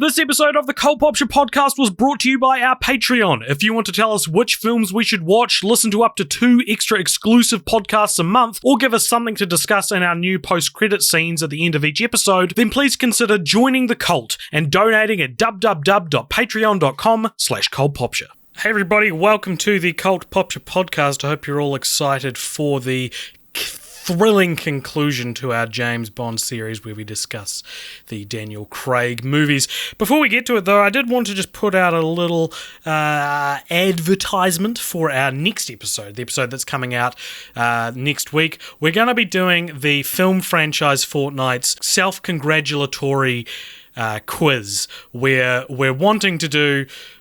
This episode of the Quizpopture podcast was brought to you by our Patreon. If you want to tell us which films we should watch, listen to up to 2 extra exclusive podcasts a month, or give us something to discuss in our new post-credit scenes at the end of each episode, then please consider joining the cult and donating at www.patreon.com/cultpopture. Hey everybody, welcome to the Quizpopture podcast. I hope you're all excited for the thrilling conclusion to our James Bond series where we discuss the Daniel Craig movies. Before we get to it though, I did want to just put out a little advertisement for our next episode, the episode that's coming out next week. We're going to be doing the Film Franchise Fortnights self-congratulatory quiz, where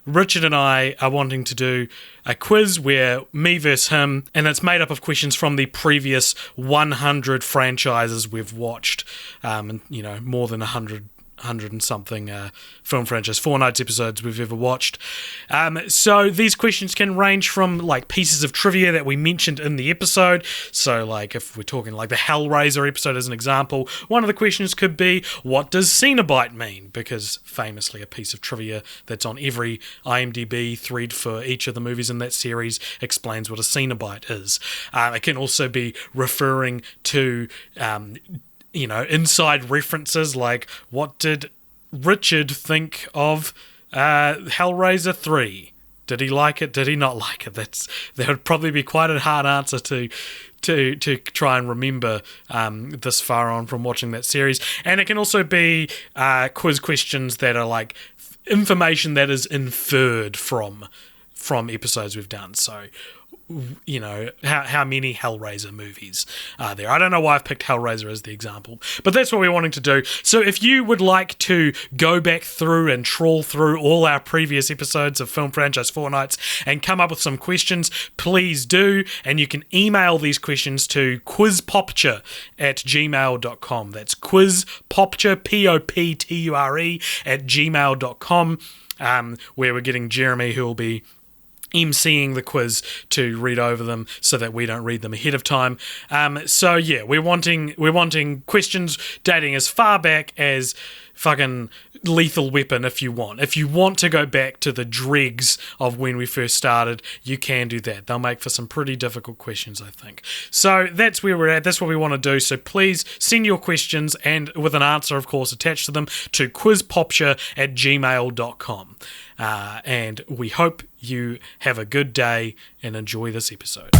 Richard and I are wanting to do a quiz where me versus him, and it's made up of questions from the previous 100 franchises we've watched, and more than 100 and something Film Franchise Fortnights episodes we've ever watched. So these questions can range from like pieces of trivia that we mentioned in the episode. So like if we're talking like the Hellraiser episode as an example, one of the questions could be, what does Cenobite mean? Because famously a piece of trivia that's on every IMDb thread for each of the movies in that series explains what a Cenobite is. It can also be referring to inside references like, what did Richard think of Hellraiser 3? Did he like it? Did he not like it? That would probably be quite a hard answer to try and remember this far on from watching that series. And it can also be quiz questions that are like information that is inferred from episodes we've done. So, how many Hellraiser movies are there? I don't know why I've picked Hellraiser as the example, but that's what we're wanting to do. So if you would like to go back through and trawl through all our previous episodes of Film Franchise Fortnights and come up with some questions, please do, and you can email these questions to quizpopture@gmail.com. That's quizpopture, Popture, @gmail.com, where we're getting Jeremy, who will be emceeing the quiz, to read over them so that we don't read them ahead of time. So yeah, we're wanting questions dating as far back as fucking Lethal Weapon if you want. If you want to go back to the dregs of when we first started, you can do that. They'll make for some pretty difficult questions, I think. So that's where we're at. That's what we want to do. So please send your questions, and with an answer, of course, attached to them, to quizpopture@gmail.com. And we hope you have a good day and enjoy this episode.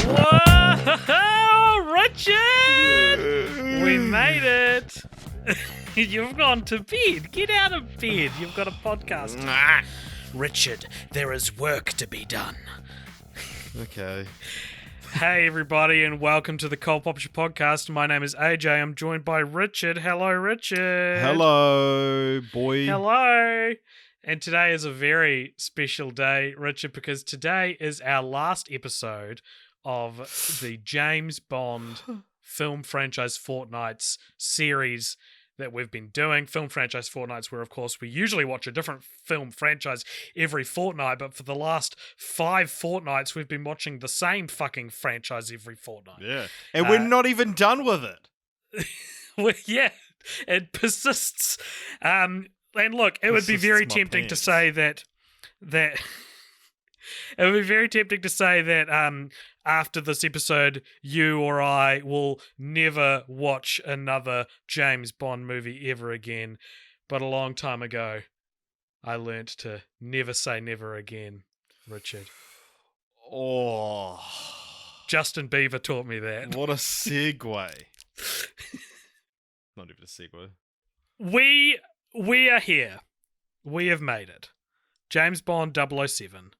Whoa, Richard! We made it! You've gone to bed. Get out of bed. You've got a podcast. Richard, there is work to be done. Okay. Hey everybody, and welcome to the Quizpopture podcast. My name is AJ. I'm joined by Richard. Hello, Richard. Hello, boy. Hello. And today is a very special day, Richard, because today is our last episode of the James Bond Film Franchise Fortnights series that we've been doing. Film Franchise Fortnights, where of course we usually watch a different film franchise every fortnight, but for the last 5 fortnights we've been watching the same fucking franchise every fortnight. Yeah. And we're not even done with it. Yeah, it persists. And look, it would be very tempting to say that it would be very tempting to say that after this episode, you or I will never watch another James Bond movie ever again. But a long time ago, I learnt to never say never again, Richard. Oh. Justin Bieber taught me that. What a segue. Not even a segue. We are here. We have made it. James Bond 007.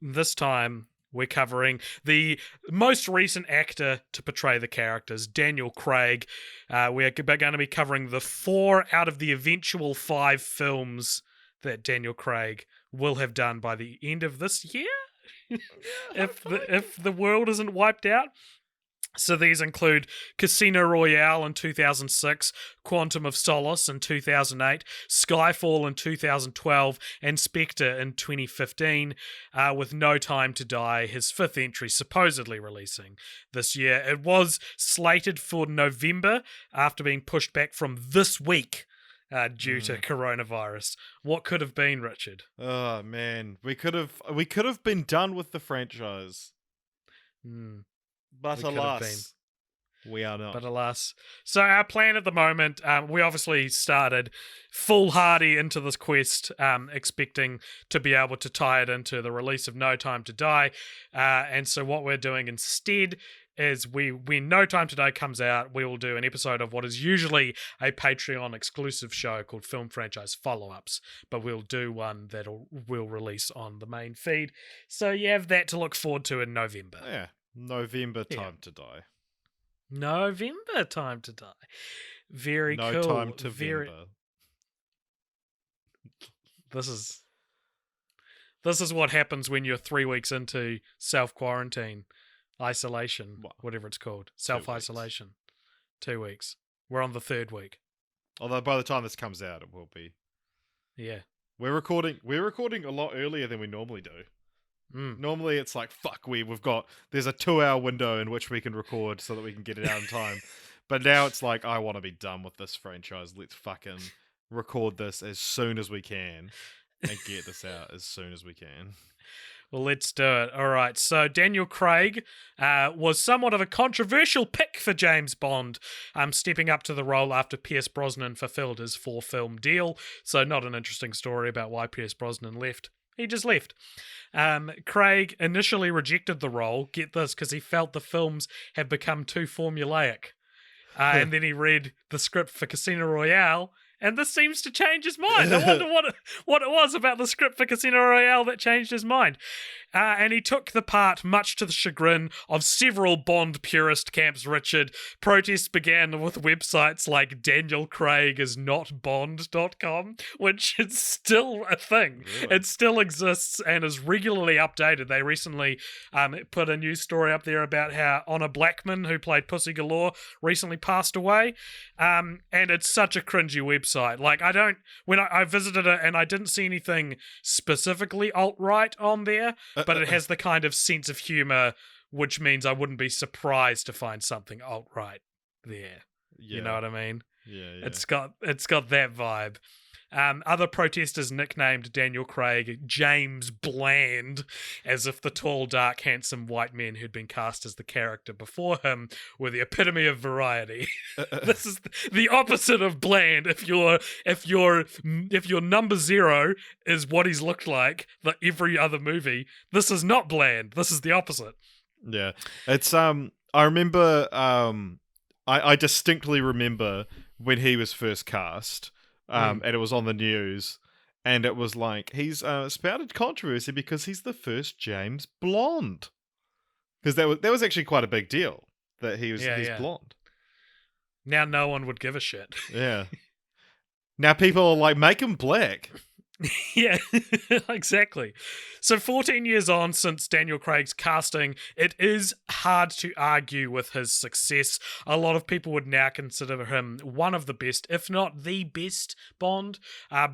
This time, we're covering the most recent actor to portray the characters, Daniel Craig. We're going to be covering the 4 out of the eventual 5 films that Daniel Craig will have done by the end of this year, if the world isn't wiped out. So these include Casino Royale in 2006, Quantum of Solace in 2008, Skyfall in 2012, and Spectre in 2015, with No Time to Die, his fifth entry, supposedly releasing this year. It was slated for November after being pushed back from this week due to coronavirus. What could have been, Richard? Oh man, we could have been done with the franchise. But alas, we are not. But alas. So our plan at the moment, we obviously started foolhardy into this quest, expecting to be able to tie it into the release of No Time to Die. And so what we're doing instead is when No Time to Die comes out, we will do an episode of what is usually a Patreon exclusive show called Film Franchise Follow-Ups, but we'll do one that we'll release on the main feed. So you have that to look forward to in November. Yeah. November Time to Die. November Time to Die. Very no cool. No time to Vember. This is what happens when you're 3 weeks into self-quarantine, isolation, whatever it's called. Self-isolation. 2 weeks. We're on the third week. Although by the time this comes out, it will be. Yeah. We're recording a lot earlier than we normally do. Normally it's like, fuck, there's a 2-hour window in which we can record so that we can get it out in time. But now it's like, I want to be done with this franchise. Let's fucking record this as soon as we can and get this out as soon as we can. Well, let's do it. All right. So Daniel Craig was somewhat of a controversial pick for James Bond, stepping up to the role after Pierce Brosnan fulfilled his 4-film deal. So not an interesting story about why Pierce Brosnan left. He just left. Craig initially rejected the role, get this, because he felt the films had become too formulaic. And then he read the script for Casino Royale, and this seems to change his mind. I wonder what it was about the script for Casino Royale that changed his mind. And he took the part, much to the chagrin of several Bond purist camps, Richard. Protests began with websites like DanielCraigIsNotBond.com, which is still a thing. Really? It still exists and is regularly updated. They recently put a news story up there about how Honor Blackman, who played Pussy Galore, recently passed away. And it's such a cringy website. Like, when I visited it and I didn't see anything specifically alt-right on there, but it has the kind of sense of humor, which means I wouldn't be surprised to find something alt-right there. Yeah. You know what I mean? Yeah. It's got that vibe. Other protesters nicknamed Daniel Craig James Bland, as if the tall, dark, handsome white men who'd been cast as the character before him were the epitome of variety. This is the opposite of bland. If your number 0 is what he's looked like every other movie, this is not bland. This is the opposite. Yeah, it's I remember I distinctly remember when he was first cast. And it was on the news, and it was like, he's spouted controversy because he's the first James Blonde. Because that was actually quite a big deal, that he's blonde. Now no one would give a shit. Yeah. Now people are like, make him black. Yeah, exactly. So 14 years on since Daniel Craig's casting, it is hard to argue with his success. A lot of people would now consider him one of the best, if not the best Bond,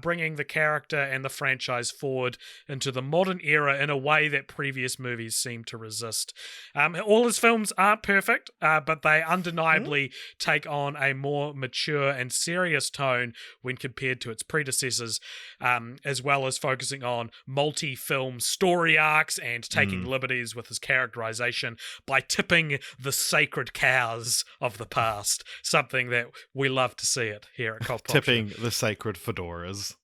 bringing the character and the franchise forward into the modern era in a way that previous movies seem to resist. All his films aren't perfect, but they undeniably take on a more mature and serious tone when compared to its predecessors, as well as focusing on multi-film story arcs and taking liberties with his characterization by tipping the sacred cows of the past, something that we love to see it here at Quizpopture. Tipping the sacred fedoras.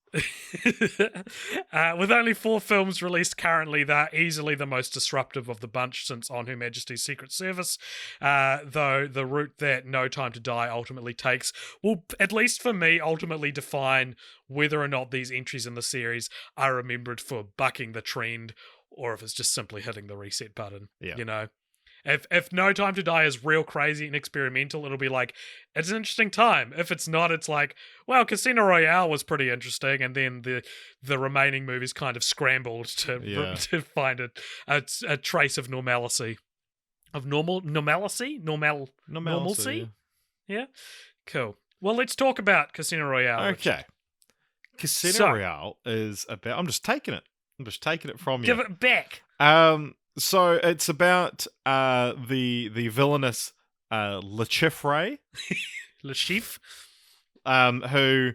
With only 4 films released currently, they're easily the most disruptive of the bunch since On Her Majesty's Secret Service, though the route that No Time to Die ultimately takes will, at least for me, ultimately define whether or not these entries in the series are remembered for bucking the trend or if it's just simply hitting the reset button. Yeah. You know? If No Time to Die is real crazy and experimental, it'll be like, it's an interesting time. If it's not, it's like, well, Casino Royale was pretty interesting, and then the remaining movies kind of scrambled to find a trace of normalcy. of normalcy. Normalcy. Yeah, cool. Well, let's talk about Casino Royale. Okay. Richard. Casino Royale is about. I'm just taking it. From you. Give it back. So it's about the villainous Le Chiffre, Le Chiffre. who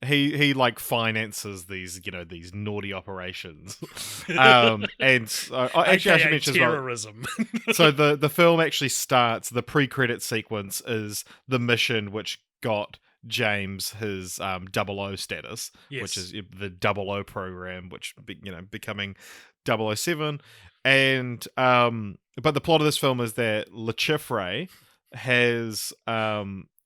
he like finances these these naughty operations. And so, actually I should mention terrorism. As well, so the film actually starts, the pre-credit sequence is the mission which got James his 00 status, yes. which is the 00 program, which becoming 007. And but the plot of this film is that Le Chiffre has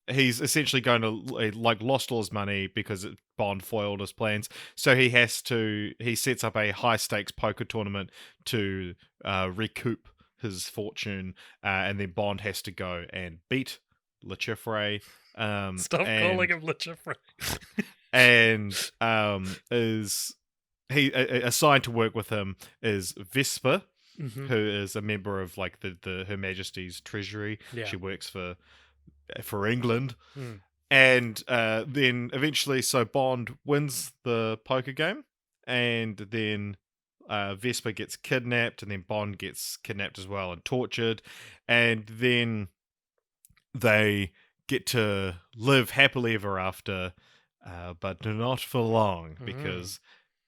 he's essentially going to like lost all his money because Bond foiled his plans. So he sets up a high stakes poker tournament to recoup his fortune, and then Bond has to go and beat Le Chiffre. Stop calling him Le Chiffre. And is he assigned to work with him is Vesper, who is a member of like the Her Majesty's Treasury. Yeah. She works for England. And then eventually, so Bond wins the poker game, and then Vesper gets kidnapped, and then Bond gets kidnapped as well and tortured, and then they get to live happily ever after, but not for long, because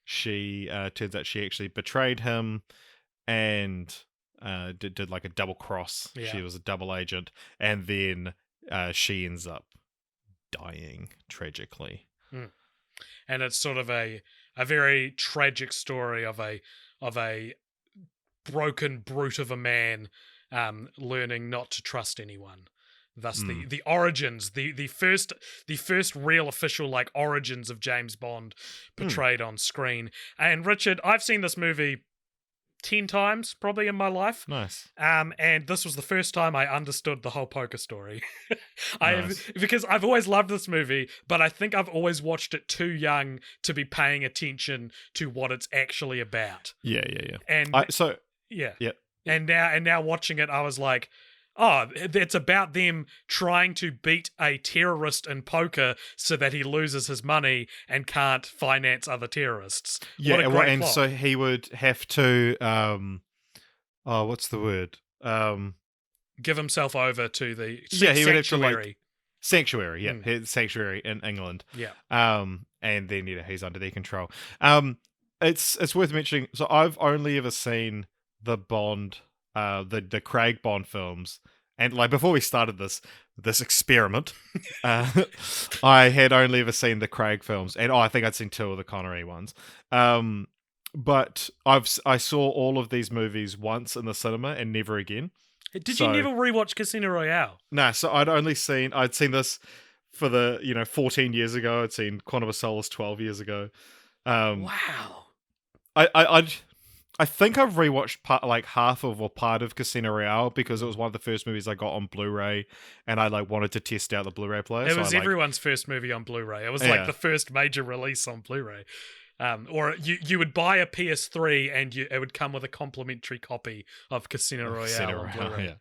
she turns out she actually betrayed him and did like a double cross. Yeah. She was a double agent, and then she ends up dying tragically. And it's sort of a very tragic story of a broken brute of a man learning not to trust anyone. Thus the origins, the first real official like origins of James Bond portrayed on screen. And Richard, I've seen this movie 10 times probably in my life. Nice. And this was the first time I understood the whole poker story. Nice. Because I've always loved this movie, but I think I've always watched it too young to be paying attention to what it's actually about. Yeah. And yeah. And now watching it, I was like, oh, it's about them trying to beat a terrorist in poker so that he loses his money and can't finance other terrorists. Yeah, what a great plot. So he would have to, what's the word? Give himself over to the he would have to sanctuary. Sanctuary, sanctuary in England. Yeah. And then he's under their control. It's worth mentioning. So I've only ever seen the Bond, the Craig Bond films, and like before we started this experiment, I had only ever seen the Craig films, and I think I'd seen 2 of the Connery ones. But I saw all of these movies once in the cinema and never again. Did you never rewatch Casino Royale? No, so I'd seen this for the 14 years ago. I'd seen Quantum of Solace 12 years ago. Wow. I think I've rewatched half of or part of Casino Royale because it was one of the first movies I got on Blu-ray, and I wanted to test out the Blu-ray player. It was everyone's first movie on Blu-ray. It was like the first major release on Blu-ray. Or you would buy a PS3 and it would come with a complimentary copy of Casino Royale on Blu-ray. Yeah.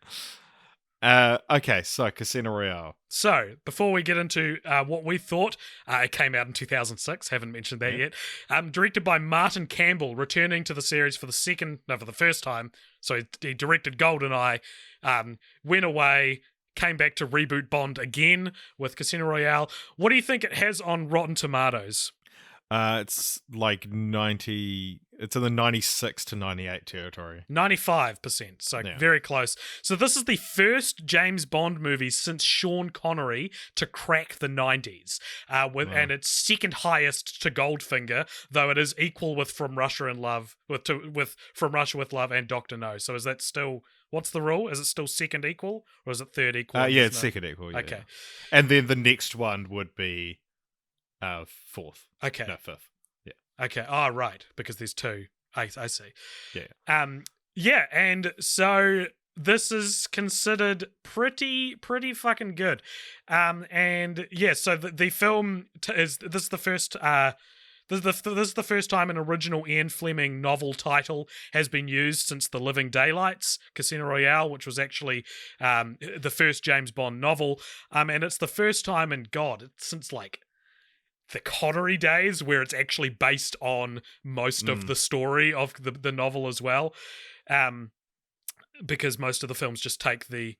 Okay, so Casino Royale. So, before we get into what we thought, it came out in 2006, haven't mentioned that yet. Directed by Martin Campbell, returning to the series for the first time. So, he directed GoldenEye, went away, came back to reboot Bond again with Casino Royale. What do you think it has on Rotten Tomatoes? It's like 90. It's in the 96 to 98 territory. 95%, so very close. So this is the first James Bond movie since Sean Connery to crack the 90s, and it's second highest to Goldfinger, though it is equal with From Russia with Love and Dr. No. So is that still? What's the rule? Is it still second equal, or is it third equal? It's second equal. Yeah. Okay, and then the next one would be fourth. Okay, no, fifth. Okay. Oh, right. Because there's 2. I see. Yeah. Yeah. And so this is considered pretty fucking good. And yeah. So the film is the This is the first time an original Ian Fleming novel title has been used since The Living Daylights, Casino Royale, which was actually the first James Bond novel. And it's the first time since like the Connery days where it's actually based on most of the story of the novel as well. Because most of the films just take the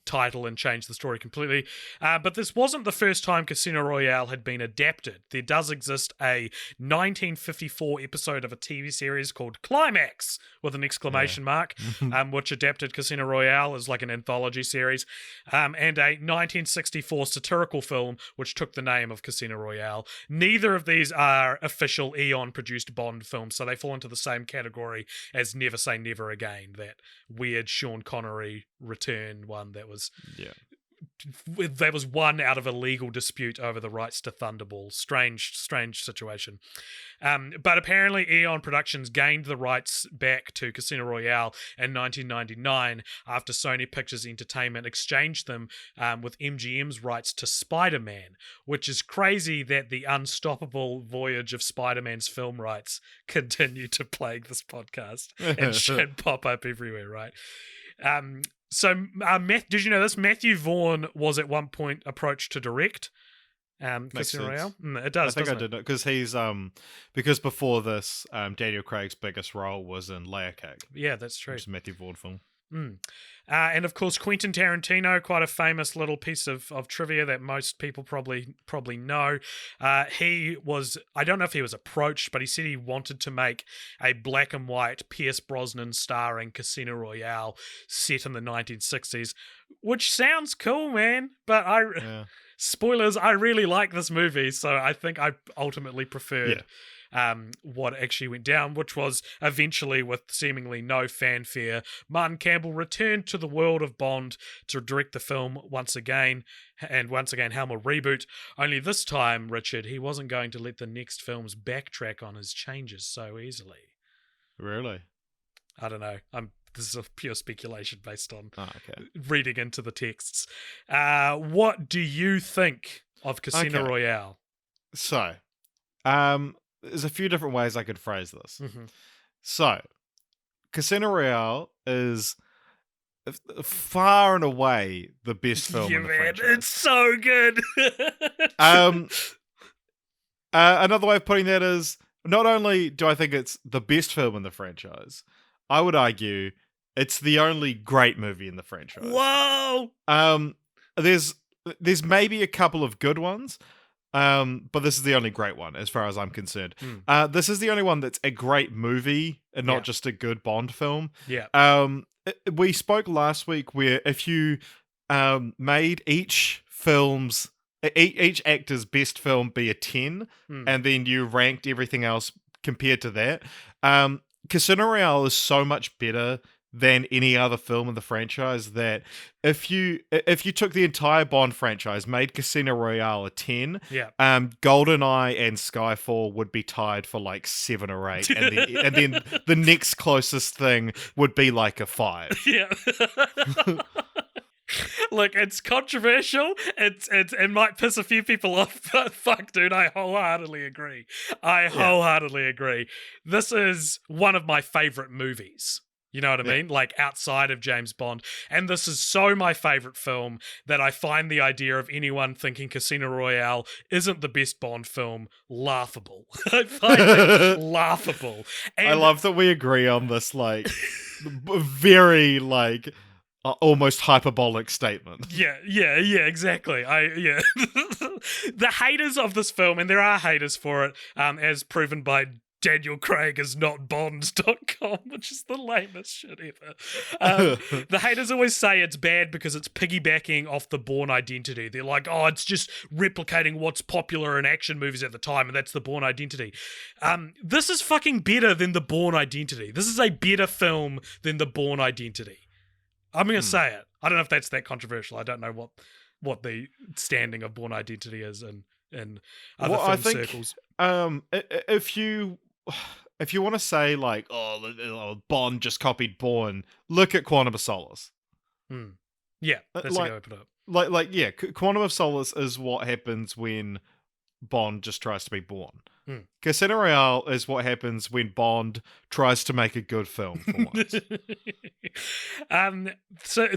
title and change the story completely. But this wasn't the first time Casino Royale had been adapted. There does exist a 1954 episode of a TV series called Climax, with an exclamation mark, which adapted Casino Royale as like an anthology series, and a 1964 satirical film which took the name of Casino Royale. Neither of these are official Eon-produced Bond films, so they fall into the same category as Never Say Never Again, that weird Sean Connery return one that was won out of a legal dispute over the rights to Thunderball. Strange situation. But apparently Eon Productions gained the rights back to Casino Royale in 1999 after Sony Pictures Entertainment exchanged them with MGM's rights to Spider-Man, which is crazy that the unstoppable voyage of Spider-Man's film rights continue to plague this podcast and should pop up everywhere, right? So, did you know this? Matthew Vaughn was at one point approached to direct Casino Royale. It does. I think I did know because he's because before this, Daniel Craig's biggest role was in Layer Cake. Yeah, that's true. Which is a Matthew Vaughn film. And of course, Quentin Tarantino, quite a famous little piece of trivia that most people probably know. He was, I don't know if he was approached, but he said he wanted to make a black and white Pierce Brosnan starring Casino Royale set in the 1960s, which sounds cool, man. But spoilers, I really like this movie, so I think I ultimately preferred what actually went down, which was eventually, with seemingly no fanfare, Martin Campbell returned to the world of Bond to direct the film once again, helm a reboot. Only this time, Richard, he wasn't going to let the next films backtrack on his changes so easily. Really? I don't know. This is a pure speculation based on reading into the texts. What do you think of Casino Royale? So, there's a few different ways I could phrase this. So, Casino Royale is far and away the best film in the franchise. It's so good. Another way of putting that is, not only do I think it's the best film in the franchise, I would argue it's the only great movie in the franchise. Whoa! There's maybe a couple of good ones, but this is the only great one, as far as I'm concerned. This is the only one that's a great movie and not just a good Bond film. Yeah. We spoke last week where if you made each actor's best film be a 10, and then you ranked everything else compared to that, Casino Royale is so much better than any other film in the franchise that if you took the entire Bond franchise, made Casino Royale a 10, GoldenEye and Skyfall would be tied for like 7 or 8, and then the next closest thing would be like a 5. Yeah. Look, it's controversial. It might piss a few people off, but fuck, dude, I wholeheartedly agree. Wholeheartedly agree. This is one of my favorite movies. You know what I mean? Like, outside of James Bond. And this is so my favorite film that I find the idea of anyone thinking Casino Royale isn't the best Bond film laughable. I find it laughable. And I love that we agree on this, like, very, like, almost hyperbolic statement. Yeah, exactly. The haters of this film, and there are haters for it, as proven by Daniel Craig is not Bonds.com, which is the lamest shit ever. The haters always say it's bad because it's piggybacking off the Bourne identity. They're like, oh, it's just replicating what's popular in action movies at the time, and that's the Bourne identity. This is fucking better than the Bourne identity. This is a better film than the Bourne identity. I'm going to say it. I don't know if that's that controversial. I don't know what the standing of Bourne Identity is in other film circles. If you want to say like, Bond just copied Bourne, look at Quantum of Solace. Yeah, that's a good way to put it. Quantum of Solace is what happens when Bond just tries to be Bourne. Casino Royale is what happens when Bond tries to make a good film for once. So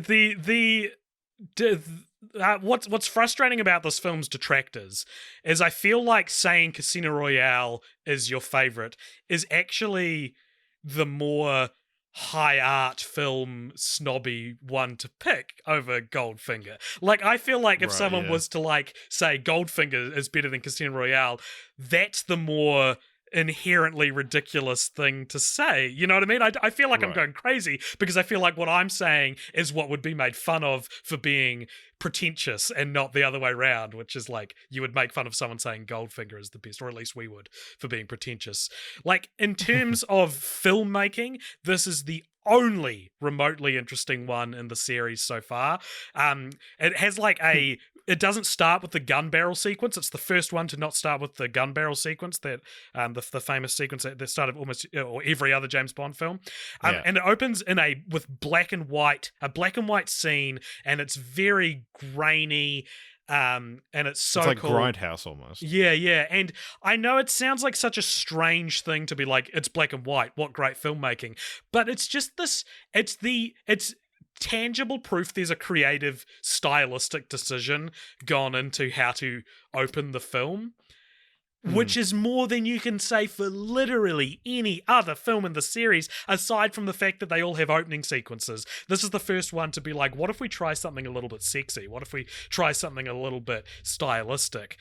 what's frustrating about this film's detractors is I feel like saying Casino Royale is your favorite is actually the more high art film snobby one to pick over Goldfinger. Like, I feel like if someone was to like say Goldfinger is better than Casino Royale, that's the more inherently ridiculous thing to say. You know what I mean? I feel like I'm going crazy because I feel like what I'm saying is what would be made fun of for being pretentious and not the other way around, which is like you would make fun of someone saying Goldfinger is the best, or at least we would, for being pretentious. Like, in terms of filmmaking, this is the only remotely interesting one in the series so far. It has like it doesn't start with the gun barrel sequence. It's the first one to not start with the gun barrel sequence, that the famous sequence that started almost or every other James Bond film. And it opens with a black and white scene, and it's very grainy. And it's like cool. Grindhouse almost. Yeah. And I know it sounds like such a strange thing to be like, it's black and white, what great filmmaking. But it's just this, it's tangible proof there's a creative stylistic decision gone into how to open the film, which is more than you can say for literally any other film in the series, aside from the fact that they all have opening sequences. This is the first one to be like, what if we try something a little bit sexy? What if we try something a little bit stylistic?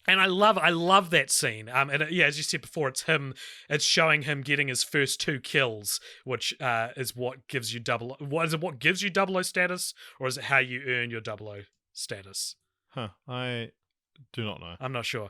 And I love that scene. And as you said before, it's showing him getting his first 2 kills, which is what gives you what gives you 00 status, or is it how you earn your 00 status? I do not know. I'm not sure.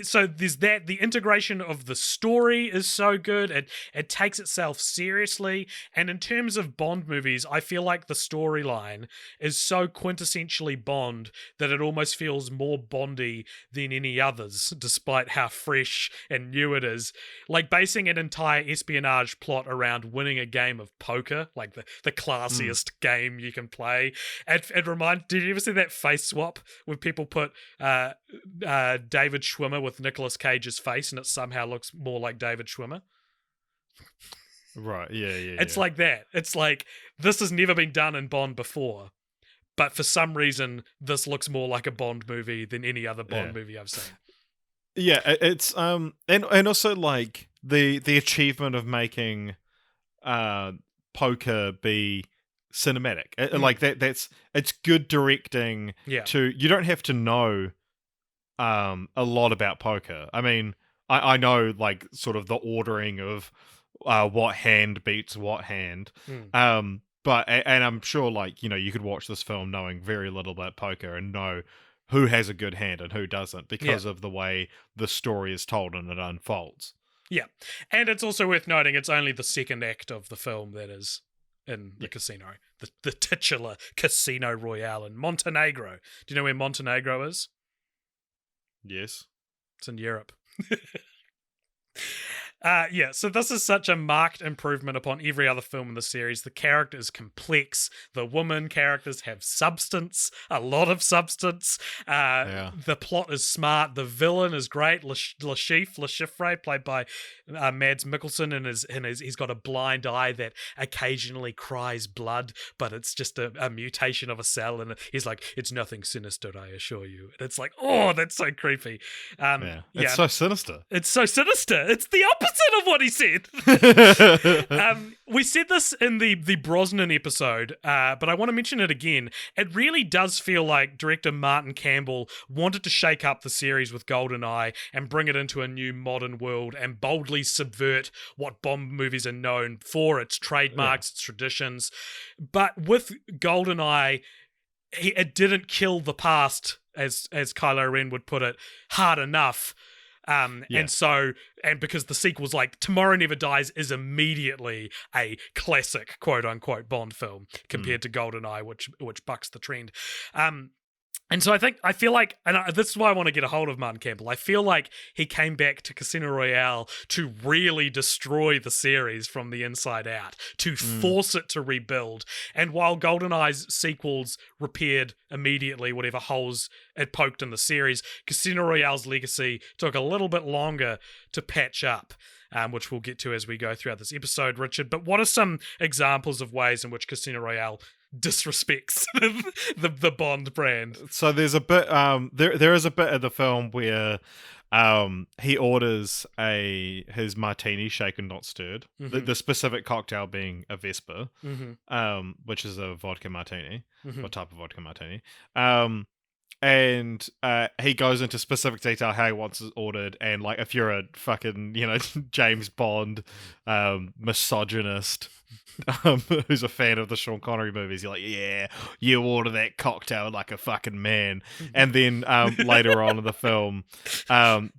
So there's that. The integration of the story is so good. It takes itself seriously. And in terms of Bond movies, I feel like the storyline is so quintessentially Bond that it almost feels more Bondy than any others, despite how fresh and new it is. Like basing an entire espionage plot around winning a game of poker, like the classiest game you can play. Did you ever see that face swap where people put David Schwimmer with Nicolas Cage's face, and it somehow looks more like David Schwimmer? Right, yeah. It's like that. It's like, this has never been done in Bond before, but for some reason, this looks more like a Bond movie than any other Bond movie I've seen. Yeah, it's and also like the achievement of making poker be cinematic. Like it's good directing. You don't have to know a lot about poker. I mean, I know like sort of the ordering of what hand beats what hand. But I'm sure like, you know, you could watch this film knowing very little about poker and know who has a good hand and who doesn't because of the way the story is told and it unfolds. Yeah. And it's also worth noting it's only the second act of the film that is in the casino. The titular Casino Royale in Montenegro. Do you know where Montenegro is? Yes. It's in Europe. So this is such a marked improvement upon every other film in the series. The character is complex. The woman characters have substance, a lot of substance. The plot is smart. The villain is great. Le Chiffre, played by Mads Mikkelsen, and he's got a blind eye that occasionally cries blood, but it's just a mutation of a cell, and he's like, it's nothing sinister, I assure you. And it's like, oh, that's so creepy. It's so sinister. It's so sinister. It's the opposite of what he said. We said this in the Brosnan episode, but I want to mention it again. It really does feel like director Martin Campbell wanted to shake up the series with GoldenEye and bring it into a new modern world and boldly subvert what Bond movies are known for, its trademarks, its traditions. But with GoldenEye, it didn't kill the past, as Kylo Ren would put it, hard enough. And because the sequel's like Tomorrow Never Dies is immediately a classic quote unquote Bond film compared to GoldenEye, which bucks the trend. And so I feel like, this is why I want to get a hold of Martin Campbell. I feel like he came back to Casino Royale to really destroy the series from the inside out, to force it to rebuild. And while GoldenEye's sequels repaired immediately whatever holes it poked in the series, Casino Royale's legacy took a little bit longer to patch up. Which we'll get to as we go throughout this episode, Richard. But what are some examples of ways in which Casino Royale disrespects the Bond brand? So there's a bit there is a bit of the film where he orders his martini shaken not stirred, the specific cocktail being a Vesper, which is a vodka martini, what type of vodka martini, and he goes into specific detail how he wants it ordered, and like if you're a fucking James Bond misogynist who's a fan of the Sean Connery movies, you're like, yeah, you order that cocktail like a fucking man. And then later on in the film,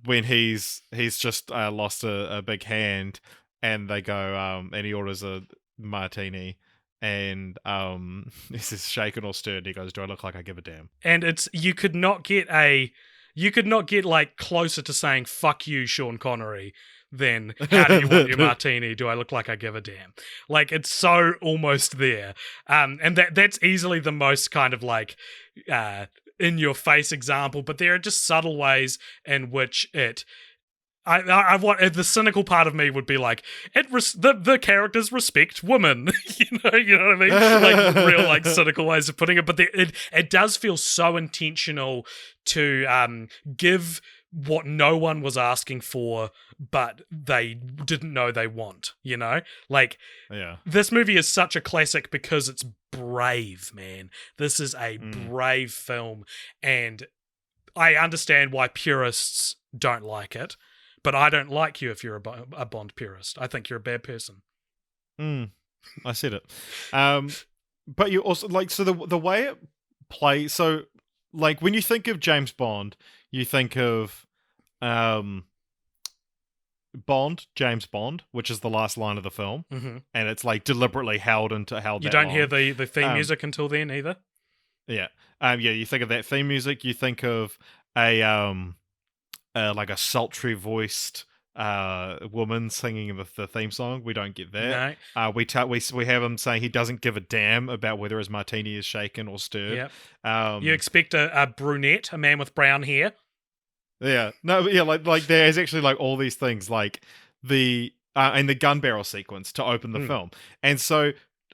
when he's just lost a big hand, and they go and he orders a martini, and he says shaken or stirred, he goes, do I look like I give a damn? And you could not get like closer to saying fuck you, Sean Connery, than how do you want your martini? Do I look like I give a damn? Like, it's so almost there. And that's easily the most kind of like in your face example, but there are just subtle ways in which I want the cynical part of me would be like the characters respect women, you know what I mean? Like real like cynical ways of putting it, but it does feel so intentional to give what no one was asking for, but they didn't know they want. Like this movie is such a classic because it's brave, man. This is a brave film, and I understand why purists don't like it. But I don't like you if you're a Bond purist. I think you're a bad person. I said it. But you also like, so the way it plays. So like when you think of James Bond, you think of James Bond, which is the last line of the film, and it's like deliberately held. You don't hear the theme music until then either. Yeah. You think of that theme music. You think of like a sultry voiced woman singing the theme song. We don't get that. No. We have him saying he doesn't give a damn about whether his martini is shaken or stirred. Yep. You expect a brunette, a man with brown hair. Yeah. No. Yeah. Like there is actually like all these things like the and the gun barrel sequence to open the film, and so.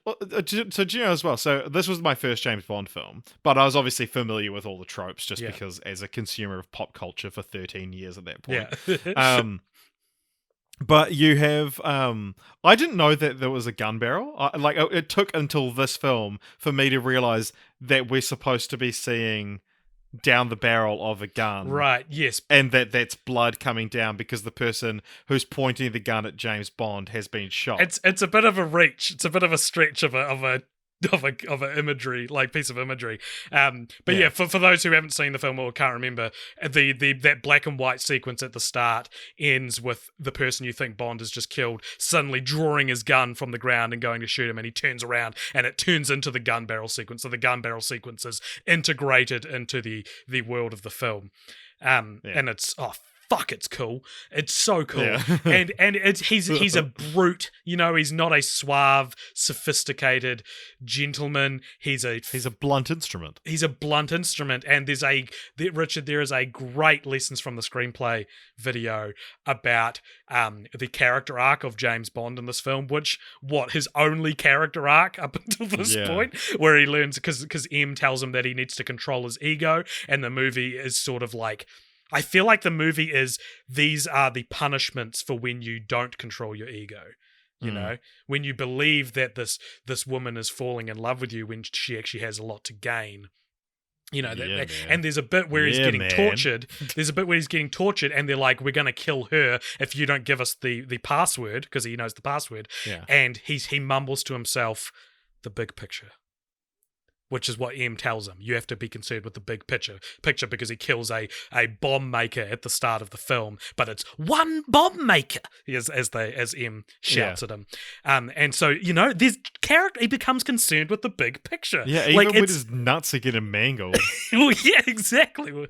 So do you know as well? So this was my first James Bond film, but I was obviously familiar with all the tropes just because as a consumer of pop culture for 13 years at that point. Yeah. But you have, I didn't know that there was a gun barrel. It took until this film for me to realize that we're supposed to be seeing down the barrel of a gun, right? Yes, and that's blood coming down because the person who's pointing the gun at James Bond has been shot. It's a bit of a reach. It's a bit of a stretch of a imagery, like piece of imagery. But yeah, for those who haven't seen the film or can't remember, that black and white sequence at the start ends with the person you think Bond has just killed suddenly drawing his gun from the ground and going to shoot him, and he turns around and it turns into the gun barrel sequence. So the gun barrel sequence is integrated into the world of the film. And it's fuck, it's cool. It's so cool. Yeah. and he's a brute, he's not a suave, sophisticated gentleman. He's a blunt instrument. He's a blunt instrument. And Richard, there is a great Lessons from the Screenplay video about the character arc of James Bond in this film, his only character arc up until this point, where he learns, because M tells him that he needs to control his ego, and the movie is sort of like, I feel like the movie is, these are the punishments for when you don't control your ego. When you believe that this woman is falling in love with you when she actually has a lot to gain. And there's a bit where he's getting tortured. There's a bit where he's getting tortured, and they're like, "We're going to kill her if you don't give us the password," because he knows the password. Yeah. And he mumbles to himself, "The big picture. which is what M tells him. You have to be concerned with the big picture because he kills a bomb maker at the start of the film, but it's one bomb maker, as M shouts at him. And so, this character, he becomes concerned with the big picture. Yeah, even when his nuts are getting mangled. Well, yeah, exactly.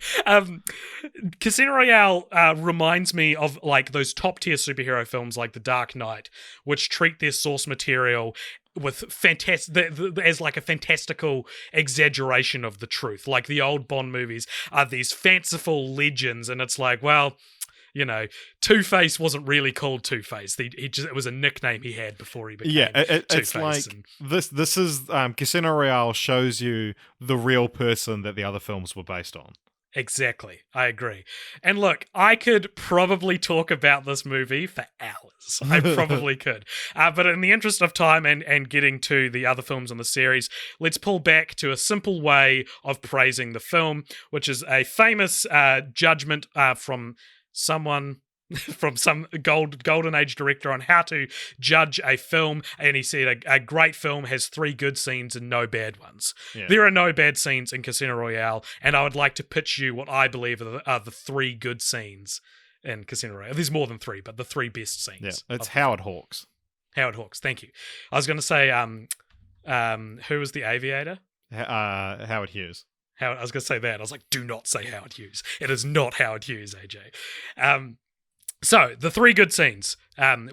Casino Royale reminds me of like those top tier superhero films like The Dark Knight, which treat their source material with as like a fantastical exaggeration of the truth. Like the old Bond movies are these fanciful legends, and it's like, well, Two-Face wasn't really called Two-Face. It was a nickname he had before he became Two-Face. It's like this is Casino Royale shows you the real person that the other films were based on. Exactly. I agree. And look, I could probably talk about this movie for hours. I probably could. But in the interest of time and getting to the other films in the series, let's pull back to a simple way of praising the film, which is a famous judgment from someone from some golden age director on how to judge a film, and he said a great film has 3 good scenes and no bad ones. Yeah. There are no bad scenes in Casino Royale, and I would like to pitch you what I believe are the 3 good scenes in Casino Royale. There's more than 3, but the 3 best scenes. Yeah, it's Howard Hawks. Howard Hawks, thank you. I was going to say, who was the aviator? Howard Hughes. I was going to say that. I was like, do not say Howard Hughes. It is not Howard Hughes, AJ. So the 3 good scenes,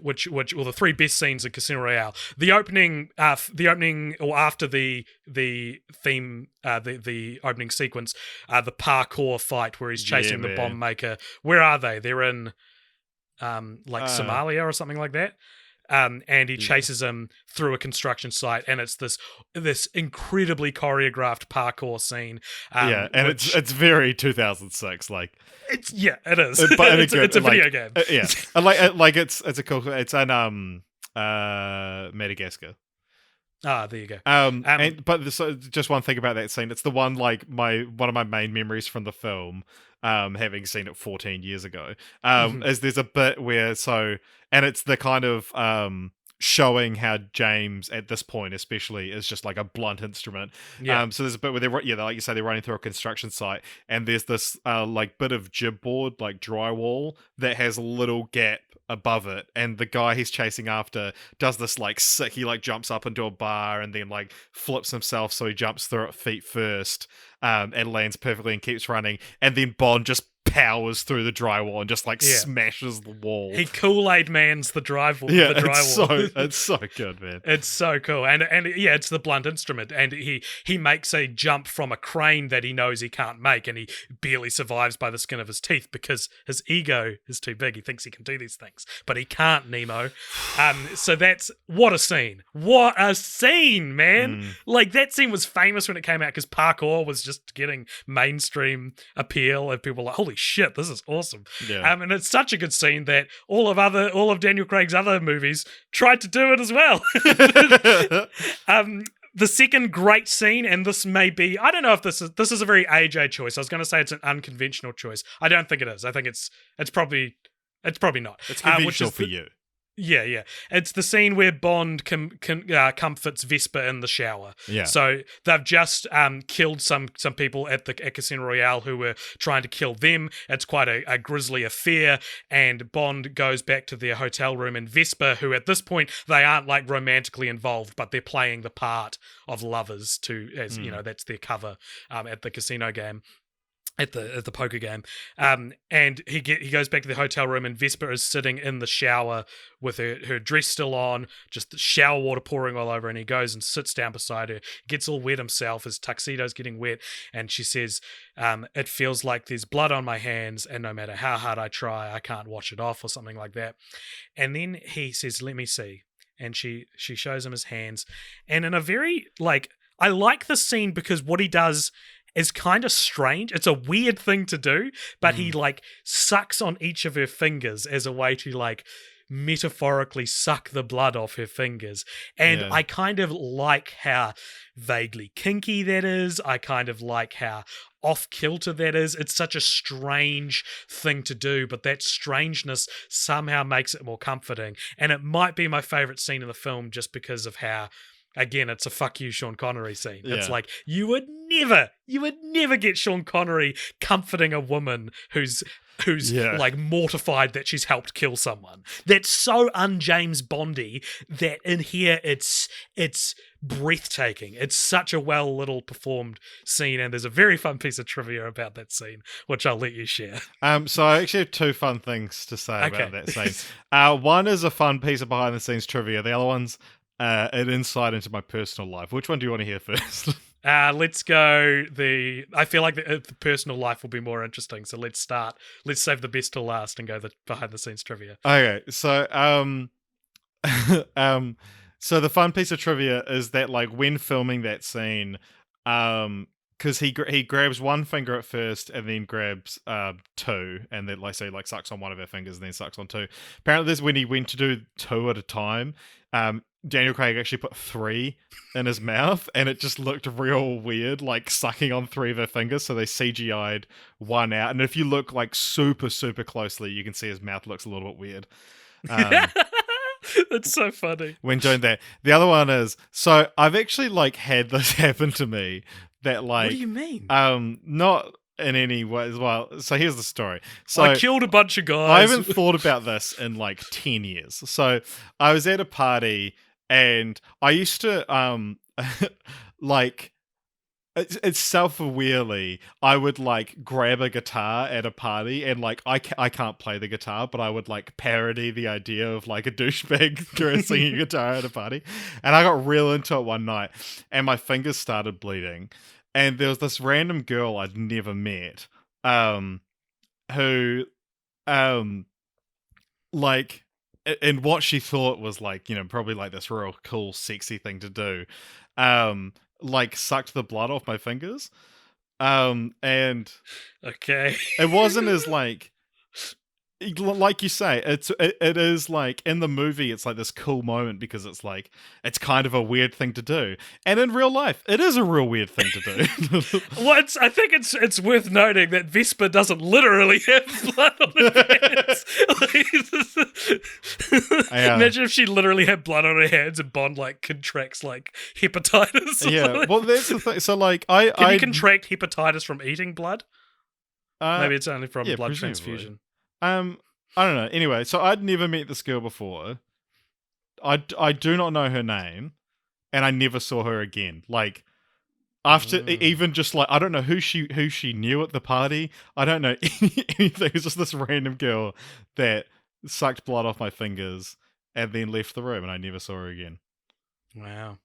which the 3 best scenes in Casino Royale. The opening, or after the theme, the opening sequence, the parkour fight where he's chasing the bomb maker. Where are they? They're in, Somalia or something like that. And he chases him through a construction site, and it's this incredibly choreographed parkour scene. It's very 2006. Like it is. But it's a video game. It's a cool. It's an Madagascar. Ah, there you go. So just one thing about that scene, it's the one one of my main memories from the film, having seen it 14 years ago, is there's a bit where and it's the kind of showing how James at this point especially is just like a blunt instrument. Yeah. So there's a bit where like you say, they're running through a construction site, and there's this bit of gibboard, like drywall, that has a little gap above it, and the guy he's chasing after does this sick, he jumps up into a bar and then flips himself, so he jumps through it feet first, and lands perfectly and keeps running, and then Bond just powers through the drywall and just smashes the wall. He Kool-Aid Man's the drywall. Yeah, the drywall. It's so good, man. It's so cool, and it's the blunt instrument, and he makes a jump from a crane that he knows he can't make, and he barely survives by the skin of his teeth because his ego is too big. He thinks he can do these things, but he can't, Nemo. So what a scene! What a scene, man! That scene was famous when it came out because parkour was just getting mainstream appeal, and people were like, holy shit, this is awesome. Yeah. And it's such a good scene that all of Daniel Craig's other movies tried to do it as well. The second great scene, and this may be, I don't know if this is a very AJ choice. I was going to say it's an unconventional choice. I don't think it is. I think it's probably not. It's conventional for you. Yeah. It's the scene where Bond comforts Vesper in the shower. Yeah. So they've just killed some people at Casino Royale who were trying to kill them. It's quite a grisly affair, and Bond goes back to their hotel room, and Vesper, who at this point they aren't romantically involved, but they're playing the part of lovers that's their cover at the casino game. At the poker game, and he goes back to the hotel room, and Vesper is sitting in the shower with her dress still on, just the shower water pouring all over, and he goes and sits down beside her, gets all wet himself, his tuxedo's getting wet, and she says, it feels like there's blood on my hands, and no matter how hard I try, I can't wash it off, or something like that. And then he says, let me see, and she shows him his hands, and in a very, I like the scene because what he does is kind of strange. It's a weird thing to do, but he sucks on each of her fingers as a way to metaphorically suck the blood off her fingers. And I kind of like how vaguely kinky that is. I kind of like how off-kilter that is. It's such a strange thing to do, but that strangeness somehow makes it more comforting. And it might be my favorite scene in the film just because of how Again, it's a fuck you Sean Connery scene. It's Yeah. like, you would never get Sean Connery comforting a woman who's Yeah. like mortified that she's helped kill someone. That's so un-James Bondy that in here it's breathtaking. It's such a well little performed scene, and there's a very fun piece of trivia about that scene, which I'll let you share. So I actually have two fun things to say about that scene. One is a fun piece of behind the scenes trivia. The other one's an insight into my personal life. Which one do you want to hear first? Let's go. I feel like the personal life will be more interesting. So let's start. Let's save the best till last and go the behind the scenes trivia. Okay, so so the fun piece of trivia is that like when filming that scene, because he grabs one finger at first and then grabs two, and then like say like sucks on one of her fingers and then sucks on two. Apparently, this when he went to do two at a time. Daniel Craig actually put three in his mouth, and it just looked real weird, like sucking on three of her fingers. So they CGI'd one out, and if you look like super closely, you can see his mouth looks a little bit weird. That's so funny. When doing that. The other one is, so I've actually like had this happen to me that like... What do you mean? Not in any way as well. So here's the story. So I killed a bunch of guys. I haven't thought about this in like 10 years. So I was at a party and I used to like... It's self-awarely, I would like grab a guitar at a party and like I can't play the guitar, but I would like parody the idea of like a douchebag singing guitar at a party. And I got real into it one night and my fingers started bleeding. And there was this random girl I'd never met who like, and what she thought was like, you know, probably like this real cool, sexy thing to do. Like sucked the blood off my fingers. And Okay. it wasn't as like you say, it is like in the movie it's like this cool moment because it's like it's kind of a weird thing to do. And in real life, it is a real weird thing to do. Well, I think it's worth noting that Vesper doesn't literally have blood on her hands. Imagine if she literally had blood on her hands and Bond like contracts like hepatitis. Yeah, well that's the thing. So like Can you contract hepatitis from eating blood? Maybe it's only from blood presumably. transfusion. I don't know. Anyway, so I'd never met this girl before. I do not know her name, and I never saw her again. Like after even just like I don't know who she knew at the party. I don't know anything. It's just this random girl that sucked blood off my fingers and then left the room, and I never saw her again. Wow.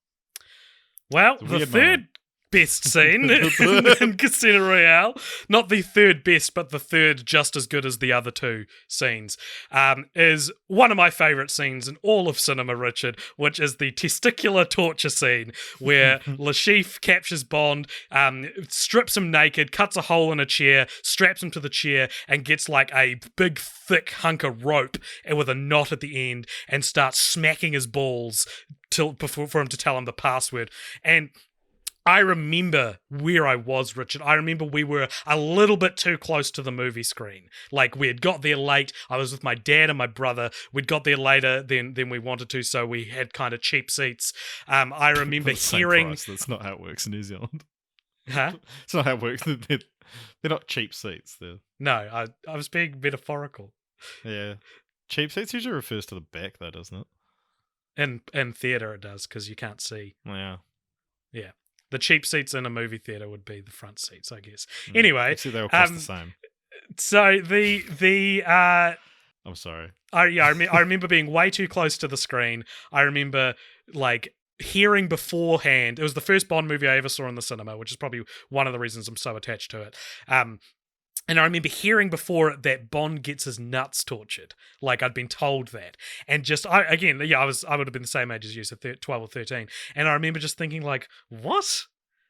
Well, the third moment. best scene in Casino Royale, not the third best, but the third just as good as the other two scenes, is one of my favourite scenes in all of cinema, Richard, which is the testicular torture scene where Lashif captures Bond, strips him naked, cuts a hole in a chair, straps him to the chair, and gets like a big, thick hunk of rope and with a knot at the end and starts smacking his balls for him to tell him the password. And I remember where I was, Richard. I remember we were a little bit too close to the movie screen. Like, we had got there late. I was with my dad and my brother. We'd got there later than we wanted to, so we had kind of cheap seats. I remember hearing... That's not how it works in New Zealand. Huh? It's not how it works. They're not cheap seats. No, I was being metaphorical. Yeah. Cheap seats usually refers to the back, though, doesn't it? In theatre it does, because you can't see. Yeah. Yeah. The cheap seats in a movie theatre would be the front seats, I guess. Anyway. Actually, they all cost the same. So the I'm sorry. I remember being way too close to the screen. I remember, like, hearing beforehand. It was the first Bond movie I ever saw in the cinema, which is probably one of the reasons I'm so attached to it. And I remember hearing before that Bond gets his nuts tortured. Like, I'd been told that. And just, I would have been the same age as you, so 12 or 13. And I remember just thinking, like, what?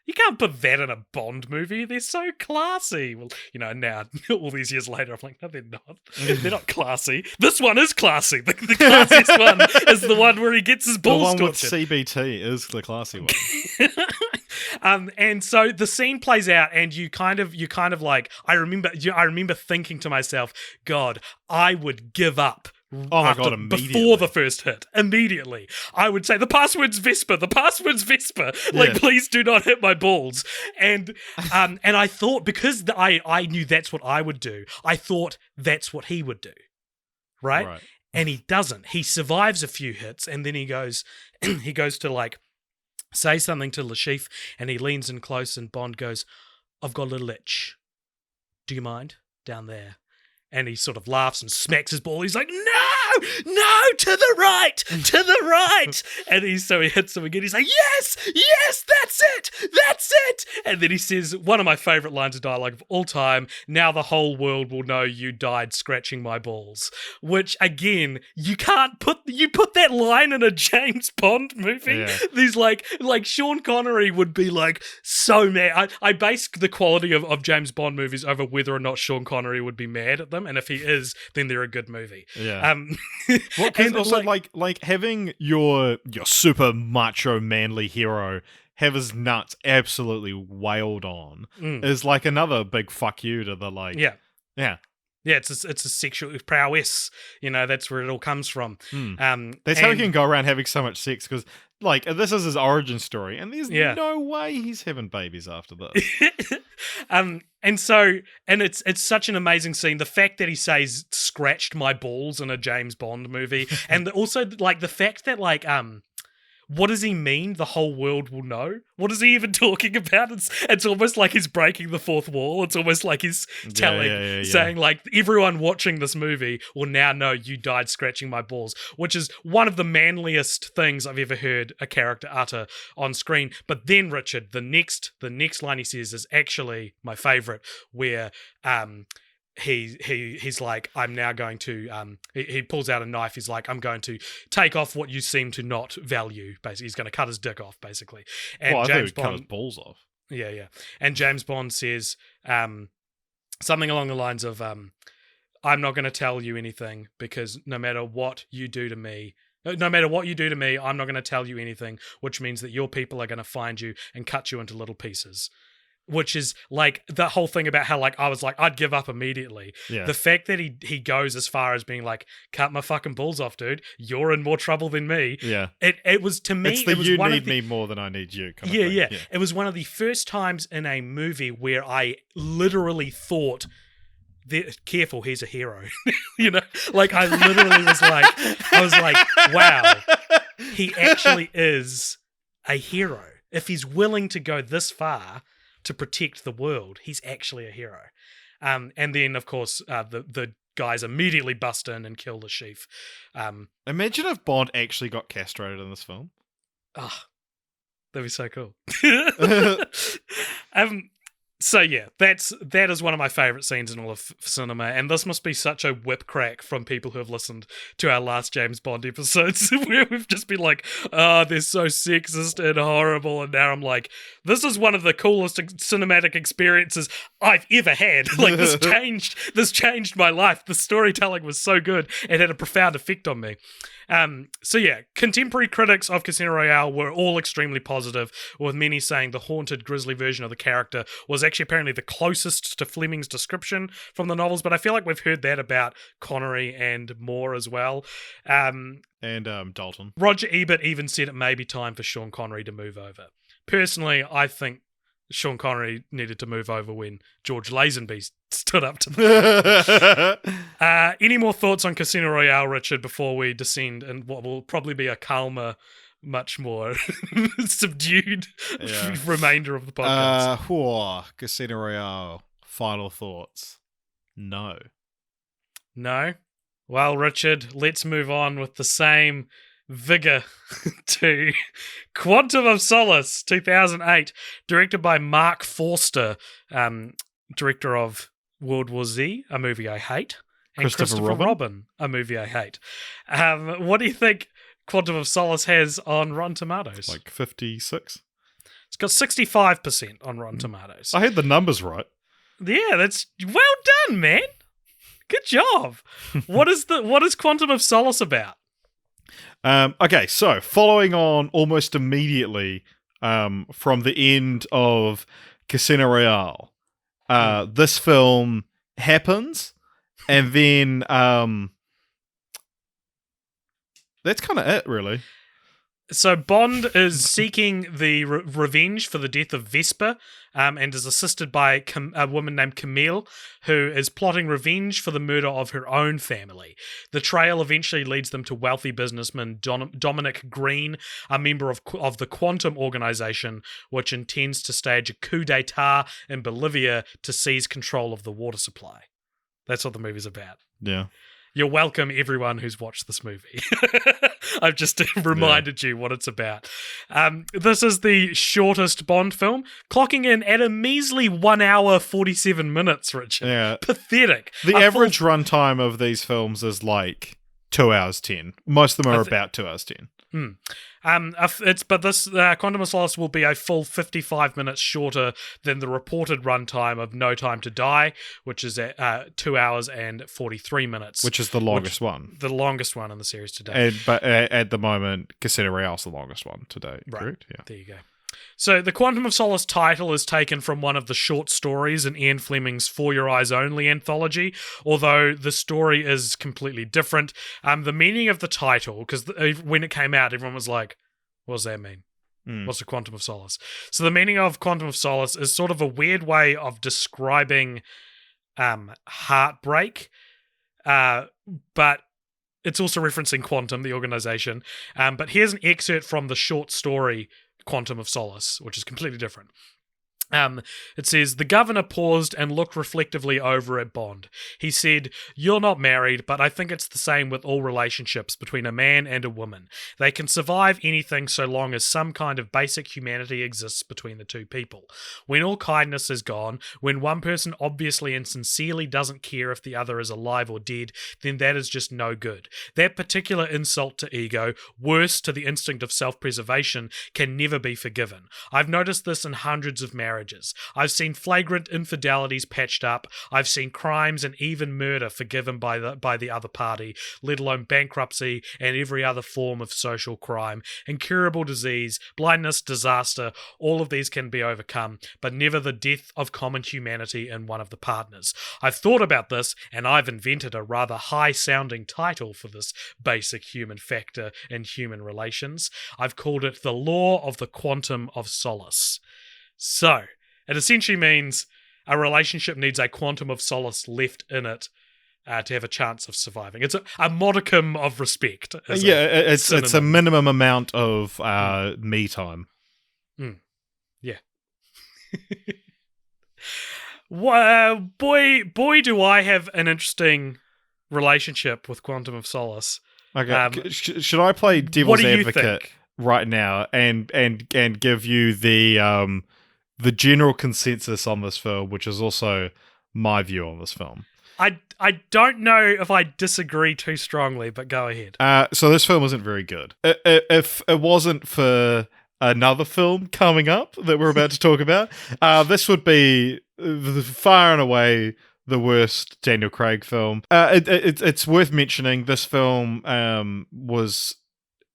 You can't put that in a Bond movie. They're so classy. Well, you know, now, all these years later, I'm like, no, they're not. They're not classy. This one is classy. The classiest one is the one where he gets his balls tortured. The one with CBT is the classy one. And so the scene plays out, and you kind of like, I remember thinking to myself, God, I would give up Oh my God, immediately. Before the first hit, immediately, I would say, the password's Vesper, like, please do not hit my balls. And I thought, because I knew that's what I would do, I thought that's what he would do, right? And he doesn't. He survives a few hits, and then he goes to, like, say something to Lashif, and he leans in close, and Bond goes, I've got a little itch. Do you mind? Down there. And he sort of laughs and smacks his ball. He's like, no, to the right. And he hits him again. He's like, yes, that's it. And then he says one of my favorite lines of dialogue of all time, now the whole world will know you died scratching my balls. Which, again, you put that line in a James Bond movie. Yeah. These like Sean Connery would be like so mad. I base the quality of James Bond movies over whether or not Sean Connery would be mad at them. And if he is, then they're a good movie. Yeah. Well, and also like having your super macho manly hero have his nuts absolutely wailed on is like another big fuck you to the like. Yeah. It's a sexual prowess. That's where it all comes from. That's how he can go around having so much sex, because like this is his origin story, and there's no way he's having babies after this. And it's such an amazing scene. The fact that he says "scratched my balls" in a James Bond movie, and also like the fact that like what does he mean? The whole world will know. What is he even talking about? It's almost like he's breaking the fourth wall. It's almost like he's saying like, everyone watching this movie will now know you died scratching my balls, which is one of the manliest things I've ever heard a character utter on screen. But then, Richard, the next line he says is actually my favorite, where he's like, I'm now going to he pulls out a knife. He's like, I'm going to take off what you seem to not value. Basically, he's going to cut his dick off, basically. And I James thought Bond cut his balls off. Yeah. And James Bond says something along the lines of, I'm not going to tell you anything, because no matter what you do to me, I'm not going to tell you anything, which means that your people are going to find you and cut you into little pieces. Which is like the whole thing about how like I was like, I'd give up immediately. Yeah. The fact that he goes as far as being like, cut my fucking balls off, dude. You're in more trouble than me. Yeah. It was, to me, it's the you need me more than I need you kind of thing. Yeah. It was one of the first times in a movie where I literally thought, careful, he's a hero. Like I literally was like, wow, he actually is a hero. If he's willing to go this far to protect the world, he's actually a hero. And then, of course, the guys immediately bust in and kill the chief. Imagine if Bond actually got castrated in this film. That'd be so cool. So yeah, that is one of my favorite scenes in all of cinema, and this must be such a whip crack from people who have listened to our last James Bond episodes, where we've just been like, they're so sexist and horrible, and now I'm like, this is one of the coolest cinematic experiences I've ever had. Like this changed my life. The storytelling was so good, it had a profound effect on me. So yeah, contemporary critics of Casino Royale were all extremely positive, with many saying the haunted, grisly version of the character was actually apparently the closest to Fleming's description from the novels, but I feel like we've heard that about Connery and Moore as well. And Dalton. Roger Ebert even said it may be time for Sean Connery to move over. Personally, I think Sean Connery needed to move over when George Lazenby stood up to them. Any more thoughts on Casino Royale, Richard, before we descend in what will probably be a calmer, much more subdued remainder of the podcast? Casino Royale, final thoughts? No. Well, Richard, let's move on with the same vigor to Quantum of Solace, 2008, directed by Mark Forster, director of World War Z, a movie I hate, and Christopher Robin, a movie I hate. What do you think Quantum of Solace has on Rotten Tomatoes? Like 56? It's got 65% on Rotten Tomatoes. I had the numbers right. Yeah, that's well done, man. Good job. What is Quantum of Solace about? Okay, so following on almost immediately from the end of Casino Royale, this film happens, and then That's kind of it, really. So Bond is seeking the revenge for the death of Vesper, and is assisted by a woman named Camille, who is plotting revenge for the murder of her own family. The trail eventually leads them to wealthy businessman Dominic Green, a member of the Quantum Organization, which intends to stage a coup d'etat in Bolivia to seize control of the water supply. That's what the movie's about. Yeah. You're welcome, everyone who's watched this movie. I've just reminded you what it's about. This is the shortest Bond film, clocking in at a measly 1 hour, 47 minutes, Richard. Yeah. Pathetic. The average runtime of these films is like 2 hours 10. Most of them are about 2 hours 10. But this Quantum of Solace will be a full 55 minutes shorter than the reported runtime of No Time to Die, which is at 2 hours and 43 minutes. Which is the longest one. The longest one in the series to date. But at the moment, Casino Royale is the longest one to date, right. Correct? Yeah. There you go. So the Quantum of Solace title is taken from one of the short stories in Ian Fleming's For Your Eyes Only anthology, although the story is completely different. The meaning of the title, because when it came out, everyone was like, what does that mean? What's the Quantum of Solace? So the meaning of Quantum of Solace is sort of a weird way of describing heartbreak, but it's also referencing Quantum, the organization. But here's an excerpt from the short story Quantum of Solace, which is completely different. It says, the governor paused and looked reflectively over at Bond. He said, "You're not married, but I think it's the same with all relationships between a man and a woman. They can survive anything so long as some kind of basic humanity exists between the two people. When all kindness is gone, when one person obviously and sincerely doesn't care if the other is alive or dead, then that is just no good. That particular insult to ego, worse to the instinct of self-preservation, can never be forgiven. I've noticed this in hundreds of marriages. I've seen flagrant infidelities patched up. I've seen crimes and even murder forgiven by the other party, let alone bankruptcy and every other form of social crime. Incurable disease, blindness, disaster, all of these can be overcome, but never the death of common humanity in one of the partners. I've thought about this, and I've invented a rather high-sounding title for this basic human factor in human relations. I've called it the Law of the Quantum of Solace." So, it essentially means a relationship needs a quantum of solace left in it to have a chance of surviving. It's a modicum of respect. It's a minimum amount of me time. Yeah. Boy, do I have an interesting relationship with Quantum of Solace. Okay, should I play devil's advocate right now and give you the general consensus on this film, which is also my view on this film? I don't know if I disagree too strongly, but go ahead. So this film isn't very good. If it wasn't for another film coming up that we're about to talk about, this would be far and away the worst Daniel Craig film. It's worth mentioning this film was...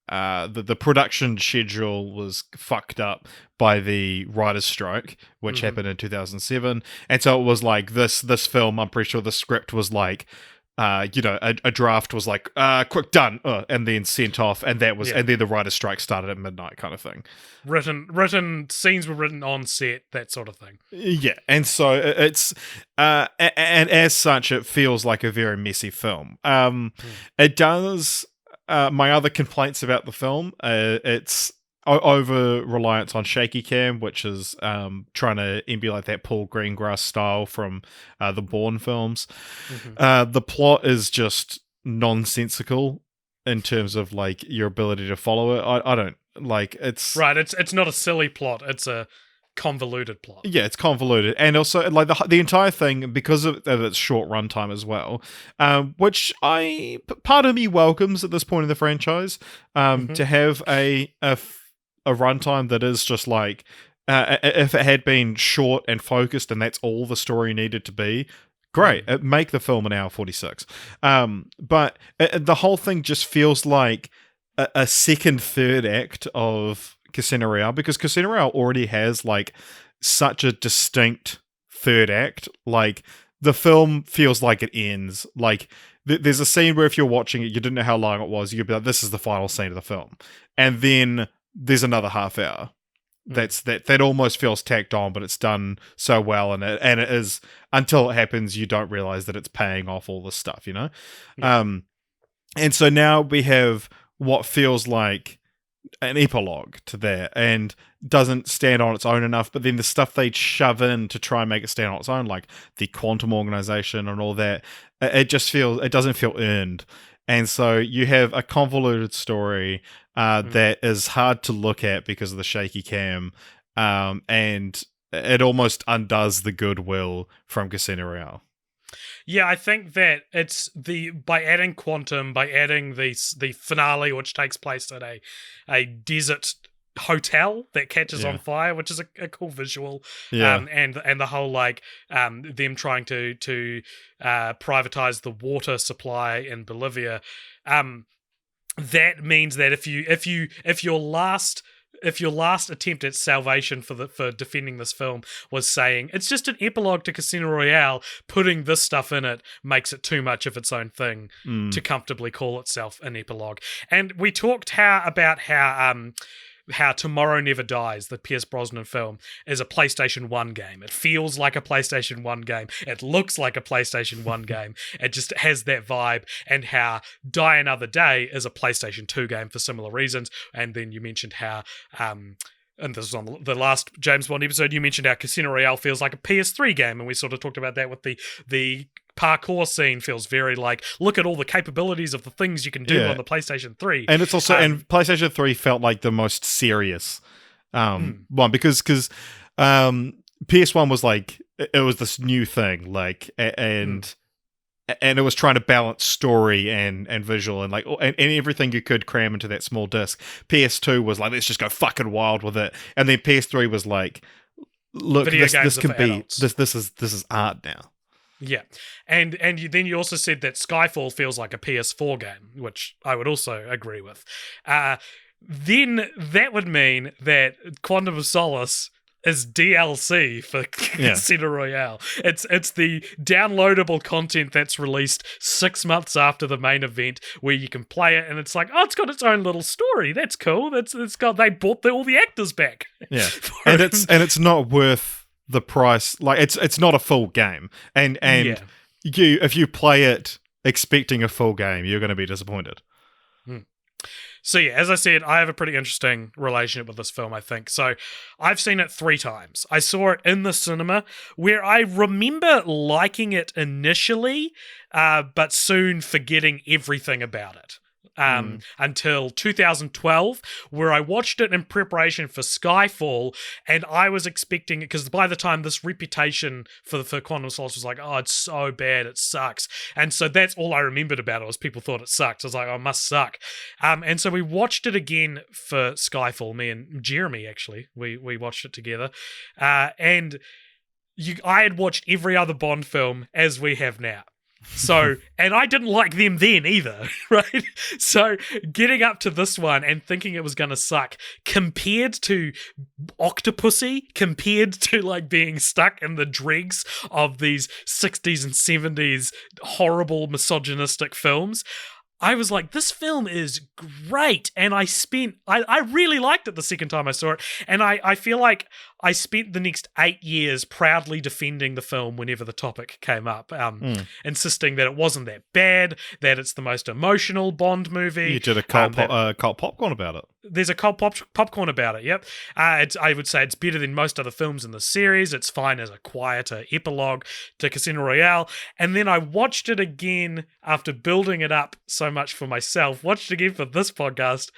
the production schedule was fucked up by the writer's strike, which happened in 2007, and so it was like this film. I'm pretty sure the script was like, a draft was like, quick, done, and then sent off, and that was, and then the writer's strike started at midnight, kind of thing. Written scenes were written on set, that sort of thing. Yeah, and so it's and as such, it feels like a very messy film. It does. My other complaints about the film, it's over reliance on shaky cam, which is trying to emulate that Paul Greengrass style from the Bourne films. The plot is just nonsensical in terms of like your ability to follow it. I don't like it's right. It's not a silly plot. It's a convoluted plot. Yeah, it's convoluted, and also like the entire thing, because of its short runtime as well, which part of me welcomes at this point in the franchise, to have a runtime that is just like, if it had been short and focused and that's all the story needed to be, great, make the film an hour 46. But the whole thing just feels like a second, third act of Casino Royale, because Casino Royale already has like such a distinct third act. Like the film feels like it ends. Like, there's a scene where if you're watching it, you didn't know how long it was, you'd be like, this is the final scene of the film. And then there's another half hour. That almost feels tacked on, but it's done so well, and it is, until it happens, you don't realize that it's paying off all this stuff, you know? Yeah. And so now we have what feels like an epilogue to that, and doesn't stand on its own enough, but then the stuff they shove in to try and make it stand on its own, like the quantum organization and all that, it doesn't feel earned. And so you have a convoluted story that is hard to look at because of the shaky cam, and it almost undoes the goodwill from Casino Royale. Yeah, I think that it's by adding quantum, by adding the finale, which takes place at a desert hotel that catches on fire, which is a cool visual. And the whole them trying to privatize the water supply in Bolivia. That means that if your last attempt at salvation for defending this film was saying it's just an epilogue to Casino Royale, putting this stuff in it makes it too much of its own thing to comfortably call itself an epilogue. And we talked about how Tomorrow Never Dies, the Pierce Brosnan film, is a PlayStation 1 game. It feels like a PlayStation 1 game. It looks like a PlayStation 1 game. It just has that vibe. And how Die Another Day is a PlayStation 2 game for similar reasons. And then you mentioned how... and this was on the last James Bond episode, you mentioned how Casino Royale feels like a PS3 game, and we sort of talked about that with the parkour scene feels very like, look at all the capabilities of the things you can do on the PlayStation 3. And it's also, and PlayStation 3 felt like the most serious one, because PS1 was like, it was this new thing, like, and it was trying to balance story and visual and like and everything you could cram into that small disc. PS2 was like, let's just go fucking wild with it, and then PS3 was like, look, this can be this is art now. Yeah, and then you also said that Skyfall feels like a PS4 game, which I would also agree with. Then that would mean that Quantum of Solace is DLC for Casino Royale. It's the downloadable content that's released 6 months after the main event, where you can play it, and it's like, oh, it's got its own little story. That's cool. They brought all the actors back. Yeah, and it's not worth the price. Like, it's not a full game, and if you play it expecting a full game, you're going to be disappointed. So yeah, as I said, I have a pretty interesting relationship with this film, I think. So I've seen it 3 times. I saw it in the cinema, where I remember liking it initially, but soon forgetting everything about it. Until 2012, where I watched it in preparation for Skyfall, and I was expecting it, because by the time this reputation for Quantum of Solace was like, oh, it's so bad, it sucks, and so that's all I remembered about it, was people thought it sucked. I was like, oh, it must suck. And so we watched it again for Skyfall, me and Jeremy, actually, we watched it together, and I had watched every other Bond film as we have now. So, and I didn't like them then either, right? So getting up to this one and thinking it was going to suck, compared to Octopussy, compared to like being stuck in the dregs of these 60s and 70s horrible misogynistic films, I was like, this film is great. And I really liked it the second time I saw it. And I feel like I spent the next 8 years proudly defending the film whenever the topic came up, insisting that it wasn't that bad, that it's the most emotional Bond movie. You did a cult popcorn about it. There's a cult popcorn about it, yep. I would say it's better than most other films in the series. It's fine as a quieter epilogue to Casino Royale. And then I watched it again after building it up so much for myself, watched it again for this podcast,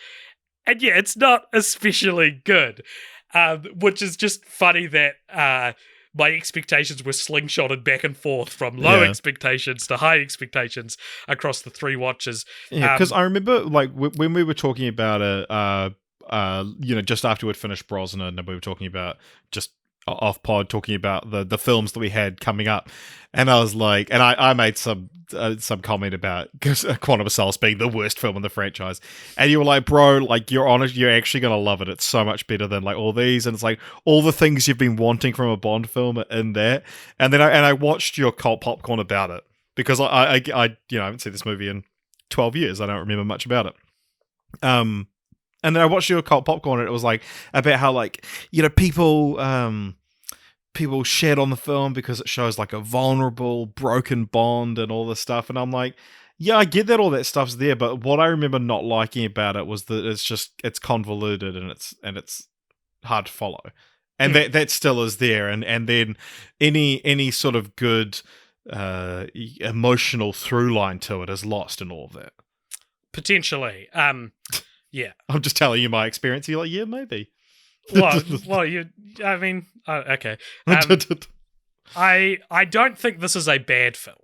and yeah, it's not especially good. Which is just funny that my expectations were slingshotted back and forth from low expectations to high expectations across the 3 watches. Yeah, because I remember like when we were talking about it, just after we'd finished Brosnan, and we were talking about just off pod talking about the films that we had coming up, and I was like, and I made some comment about Quantum of Solace being the worst film in the franchise, and you were like, bro, like you're honest, you're actually gonna love it. It's so much better than like all these, and it's like all the things you've been wanting from a Bond film are in there. And then I watched your cult popcorn about it because I haven't seen this movie in 12 years. I don't remember much about it. And then I watched your cult popcorn, and it was like about how like people shed on the film because it shows like a vulnerable, broken Bond and all this stuff. And I'm like, yeah, I get that all that stuff's there, but what I remember not liking about it was that it's convoluted and it's hard to follow, and that still is there. And then any sort of good emotional through line to it is lost in all of that. Potentially. Yeah. I'm just telling you my experience. You're like, yeah, maybe. Okay. I don't think this is a bad film.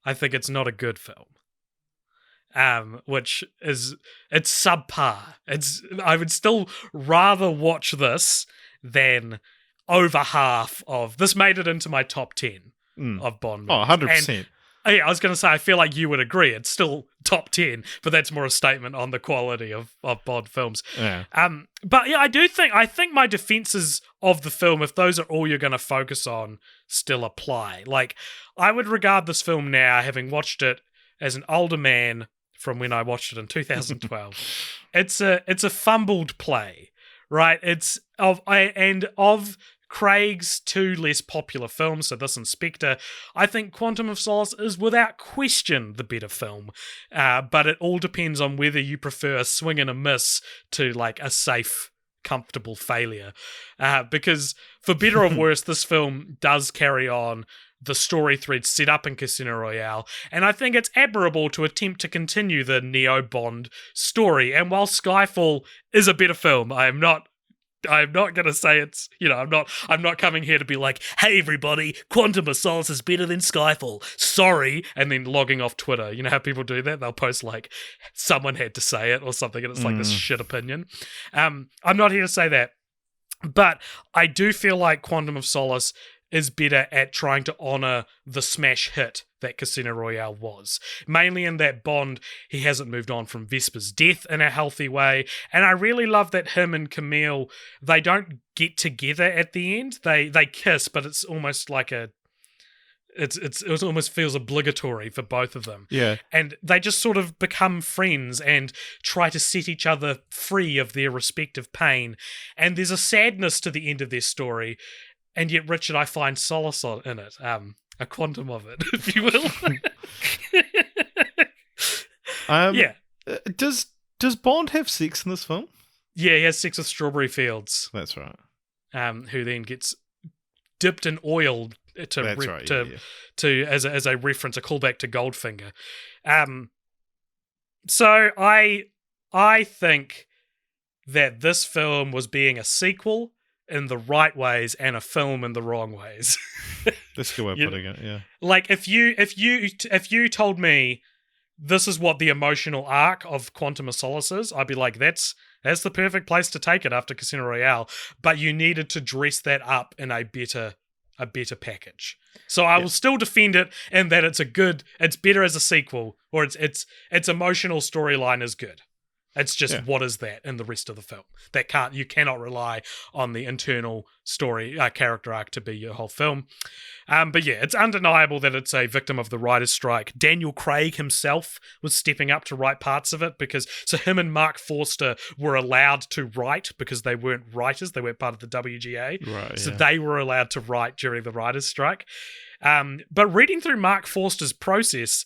I think it's not a good film. Which is, it's subpar. I would still rather watch this than over half of this. Made it into my top 10 of Bond movies. Oh, 100%. Yeah, I was going to say, I feel like you would agree. It's still top 10, but that's more a statement on the quality of Bond films. Yeah. But yeah, I think my defenses of the film, if those are all you're going to focus on, still apply. Like, I would regard this film now, having watched it as an older man from when I watched it in 2012. It's a fumbled play, right? It's of Craig's two less popular films, so this and Spectre, I think Quantum of Solace is without question the better film, but it all depends on whether you prefer a swing and a miss to like a safe, comfortable failure. Because for better or worse, this film does carry on the story thread set up in Casino Royale, and I think it's admirable to attempt to continue the Neo-Bond story. And while Skyfall is a better film, I'm not going to say it's, I'm not coming here to be like, hey everybody, Quantum of Solace is better than Skyfall. Sorry. And then logging off Twitter. You know how people do that? They'll post like, someone had to say it or something, and it's like this shit opinion. I'm not here to say that. But I do feel like Quantum of Solace is better at trying to honor the smash hit that Casino Royale was. Mainly in that Bond, he hasn't moved on from Vesper's death in a healthy way. And I really love that him and Camille, they don't get together at the end. They kiss, but it's almost like it almost feels obligatory for both of them. Yeah. And they just sort of become friends and try to set each other free of their respective pain. And there's a sadness to the end of their story. And yet, Richard, I find solace in it, a quantum of it, if you will. Yeah. Does Bond have sex in this film? Yeah, he has sex with Strawberry Fields. That's right. Who then gets dipped in oil as a reference, a callback to Goldfinger. So I think that this film was being a sequel in the right ways and a film in the wrong ways. That's a good way of putting it, yeah. Like if you told me this is what the emotional arc of Quantum of Solace is, I'd be like, that's the perfect place to take it after Casino Royale. But you needed to dress that up in a better package. So I will still defend it in that it's better as a sequel, or its emotional storyline is good. It's just what is that in the rest of the film? You cannot rely on the internal story, character arc to be your whole film. But yeah, it's undeniable that it's a victim of the writer's strike. Daniel Craig himself was stepping up to write parts of it so him and Mark Forster were allowed to write because they weren't writers, they weren't part of the WGA. Right, so they were allowed to write during the writer's strike. But reading through Mark Forster's process,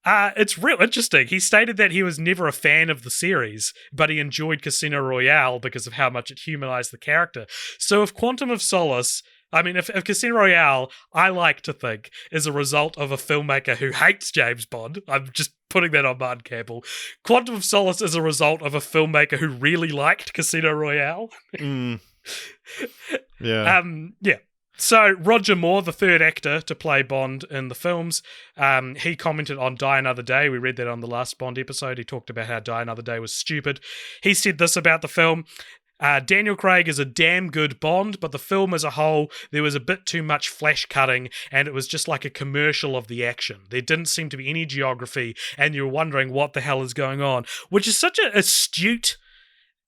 it's real interesting. He stated that he was never a fan of the series, but he enjoyed Casino Royale because of how much it humanized the character. So if Quantum of Solace, if Casino Royale, I like to think, is a result of a filmmaker who hates James Bond, I'm just putting that on Martin Campbell. Quantum of Solace is a result of a filmmaker who really liked Casino Royale. Yeah. Yeah. So Roger Moore, the third actor to play Bond in the films, he commented on Die Another Day. We read that on the last Bond episode. He talked about how Die Another Day was stupid. He said this about the film. Daniel Craig is a damn good Bond, but the film as a whole, there was a bit too much flash cutting, and it was just like a commercial of the action. There didn't seem to be any geography, and you're wondering what the hell is going on, which is such an astute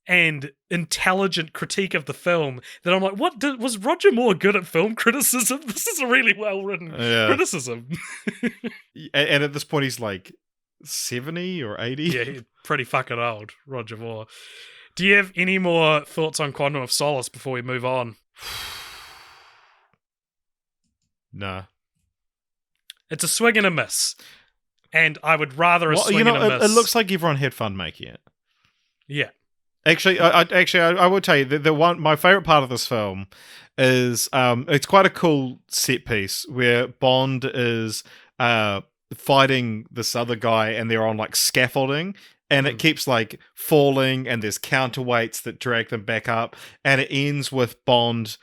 and intelligent critique of the film that I'm like, was Roger Moore good at film criticism? This is a really well-written criticism. And at this point, he's like 70 or 80. Yeah, he's pretty fucking old, Roger Moore. Do you have any more thoughts on Quantum of Solace before we move on? Nah. It's a swing and a miss. And I would rather swing and a miss. It looks like everyone had fun making it. Yeah. Actually, I will tell you the one my favorite part of this film is it's quite a cool set piece where Bond is fighting this other guy and they're on like scaffolding and it keeps like falling and there's counterweights that drag them back up and it ends with Bond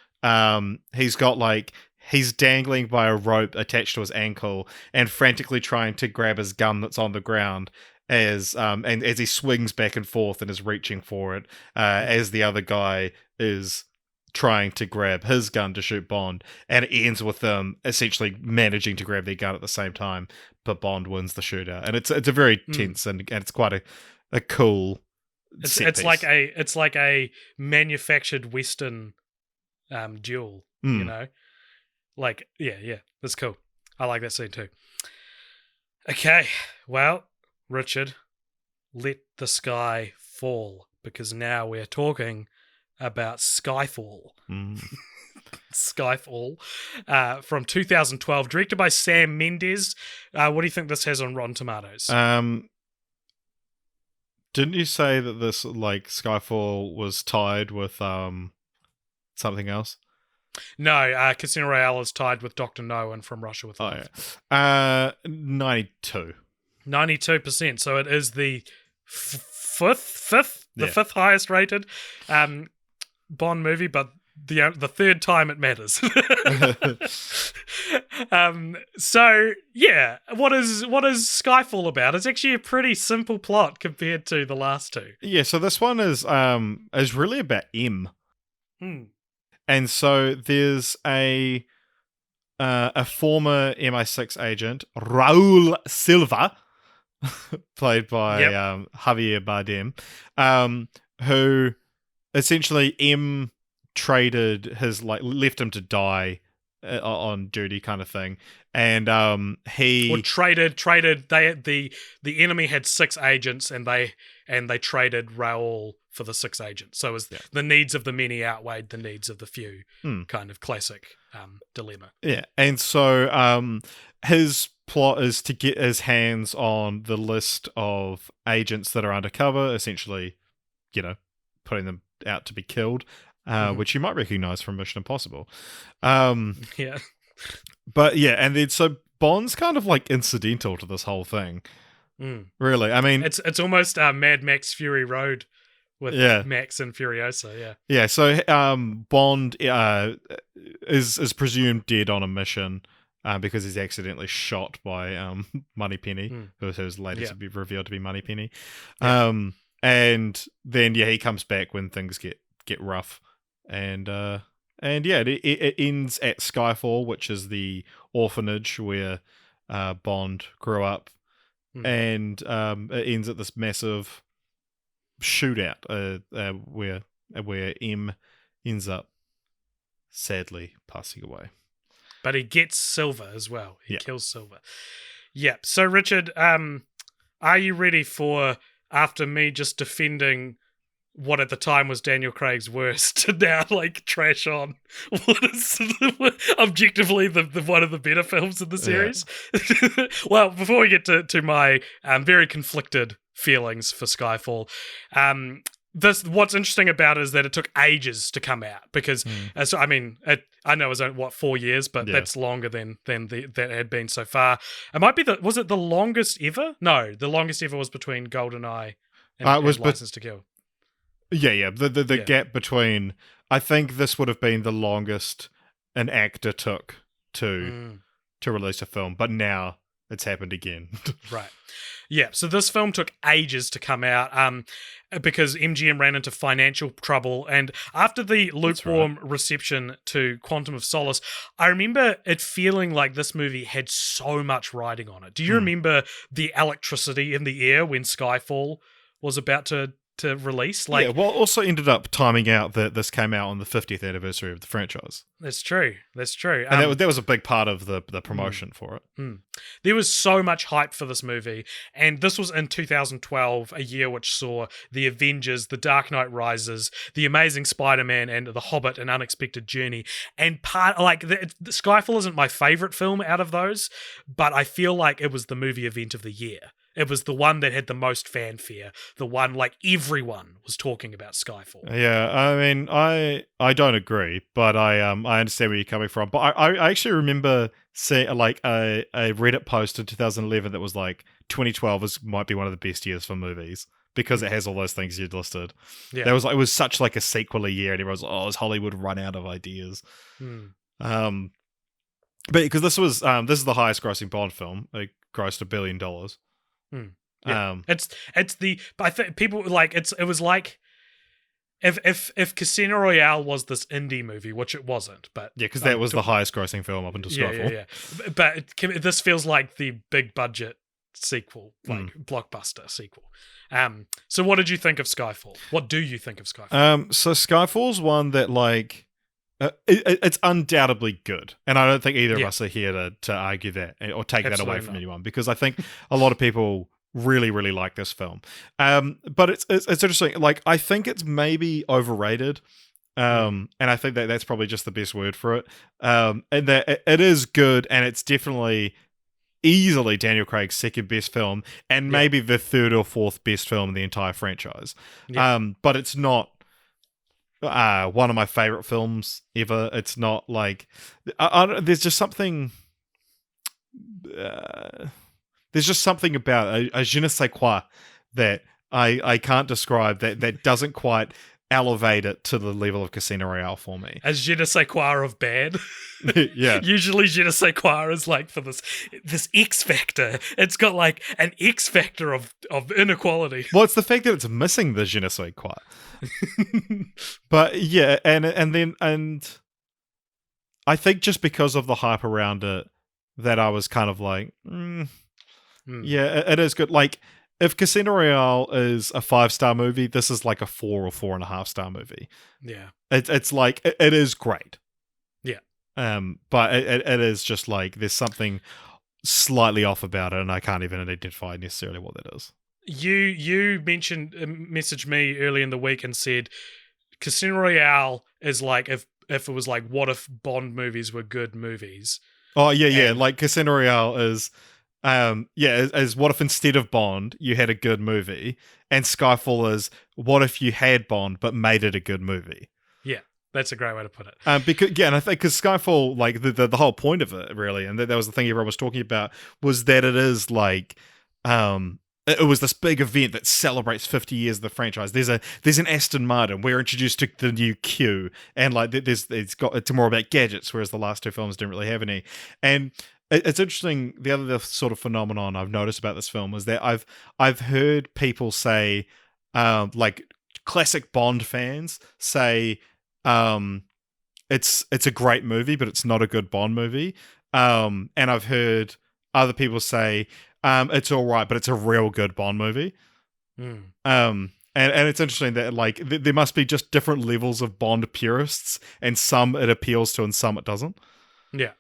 he's dangling by a rope attached to his ankle and frantically trying to grab his gun that's on the ground as he swings back and forth and is reaching for it as the other guy is trying to grab his gun to shoot Bond, and it ends with them essentially managing to grab their gun at the same time, but Bond wins the shootout, and it's a very tense and it's quite a cool. It's like a manufactured Western duel, you know, like yeah, that's cool. I like that scene too. Okay, well, Richard, let the sky fall, because now we're talking about Skyfall. Skyfall from 2012, directed by Sam Mendes. What do you think this has on Rotten Tomatoes? Didn't you say that this like Skyfall was tied with something else? No, Casino Royale is tied with Dr. No and From Russia with Love. 92. 92%. So it is the fifth highest rated Bond movie, but the third time it matters. So yeah, what is Skyfall about? It's actually a pretty simple plot compared to the last two. Yeah, so this one is really about M. And so there's a former MI6 agent, Raul Silva, played by Javier Bardem, who essentially M traded his left him to die on duty kind of thing, and he traded. The enemy had 6 agents, and they traded Raul for the 6 agents. So it was the needs of the many outweighed the needs of the few, kind of classic dilemma. Yeah, and so his plot is to get his hands on the list of agents that are undercover, essentially, putting them out to be killed, which you might recognize from Mission Impossible. Yeah. But yeah, and then so Bond's kind of like incidental to this whole thing. Really, I mean, it's almost Mad Max Fury Road with Max and Furiosa. Yeah. So Bond is presumed dead on a mission because he's accidentally shot by Moneypenny, who was later to be revealed to be Moneypenny. And then he comes back when things get rough, and it ends at Skyfall, which is the orphanage where Bond grew up, and it ends at this massive shootout where M ends up sadly passing away. But he gets Silver as well. He kills Silver. Yeah. So Richard, are you ready for, after me just defending what at the time was Daniel Craig's worst, to now trash on what is objectively the one of the better films in the series? Yeah. Well, before we get to my very conflicted feelings for Skyfall, what's interesting about it is that it took ages to come out, because I know it was 4 years, but that's longer than that had been so far. It might be was it the longest ever? No, the longest ever was between GoldenEye and License to Kill. Yeah. The gap between, I think this would have been the longest an actor took to release a film, but now it's happened again. Right. Yeah, so this film took ages to come out because MGM ran into financial trouble. And after the lukewarm reception to Quantum of Solace, I remember it feeling like this movie had so much riding on it. Do you remember the electricity in the air when Skyfall was about to release? Yeah, well, also ended up timing out that this came out on the 50th anniversary of the franchise. That's true. And that was a big part of the promotion for it. There was so much hype for this movie, and this was in 2012, a year which saw The Avengers, The Dark Knight Rises, The Amazing Spider-Man, and The Hobbit: An Unexpected Journey. And the Skyfall isn't my favorite film out of those, but I feel like it was the movie event of the year. It was the one that had the most fanfare. The one, like, everyone was talking about Skyfall. Yeah, I mean, I don't agree, but I understand where you're coming from. But I actually remember seeing, like, a Reddit post in 2011 that was like, 2012 might be one of the best years for movies because it has all those things you'd listed. Yeah. It was such, like, a sequel year, and everyone was like, oh, has Hollywood run out of ideas? But because this is the highest grossing Bond film. It grossed $1 billion. Yeah. I think people like it was like if Casino Royale was this indie movie, which it wasn't, but yeah, because that was the highest grossing film up until Skyfall. Yeah. But this feels like the big budget sequel, like blockbuster sequel. So what did you think of Skyfall? What do you think of Skyfall? So Skyfall's one that, like, it's undoubtedly good, and I don't think either of us are here to argue that or take that away from anyone, because I think a lot of people really, really like this film. But it's interesting. Like, I think it's maybe overrated, and I think that's probably just the best word for it. And that it is good, and it's definitely easily Daniel Craig's second best film, and maybe the third or fourth best film in the entire franchise. But it's not one of my favorite films ever. It's not like there's just something. There's just something about a je ne sais quoi that I can't describe that doesn't quite elevate it to the level of Casino Royale for me. As je ne sais quoi of bad. Yeah. Usually je ne sais quoi is like for this X factor. It's got like an X factor of inequality. Well, it's the fact that it's missing the je ne sais quoi. But yeah, and I think just because of the hype around it, that I was kind of like, yeah, it is good. Like, if Casino Royale is a 5-star movie, this is like a 4 or 4.5-star movie. Yeah, it's like it is great. Yeah, but it is just like there's something slightly off about it, and I can't even identify necessarily what that is. You messaged me early in the week and said Casino Royale is like if it was like, what if Bond movies were good movies? Oh yeah. Like Casino Royale is, is what if instead of Bond you had a good movie, and Skyfall is what if you had Bond but made it a good movie. Yeah, that's a great way to put it. And I think because Skyfall, like the whole point of it really, and that was the thing everyone was talking about, was that it is like, it was this big event that celebrates 50 years of the franchise. There's an Aston Martin. We're introduced to the new Q, and like it's more about gadgets, whereas the last two films didn't really have any. And it's interesting. The other sort of phenomenon I've noticed about this film is that I've heard people say, like classic Bond fans say, it's a great movie, but it's not a good Bond movie. And I've heard other people say, it's all right, but it's a real good Bond movie. And it's interesting that like there must be just different levels of Bond purists, and some it appeals to and some it doesn't. Yeah.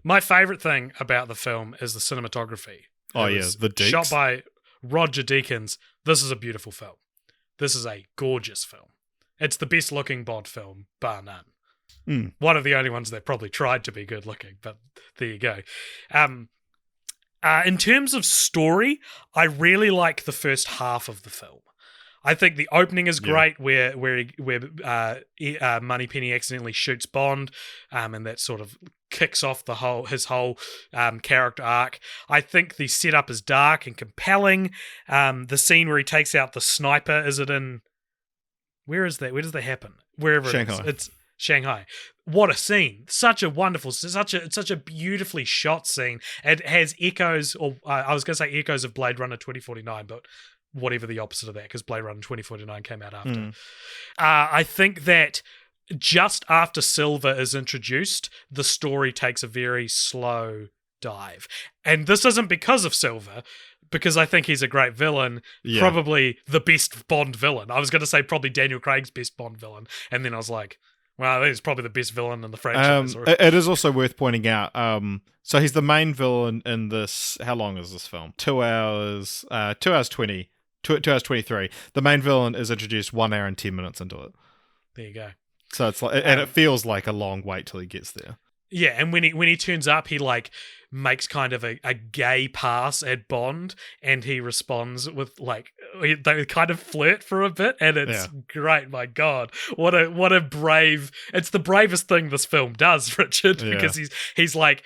My favorite thing about the film is the cinematography. The Deeks. Shot by Roger Deakins. This is a beautiful film. This is a gorgeous film. It's the best looking Bond film, bar none. One of the only ones that probably tried to be good looking, but there you go. In terms of story, I really like the first half of the film. I think the opening is great, where Moneypenny accidentally shoots Bond, and that sort of kicks off his whole character arc. I think the setup is dark and compelling. The scene where he takes out the sniper, is it in? Where is that? Where does that happen? Wherever Shanghai. It's Shanghai. What a scene. Such a wonderful, such a beautifully shot scene. It has echoes, or I was going to say echoes of Blade Runner 2049, but whatever the opposite of that, because Blade Runner 2049 came out after. I think that just after Silver is introduced, the story takes a very slow dive. And this isn't because of Silver, because I think he's a great villain, probably the best Bond villain. I was going to say probably Daniel Craig's best Bond villain, and then I was like, well, that is probably the best villain in the franchise. It is also worth pointing out, so he's the main villain in this, how long is this film? 2 hours, 2 hours 20, 2 hours 23. The main villain is introduced 1 hour and 10 minutes into it. There you go. So it's like, and it feels like a long wait till he gets there. Yeah, and when he turns up, he like makes kind of a gay pass at Bond, and he responds with like they kind of flirt for a bit, and it's great. My God, what a brave! It's the bravest thing this film does, Richard, because he's like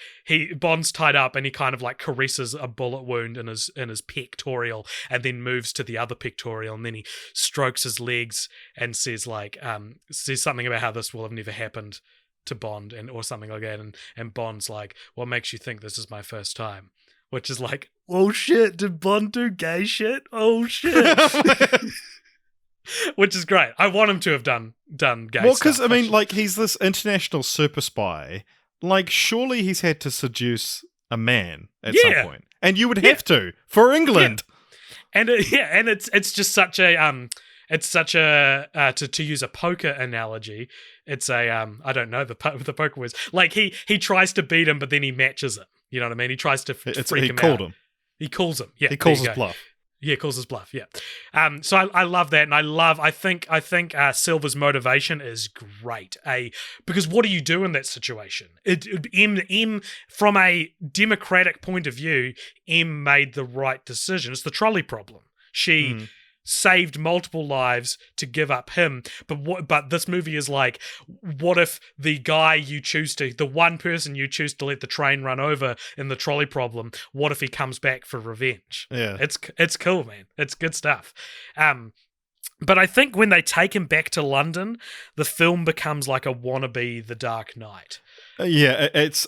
Bond's tied up, and he kind of like caresses a bullet wound in his pectoral, and then moves to the other pectoral, and then he strokes his legs and says something about how this will have never happened to Bond or something like that, and Bond's like, what makes you think this is my first time? Which is like, oh shit, did Bond do gay shit? Oh shit. Which is great. I want him to have done gay stuff. Well, because I mean, like, he's this international super spy. Like, surely he's had to seduce a man at some point, and you would have to for England. And it's just such a it's such a to use a poker analogy. It's a I don't know the poker words. Like he tries to beat him, but then he matches it. You know what I mean? He tries to freak him out. He calls him. Yeah, he calls his bluff. Yeah, calls his bluff. Yeah. So I love that, and I think Silver's motivation is great. Because what do you do in that situation? M from a democratic point of view, M made the right decision. It's the trolley problem. She saved multiple lives to give up him, but this movie is like, what if the one person you choose to let the train run over in the trolley problem, what if he comes back for revenge? It's cool, man. It's good stuff. But I think when they take him back to London, the film becomes like a wannabe The Dark Knight. It's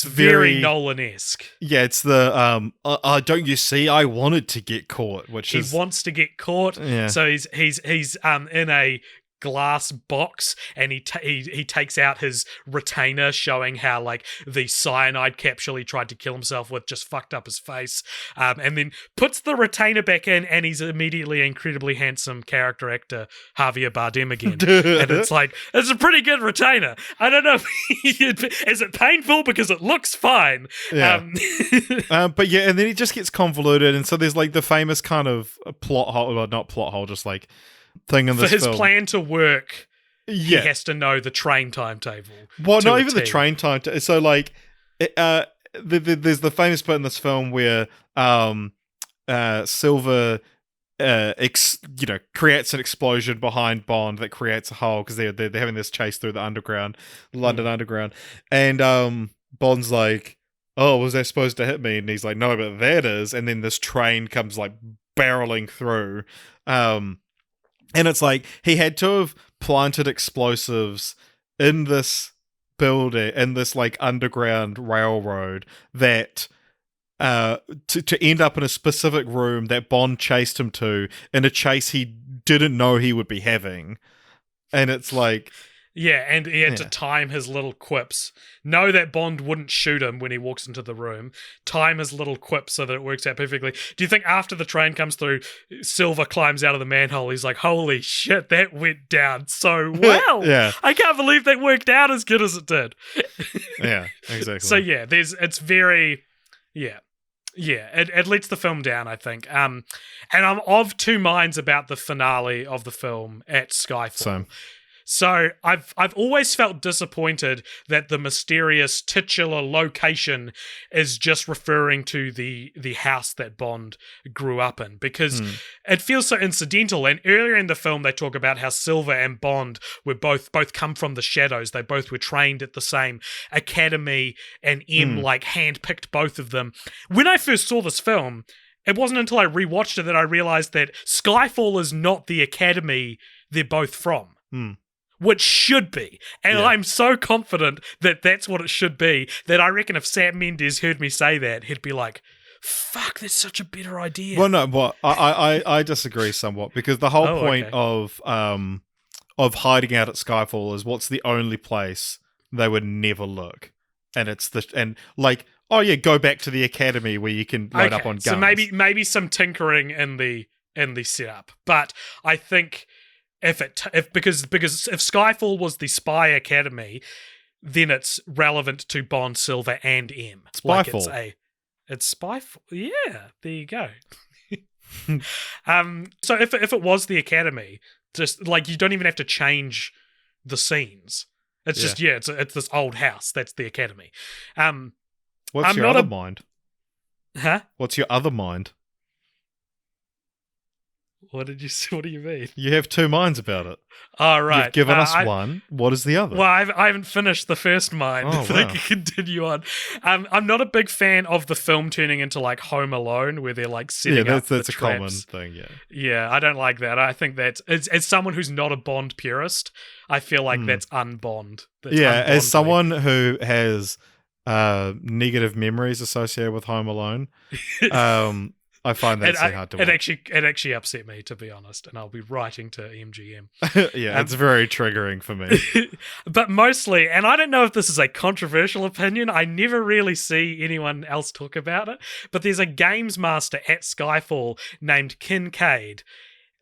very Nolan-esque. Yeah, it's the don't you see? I wanted to get caught, he wants to get caught. Yeah. So he's in a glass box, and he takes out his retainer, showing how like the cyanide capsule he tried to kill himself with just fucked up his face, and then puts the retainer back in, and he's immediately incredibly handsome character actor Javier Bardem again. And it's like, it's a pretty good retainer. I don't know is it painful because it looks fine. But yeah, and then it just gets convoluted, and so there's like the famous kind of plot hole, well, not plot hole, just like thing in this for his film. Plan to work, he has to know the train timetable. Well, not even the train timetable. So, like, there's the famous bit in this film where Silver, creates an explosion behind Bond that creates a hole because they're having this chase through the London Underground, and Bond's like, "Oh, was that supposed to hit me?" And he's like, "No, but that is." And then this train comes like barreling through. And it's like, he had to have planted explosives in this building, in this like underground railroad, that to end up in a specific room that Bond chased him to, in a chase he didn't know he would be having. And it's like, yeah, and he had to time his little quips. Know that Bond wouldn't shoot him when he walks into the room. Time his little quips so that it works out perfectly. Do you think after the train comes through, Silver climbs out of the manhole, he's like, holy shit, that went down so well. Yeah. I can't believe that worked out as good as it did. Yeah, exactly. So yeah, it's very, it lets the film down, I think. And I'm of two minds about the finale of the film at Skyfall. Same. So I've always felt disappointed that the mysterious titular location is just referring to the house that Bond grew up in, because it feels so incidental. And earlier in the film, they talk about how Silver and Bond were both come from the shadows. They both were trained at the same academy, and M like handpicked both of them. When I first saw this film, it wasn't until I rewatched it that I realized that Skyfall is not the academy they're both from. which should be. And I'm so confident that that's what it should be that I reckon if Sam Mendes heard me say that, he'd be like, fuck, that's such a better idea. Well, no, I disagree somewhat, because the whole point of hiding out at Skyfall is what's the only place they would never look, and it's go back to the academy where you can load up on guns. So maybe some tinkering in the setup, but I think because if Skyfall was the spy academy, then it's relevant to Bond, Silver, and M. Spyfall. It's Spyfall. Yeah, there you go. So if it was the academy, just like you don't even have to change the scenes. It's just it's this old house. That's the academy. What's your other mind? Huh? What's your other mind? What do you mean? You have two minds about it. Oh, right. You've given us one. What is the other? Well, I haven't finished the first mind. Oh, I can continue on. I'm not a big fan of the film turning into like Home Alone, where they're like setting up the that's a traps. common thing. Yeah. Yeah, I don't like that. I think that's as someone who's not a Bond purist, I feel like that's un-Bond. As someone who has negative memories associated with Home Alone, I find that so hard to watch. It actually upset me, to be honest, and I'll be writing to MGM. It's very triggering for me. But mostly, and I don't know if this is a controversial opinion, I never really see anyone else talk about it, but there's a games master at Skyfall named Kincaid,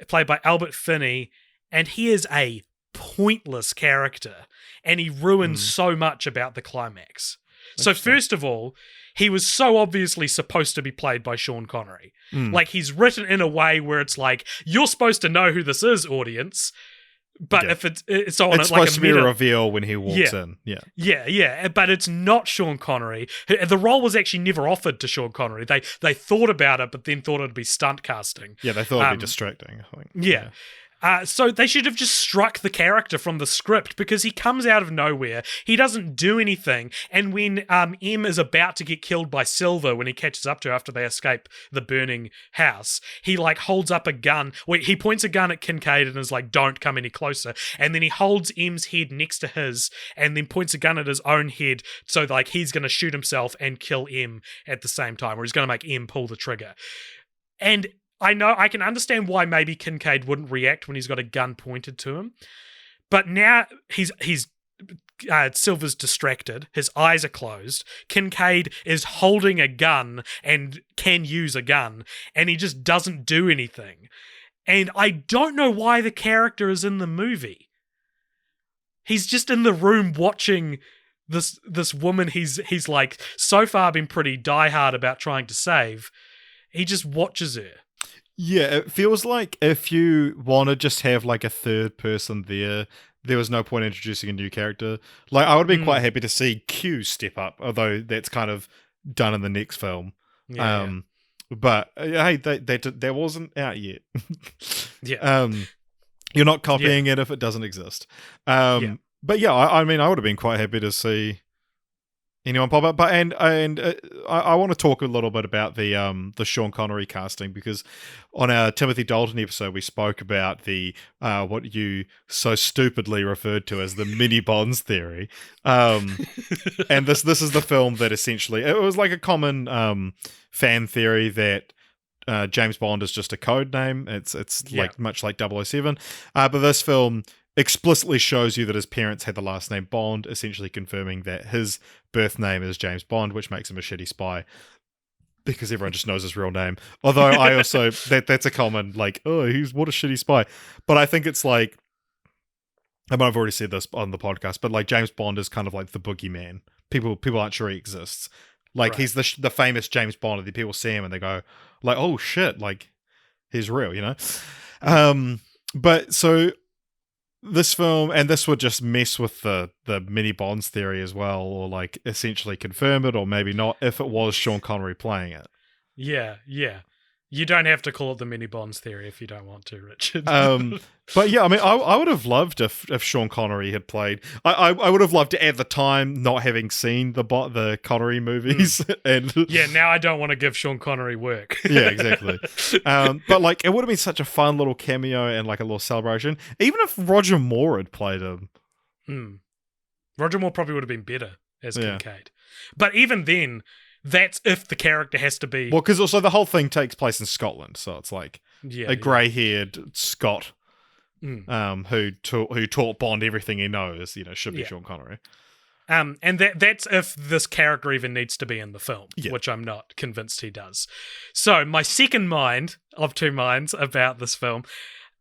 played by Albert Finney, and he is a pointless character, and he ruins so much about the climax. So first of all, he was so obviously supposed to be played by Sean Connery. Like, he's written in a way where it's like, you're supposed to know who this is, audience. But if it's supposed to be a reveal when he walks in. Yeah. But it's not Sean Connery. The role was actually never offered to Sean Connery. They thought about it, but then thought it'd be stunt casting. Yeah, they thought it'd be distracting, I think. Yeah. So they should have just struck the character from the script, because he comes out of nowhere. He doesn't do anything. And when M is about to get killed by Silver, when he catches up to her after they escape the burning house, he like holds up a gun. He points a gun at Kincaid and is like, don't come any closer. And then he holds M's head next to his and then points a gun at his own head. So like he's going to shoot himself and kill M at the same time, or he's going to make M pull the trigger. And I know I can understand why maybe Kincaid wouldn't react when he's got a gun pointed to him, but now he's Silver's distracted. His eyes are closed. Kincaid is holding a gun and can use a gun, and he just doesn't do anything. And I don't know why the character is in the movie. He's just in the room watching this woman. He's like so far been pretty diehard about trying to save. He just watches her. Yeah, it feels like if you want to just have like a third person there was no point introducing a new character. Like, I would have been quite happy to see Q step up, although that's kind of done in the next film. Yeah. But hey, that wasn't out yet. Yeah. You're not copying it if it doesn't exist. But yeah, I mean, I would have been quite happy to see anyone pop up, but I want to talk a little bit about the Sean Connery casting, because on our Timothy Dalton episode we spoke about the what you so stupidly referred to as the mini Bonds theory, and this is the film that essentially it was like a common fan theory that James Bond is just a code name. It's like much like 007, but this film explicitly shows you that his parents had the last name Bond, essentially confirming that his birth name is James Bond, which makes him a shitty spy because everyone just knows his real name. Although I also that's a common like, oh, he's what a shitty spy. But I think it's like, I mean, I've already said this on the podcast, but like James Bond is kind of like the boogeyman. People aren't sure he exists. Like he's the famous James Bond, and people see him and they go like, oh shit, like he's real, you know. But so this film, and this would just mess with the mini Bonds theory as well, or like essentially confirm it, or maybe not, if it was Sean Connery playing it. Yeah. You don't have to call it the mini Bonds theory if you don't want to, Richard. But yeah, I mean, I would have loved if Sean Connery had played. I would have loved it at the time, not having seen the Connery movies. And yeah, now I don't want to give Sean Connery work. Yeah, exactly. But like, it would have been such a fun little cameo and like a little celebration. Even if Roger Moore had played him. Roger Moore probably would have been better as Kincaid. But even then, that's if the character has to be... Well, because also the whole thing takes place in Scotland, so it's like a grey-haired Scot who taught Bond everything he knows, should be Sean Connery. And that's if this character even needs to be in the film, which I'm not convinced he does. So my second mind of two minds about this film...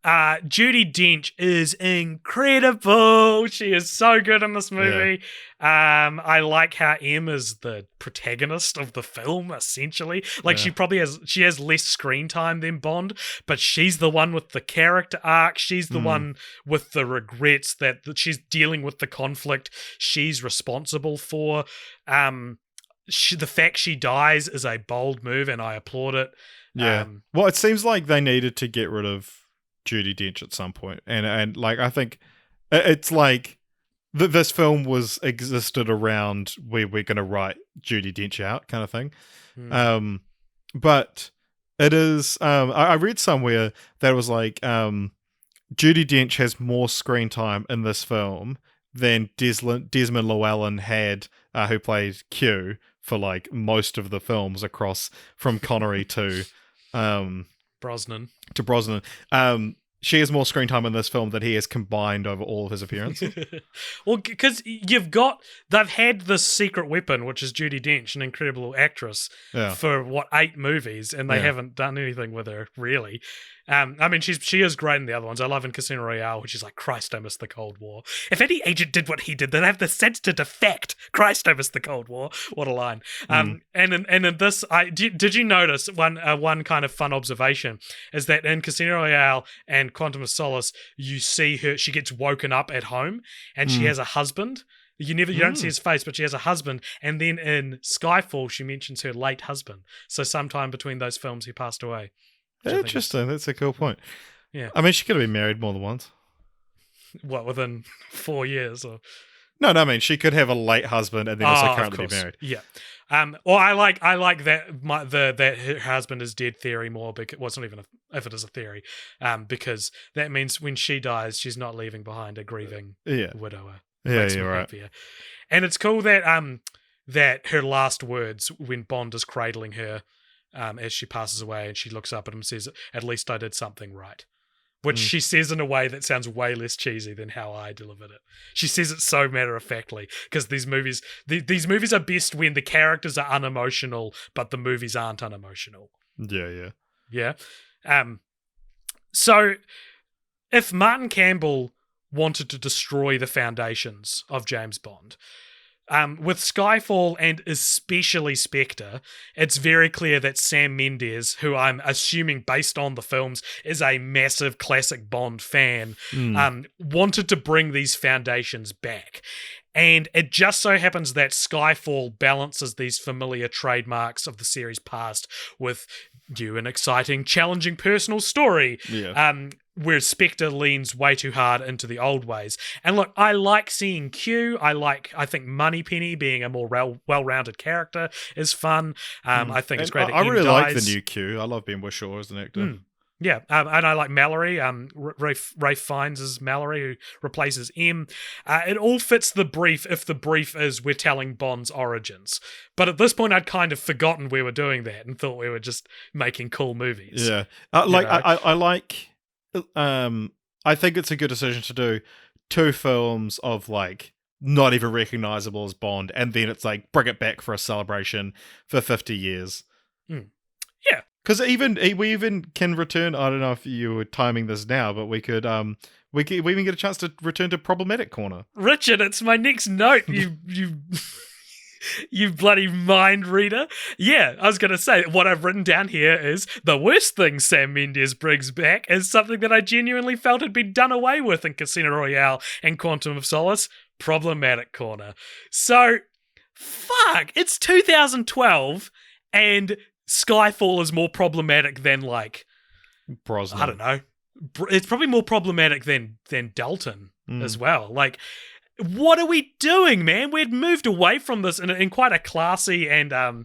Judi Dench is incredible. She is so good in this movie. I like how M is the protagonist of the film, essentially. Like she has less screen time than Bond, but she's the one with the character arc. She's the one with the regrets that she's dealing with the conflict she's responsible for. The fact she dies is a bold move, and I applaud it. Yeah. Well, it seems like they needed to get rid of Judi Dench at some point, and like I think it's like this film existed around where we're going to write Judi Dench out, kind of thing. But it is. I read somewhere that it was like Judi Dench has more screen time in this film than Desmond Llewellyn had, who played Q for like most of the films across from Connery to Brosnan. She has more screen time in this film than he has combined over all of his appearances. Well, because they've had this secret weapon, which is Judi Dench, an incredible actress, for 8 movies, and they haven't done anything with her, really. I mean, she is great in the other ones. I love in Casino Royale, which is like, Christ, I miss the Cold War. If any agent did what he did, they'd have the sense to defect. Christ, I miss the Cold War. What a line. And in this, did you notice one kind of fun observation is that in Casino Royale and Quantum of Solace, you see her, she gets woken up at home and she has a husband. You don't see his face, but she has a husband. And then in Skyfall, she mentions her late husband. So sometime between those films, he passed away. Interesting. That's a cool point. Yeah. I mean, she could have been married more than once. What, within 4 years? Or? No, I mean, she could have a late husband and then also currently be married. Yeah. Well, I like that that her husband is dead theory more, because it's not even if it is a theory, because that means when she dies, she's not leaving behind a grieving widower. Yeah, you're right. Happier. And it's cool that that her last words when Bond is cradling her as she passes away, and she looks up at him and says, "At least I did something right." Which she says in a way that sounds way less cheesy than how I delivered it. She says it so matter-of-factly, because these movies are best when the characters are unemotional, but the movies aren't unemotional. Yeah. So, if Martin Campbell wanted to destroy the foundations of James Bond, with Skyfall and especially Spectre, it's very clear that Sam Mendes, who I'm assuming based on the films is a massive classic Bond fan, wanted to bring these foundations back. And it just so happens that Skyfall balances these familiar trademarks of the series past with an exciting, challenging personal story. Where Spectre leans way too hard into the old ways. And look, I like seeing Q. I think Moneypenny being a more well-rounded character is fun. I think it's great. I really like the new Q. I love Ben Whishaw as an actor. Yeah, and I like Mallory. Rafe Fiennes as Mallory, who replaces M. It all fits the brief if the brief is we're telling Bond's origins. But at this point, I'd kind of forgotten we were doing that and thought we were just making cool movies. Yeah, I like... I think it's a good decision to do 2 films of like not even recognizable as Bond, and then it's like bring it back for a celebration for 50 years. Yeah, because we even can return. I don't know if you were timing this now, but we could we even get a chance to return to Problematic Corner. Richard, it's my next note. You You bloody mind reader. Yeah, I was going to say, what I've written down here is the worst thing Sam Mendes brings back is something that I genuinely felt had been done away with in Casino Royale and Quantum of Solace, Problematic Corner. So, fuck, it's 2012 and Skyfall is more problematic than like Brosnan. I don't know. It's probably more problematic than Dalton as well. Like, what are we doing, man? We'd moved away from this in quite a classy and a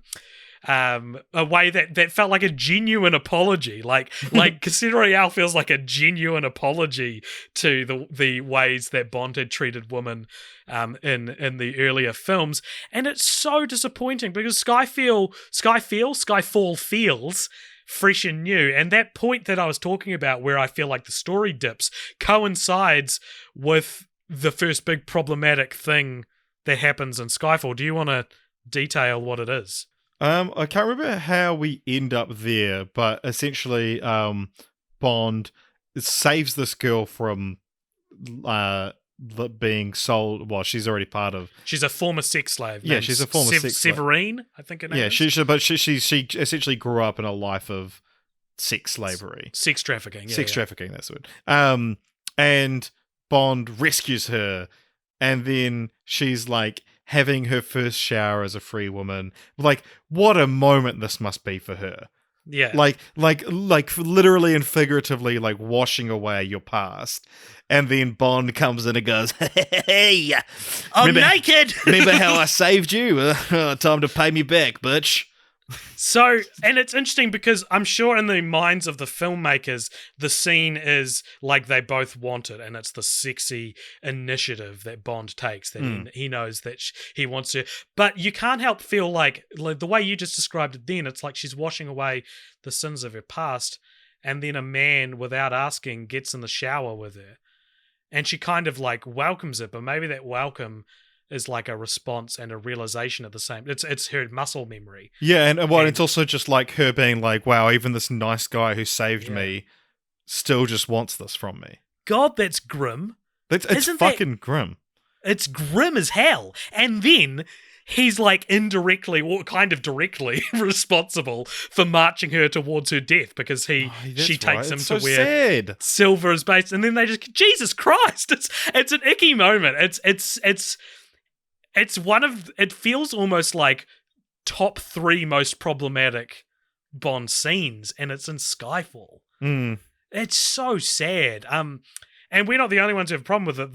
way that felt like a genuine apology. Like Casino Royale feels like a genuine apology to the ways that Bond had treated women in the earlier films, and it's so disappointing because Skyfall feels fresh and new, and that point that I was talking about where I feel like the story dips coincides with the first big problematic thing that happens in Skyfall. Do you want to detail what it is? I can't remember how we end up there, but essentially, Bond saves this girl from being sold. Well, she's already part of. She's a former sex slave. Yeah, she's a former sex slave. Severine, I think her name is. She essentially grew up in a life of sex slavery, sex trafficking. Trafficking. That's it. And Bond rescues her, and then she's like having her first shower as a free woman. Like, what a moment this must be for her. Yeah. Like literally and figuratively, like washing away your past. And then Bond comes in and goes, "Hey, I'm naked. Remember how I saved you? Time to pay me back, bitch." So, and it's interesting because I'm sure in the minds of the filmmakers, the scene is like they both want it, and it's the sexy initiative that Bond takes, that he knows that he wants to. But you can't help feel like the way you just described it then, it's like she's washing away the sins of her past, and then a man, without asking, gets in the shower with her. And she kind of like welcomes it, but maybe that welcome is like a response and a realization at the same. It's her muscle memory. Yeah, and it's also just like her being like, wow, even this nice guy who saved me still just wants this from me. God, that's grim. It's fucking grim. It's grim as hell. And then he's like indirectly, or kind of directly, responsible for marching her towards her death because she takes him to where silver is based, and then they just, Jesus Christ, it's an icky moment. It's one of, it feels almost like top 3 most problematic Bond scenes, and it's in Skyfall. It's so sad. And we're not the only ones who have a problem with it.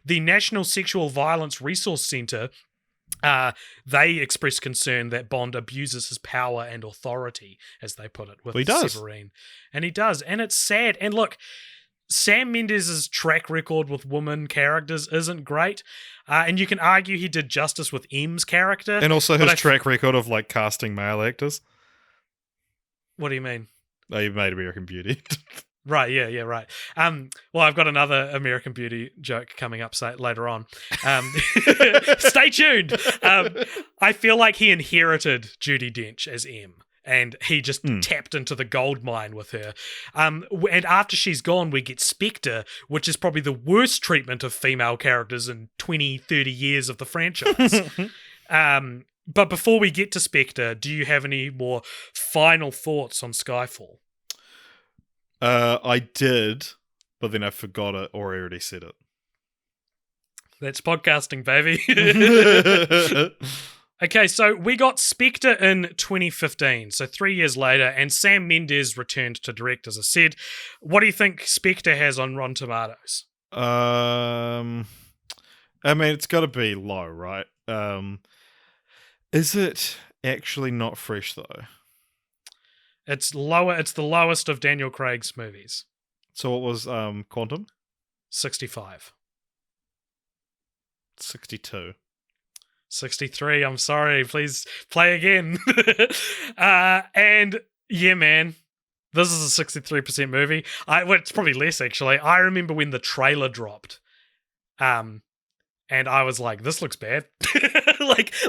The National Sexual Violence Resource Centre, they express concern that Bond abuses his power and authority, as they put it, with Severine. And he does. And it's sad. And look, Sam Mendes' track record with women characters isn't great. And you can argue he did justice with M's character. And also his track record of like casting male actors. What do you mean? Oh, you made American Beauty. Right, yeah, right. Well, I've got another American Beauty joke coming up later on. Stay tuned. I feel like he inherited Judi Dench as M, and he just tapped into the gold mine with her. And after she's gone, we get Spectre, which is probably the worst treatment of female characters in 20, 30 years of the franchise. But before we get to Spectre, do you have any more final thoughts on Skyfall? I did, but then I forgot it, or I already said it. That's podcasting, baby. Okay, so we got Spectre in 2015, so 3 years later, and Sam Mendes returned to direct, as I said. What do you think Spectre has on Rotten Tomatoes? I mean, it's got to be low, right? Is it actually not fresh, though? It's lower. It's the lowest of Daniel Craig's movies. So what was Quantum? 65. 62. 63. I'm sorry. Please play again. And yeah, man, this is a 63% movie. Well, it's probably less actually. I remember when the trailer dropped, and I was like, "This looks bad."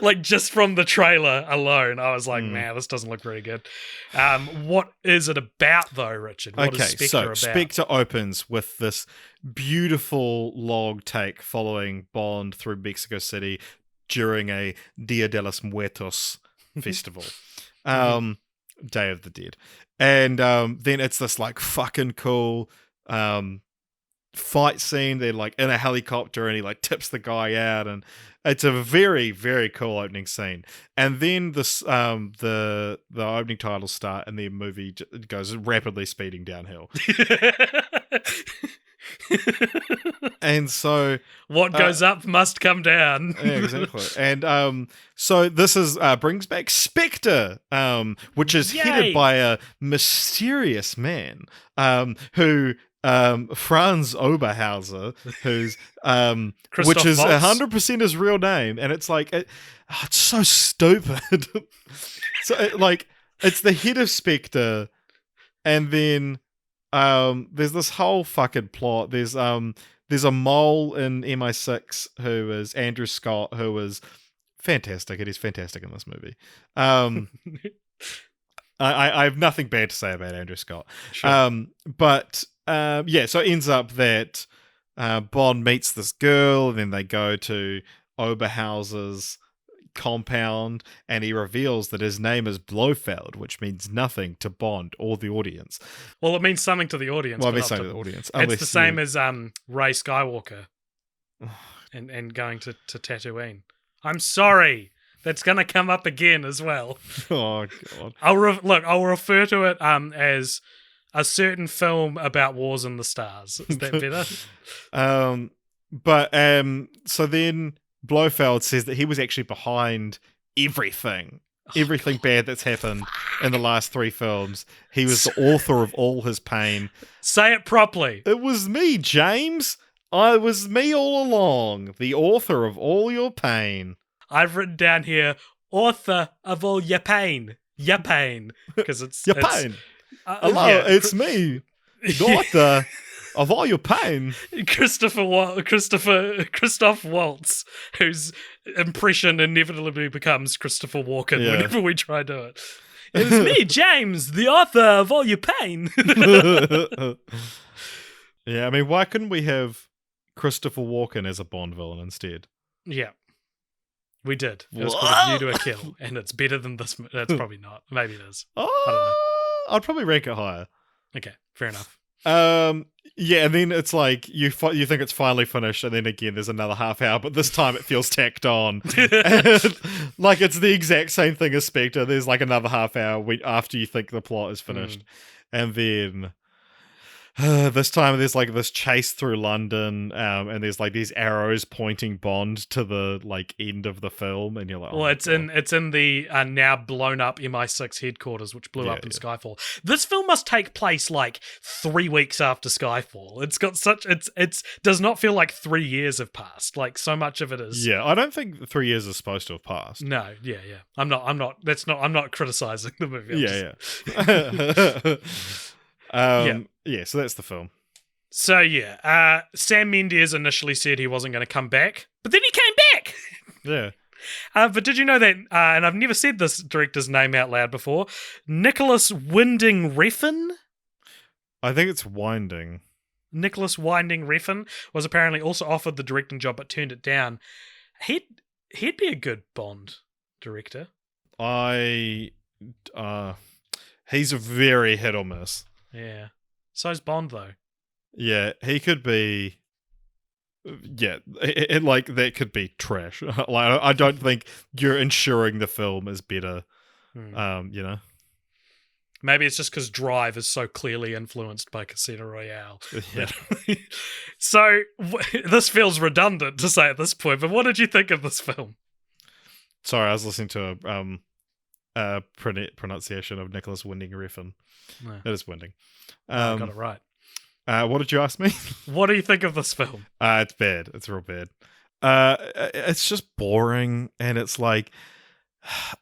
like just from the trailer alone, I was like, "Man, this doesn't look very good." What is it about, though, Richard? What is Spectre about? Spectre opens with this beautiful log take following Bond through Mexico City during a Dia de los Muertos festival, Day of the Dead, and then it's this like fucking cool fight scene. They're like in a helicopter and he like tips the guy out, and it's a very, very cool opening scene. And then this the opening titles start and the movie goes rapidly speeding downhill. And so what goes up must come down. Yeah, exactly. And so this is brings back Spectre, which is headed by a mysterious man who Franz Oberhauser, who's which is 100% his real name, and it's like it's so stupid. So it's the head of Spectre, and then there's this whole fucking plot. There's a mole in MI6 who is Andrew Scott, who is fantastic. It is fantastic in this movie. I have nothing bad to say about Andrew Scott. Sure. So it ends up that Bond meets this girl, and then they go to Oberhauser's compound, and he reveals that his name is Blofeld, which means nothing to Bond or the audience. Well, it means something to the audience. Well, it means something to the audience. It's the same as Rey Skywalker and going to Tatooine. I'm sorry. That's going to come up again as well. Oh, God. I'll refer to it as a certain film about wars in the stars. Is that better? So then Blofeld says that he was actually behind everything bad that's happened in the last 3 films. He was the author of all his pain. Say it properly. It was me, James. I was me all along, the author of all your pain. I've written down here, author of all your pain. Your pain. Because it's... Your pain. Hello, it's me, the author of all your pain. Christoph Waltz, whose impression inevitably becomes Christopher Walken whenever we try to do it. It's me, James, the author of all your pain. Yeah, I mean, why couldn't we have Christopher Walken as a Bond villain instead? Yeah. We did. It was called A View to a Kill, and it's better than this. That's probably not. Maybe it is. I don't know. I'd probably rank it higher. Okay, fair enough. Yeah, and then it's like you think it's finally finished, and then again there's another half hour, but this time it feels tacked on. Like it's the exact same thing as Spectre. There's like another half hour after you think the plot is finished, and then this time there's like this chase through London, and there's like these arrows pointing Bond to the like end of the film, and you're like, well, it's in the now blown up MI6 headquarters, which blew up in Skyfall. This film must take place like 3 weeks after Skyfall. It's got such it's does not feel like 3 years have passed. Like so much of it is. Yeah, I don't think 3 years is supposed to have passed. No, yeah. I'm not criticizing the movie. Yeah, so that's the film. So Sam Mendes initially said he wasn't going to come back, but then he came back. Yeah. But did you know that, and I've never said this director's name out loud before, Nicholas Winding Refn? I think it's Winding. Nicholas Winding Refn was apparently also offered the directing job but turned it down. He'd be a good Bond director. He's a very hit or miss. Yeah. So's Bond, though. Yeah, he could be... Yeah, that could be trash. Like, I don't think you're ensuring the film is better, you know? Maybe it's just because Drive is so clearly influenced by Casino Royale. Yeah. So, this feels redundant to say at this point, but what did you think of this film? Sorry, I was listening to a pronunciation of Nicholas Winding Refn. No. It is Winding. I got it right. What did you ask me? What do you think of this film? It's bad. It's real bad. It's just boring, and it's like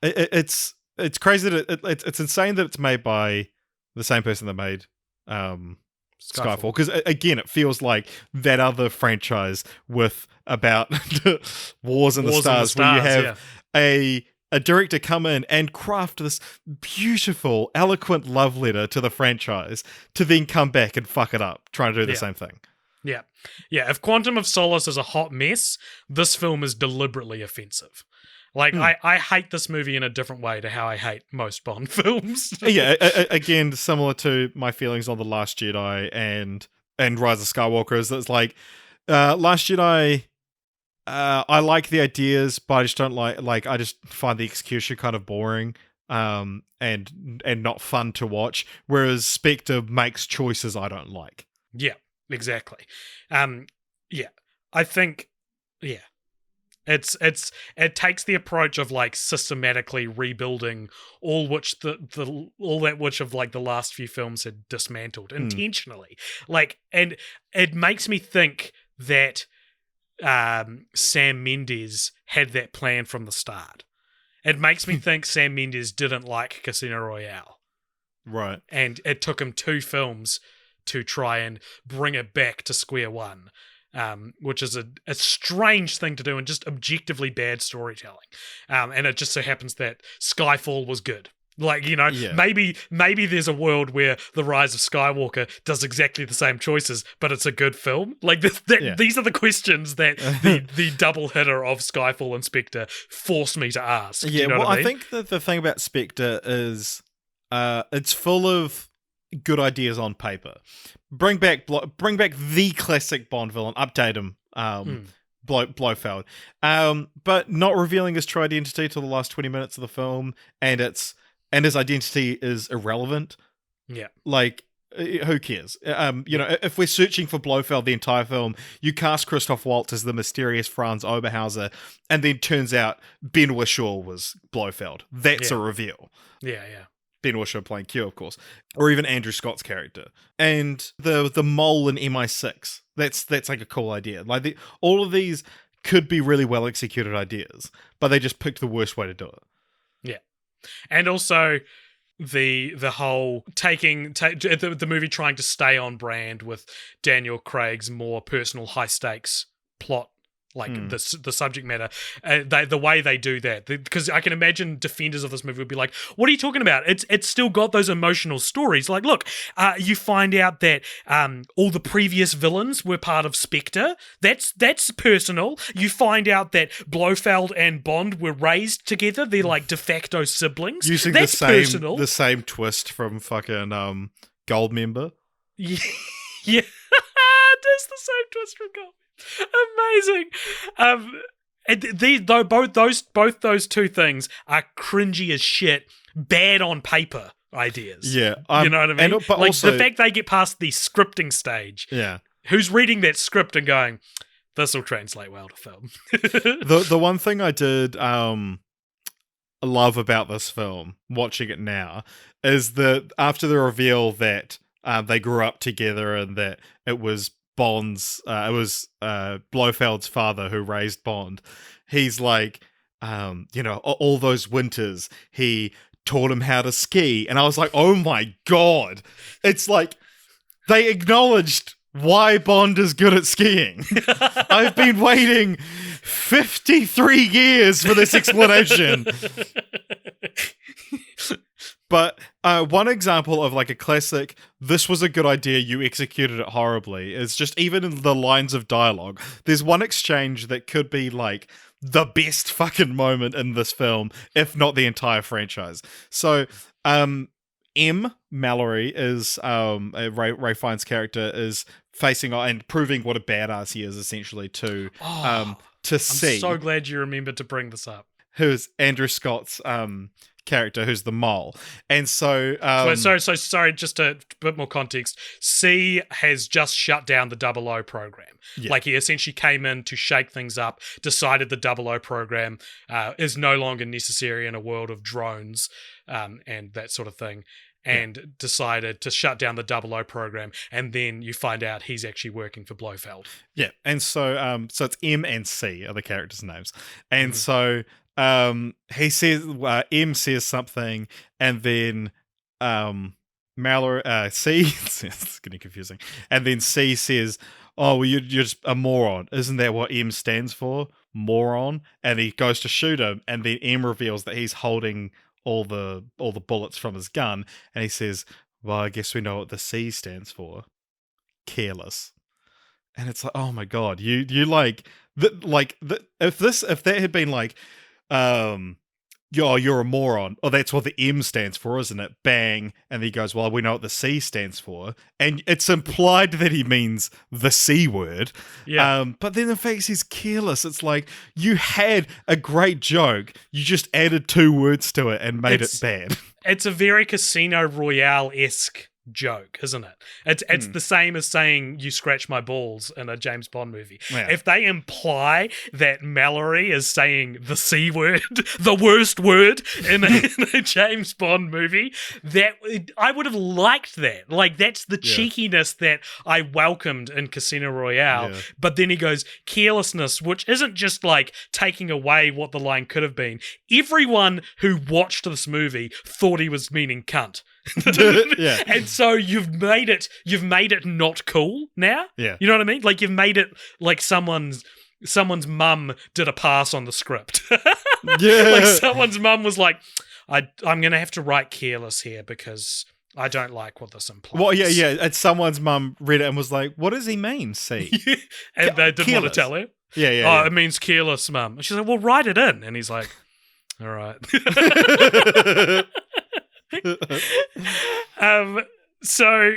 it's crazy that it's insane that it's made by the same person that made Skyfall. Because again, it feels like that other franchise with about wars in the stars, where you have a director come in and craft this beautiful, eloquent love letter to the franchise to then come back and fuck it up, trying to do the same thing. Yeah. Yeah, if Quantum of Solace is a hot mess, this film is deliberately offensive. Like, I hate this movie in a different way to how I hate most Bond films. Yeah, again, similar to my feelings on The Last Jedi and and Rise of Skywalker is that it's like Last Jedi. I like the ideas, but I just don't like. I just find the execution kind of boring, and not fun to watch. Whereas Spectre makes choices I don't like. Yeah, exactly. Yeah, I think, yeah, it takes the approach of like systematically rebuilding all which all that which of like the last few films had dismantled intentionally. Like, and it makes me think that Sam Mendes had that plan from the start. It makes me think Sam Mendes didn't like Casino Royale. Right. And it took him 2 films to try and bring it back to square one, which is a strange thing to do and just objectively bad storytelling. And it just so happens that Skyfall was good. Like, maybe there's a world where The Rise of Skywalker does exactly the same choices, but it's a good film. Like, these are the questions that the double hitter of Skyfall and Spectre forced me to ask. Yeah, Do you know what I mean? think that the thing about Spectre is it's full of good ideas on paper. Bring back the classic Bond villain, update him, Blofeld, but not revealing his true identity till the last 20 minutes of the film, and his identity is irrelevant. Yeah. Like, who cares? If we're searching for Blofeld the entire film, you cast Christoph Waltz as the mysterious Franz Oberhauser, and then turns out Ben Whishaw was Blofeld. That's a reveal. Yeah. Ben Whishaw playing Q, of course, or even Andrew Scott's character, and the mole in MI6. That's like a cool idea. Like all of these could be really well executed ideas, but they just picked the worst way to do it. Yeah. And also the whole the movie trying to stay on brand with Daniel Craig's more personal high stakes plot, like the subject matter, the way they do that, because I can imagine defenders of this movie would be like, what are you talking about? It's still got those emotional stories. Like, look, you find out that all the previous villains were part of Spectre. That's personal. You find out that Blofeld and Bond were raised together. They're like de facto siblings. Using the same twist from fucking Goldmember. Yeah, there's the same twist from Gold. Amazing. And both those 2 things are cringy as shit, bad on paper ideas. Yeah, you know what I mean. But like also, the fact they get past the scripting stage. Yeah, who's reading that script and going, "This will translate well to film." the one thing I did love about this film, watching it now, is that after the reveal that they grew up together and that it was Blofeld's father who raised Bond. He's like, all those winters he taught him how to ski, and I was like, oh my god! It's like they acknowledged why Bond is good at skiing. I've been waiting 53 years for this explanation. But one example of like a classic, this was a good idea, you executed it horribly, is just even in the lines of dialogue. There's one exchange that could be like the best fucking moment in this film, if not the entire franchise. So, Mallory is Ray Fiennes' character is facing and proving what a badass he is essentially to C. I'm so glad you remembered to bring this up. Who's Andrew Scott's character, who's the mole, and so sorry. Just a bit more context. C has just shut down the 00 program. Yeah. Like he essentially came in to shake things up, decided the 00 program is no longer necessary in a world of drones and that sort of thing. And decided to shut down the 00 program, and then you find out he's actually working for Blofeld. Yeah, and so it's M and C are the characters' names, and so he says M says something, and then Mallory C it's getting confusing, and then C says, "Oh, well, you're just a moron. Isn't that what M stands for? Moron?" And he goes to shoot him, and then M reveals that he's holding all the bullets from his gun, and he says, "Well, I guess we know what the C stands for. Careless." And it's like, oh my god, you like that, if that had been like you're a moron. Oh, that's what the M stands for, isn't it? Bang. And he goes, well, we know what the C stands for. And it's implied that he means the C word. Yeah. But then the fact he's careless, it's like, you had a great joke. You just added 2 words to it and made it bad. It's a very Casino Royale-esque joke, isn't it? It's the same as saying you scratch my balls in a James Bond movie. Yeah. If they imply that Mallory is saying the C word, the worst word in a James Bond movie, that I would have liked that. Like, that's the cheekiness that I welcomed in Casino Royale. Yeah. But then he goes carelessness, which isn't just like taking away what the line could have been. Everyone who watched this movie thought he was meaning cunt. Yeah. And so you've made it not cool now. Yeah. You know what I mean? Like, you've made it like someone's mum did a pass on the script. Yeah. Like, someone's mum was like, I'm gonna have to write careless here because I don't like what this implies. Well, yeah. And someone's mum read it and was like, what does he mean, C? And they didn't want to Careless. tell her. Yeah. It means careless, mum. And she's like, well, write it in. And he's like, all right. So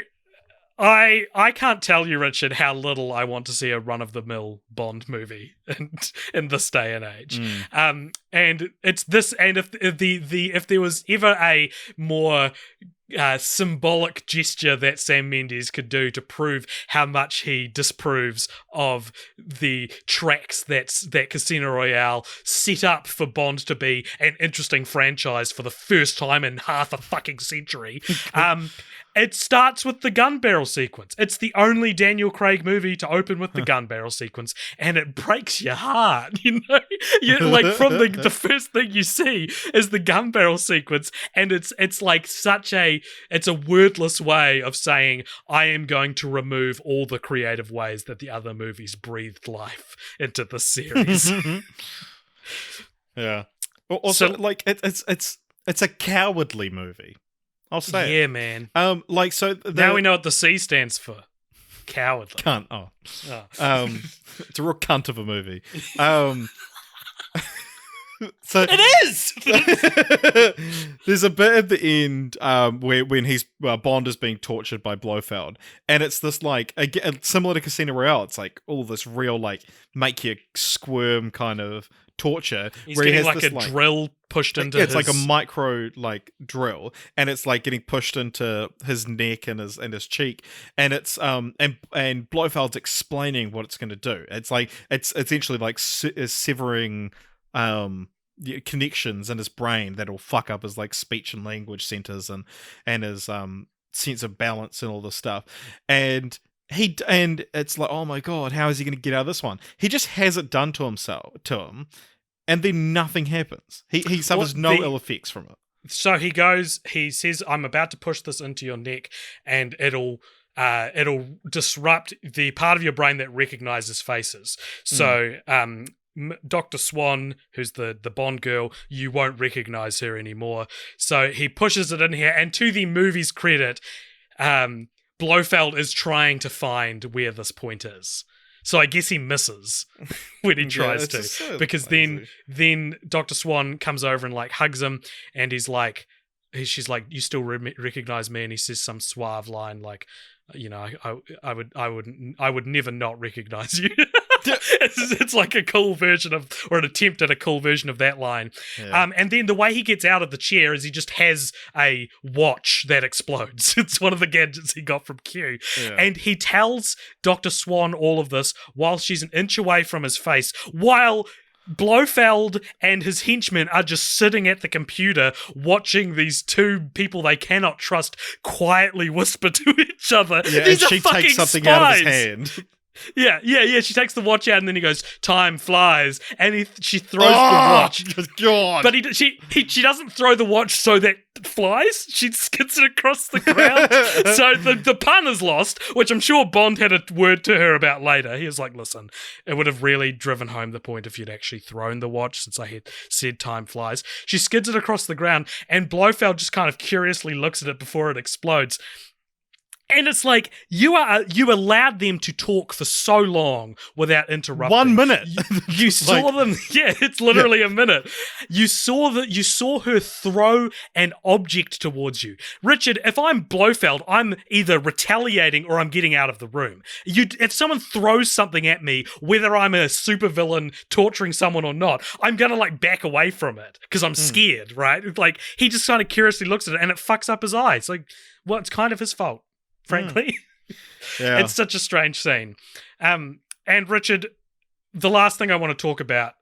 I can't tell you, Richard, how little I want to see a run-of-the-mill Bond movie in this day and age. And it's this, and if there was ever a more symbolic gesture that Sam Mendes could do to prove how much he disapproves of the tracks that Casino Royale set up for Bond to be an interesting franchise for the first time in half a fucking century. It starts with the gun barrel sequence. It's the only Daniel Craig movie to open with the gun barrel sequence, and it breaks your heart, you know? Like, from the first thing you see is the gun barrel sequence, and it's like it's a wordless way of saying, I am going to remove all the creative ways that the other movies breathed life into the series. Yeah. Also, like, it's a cowardly movie. I'll say yeah, it. man. Now we know what the C stands for. Cowardly. Cunt. Oh. It's a real cunt of a movie. So it is. There's a bit at the end where when Bond is being tortured by Blofeld, and it's this like similar to Casino Royale. It's like all this real like make you squirm kind of torture. He's where getting he has like this, a drill pushed into it's his... like a micro like drill, and it's like getting pushed into his neck and his cheek, and it's and Blofeld's explaining what it's going to do. It's like it's essentially like severing connections in his brain that'll fuck up his like speech and language centers and his sense of balance and all this stuff. And it's like, oh my god, how is he going to get out of this one? He just has it done to him, and then nothing happens. He suffers no ill effects from it. So he says, I'm about to push this into your neck, and it'll disrupt the part of your brain that recognizes faces. So Dr. Swan, who's the Bond girl, you won't recognize her anymore. So he pushes it in here, and to the movie's credit, Blofeld is trying to find where this point is. So I guess he misses when he tries to, so because lazy. then Dr. Swan comes over and like hugs him, and she's like, you still recognize me? And he says some suave line like, you know, I would never not recognize you. It's like a cool version of, or an attempt at a cool version of that line. Yeah. And then the way he gets out of the chair is he just has a watch that explodes. It's one of the gadgets he got from Q. Yeah. And he tells Dr. Swan all of this while she's an inch away from his face, while Blofeld and his henchmen are just sitting at the computer watching these two people they cannot trust quietly whisper to each other. Yeah, These and are she fucking takes something spies. out of his hand. Yeah. She takes the watch out, and then he goes, "Time flies," and she throws the watch. God! But she doesn't throw the watch so that it flies. She skids it across the ground. So the pun is lost, which I'm sure Bond had a word to her about later. He was like, "Listen, it would have really driven home the point if you'd actually thrown the watch, since I had said time flies." She skids it across the ground, and Blofeld just kind of curiously looks at it before it explodes. And it's like you allowed them to talk for so long without interrupting. 1 minute. You saw them. Yeah, it's literally a minute. You saw her throw an object towards you, Richard. If I'm Blofeld, I'm either retaliating or I'm getting out of the room. If someone throws something at me, whether I'm a supervillain torturing someone or not, I'm gonna like back away from it because I'm scared, right? Like he just kind of curiously looks at it and it fucks up his eyes. Like, well, it's kind of his fault. Frankly, it's such a strange scene. And Richard, the last thing I want to talk about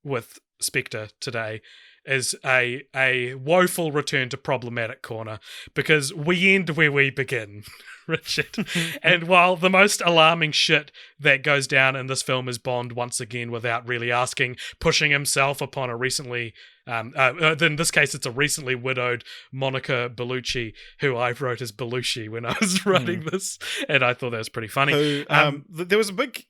with Spectre today is a woeful return to problematic corner, because we end where we begin, Richard. And while the most alarming shit that goes down in this film is Bond once again, without really asking, pushing himself upon a recently in this case it's a recently widowed Monica Bellucci, who I wrote as Belushi when I was writing this, and I thought that was pretty funny. There was a big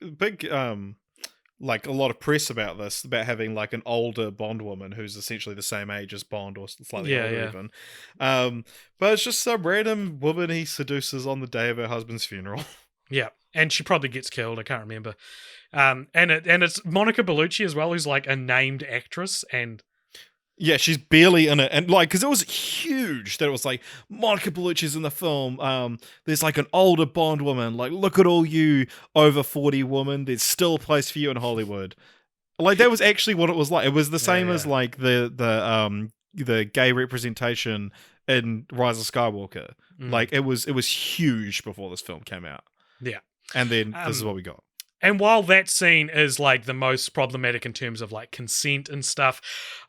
like a lot of press about this, about having like an older Bond woman who's essentially the same age as Bond or slightly older even. But it's just some random woman he seduces on the day of her husband's funeral. Yeah, and she probably gets killed. I can't remember. And it's Monica Bellucci as well, who's like a named actress, and yeah, she's barely in it, and like, because it was huge that it was like Monica Bellucci's in the film. There's like an older Bond woman. Like, look at all you over 40 women. There's still a place for you in Hollywood. Like, that was actually what it was like. It was the same as like the gay representation in Rise of Skywalker. Like, it was huge before this film came out. Yeah, and then this is what we got. And while that scene is like the most problematic in terms of like consent and stuff,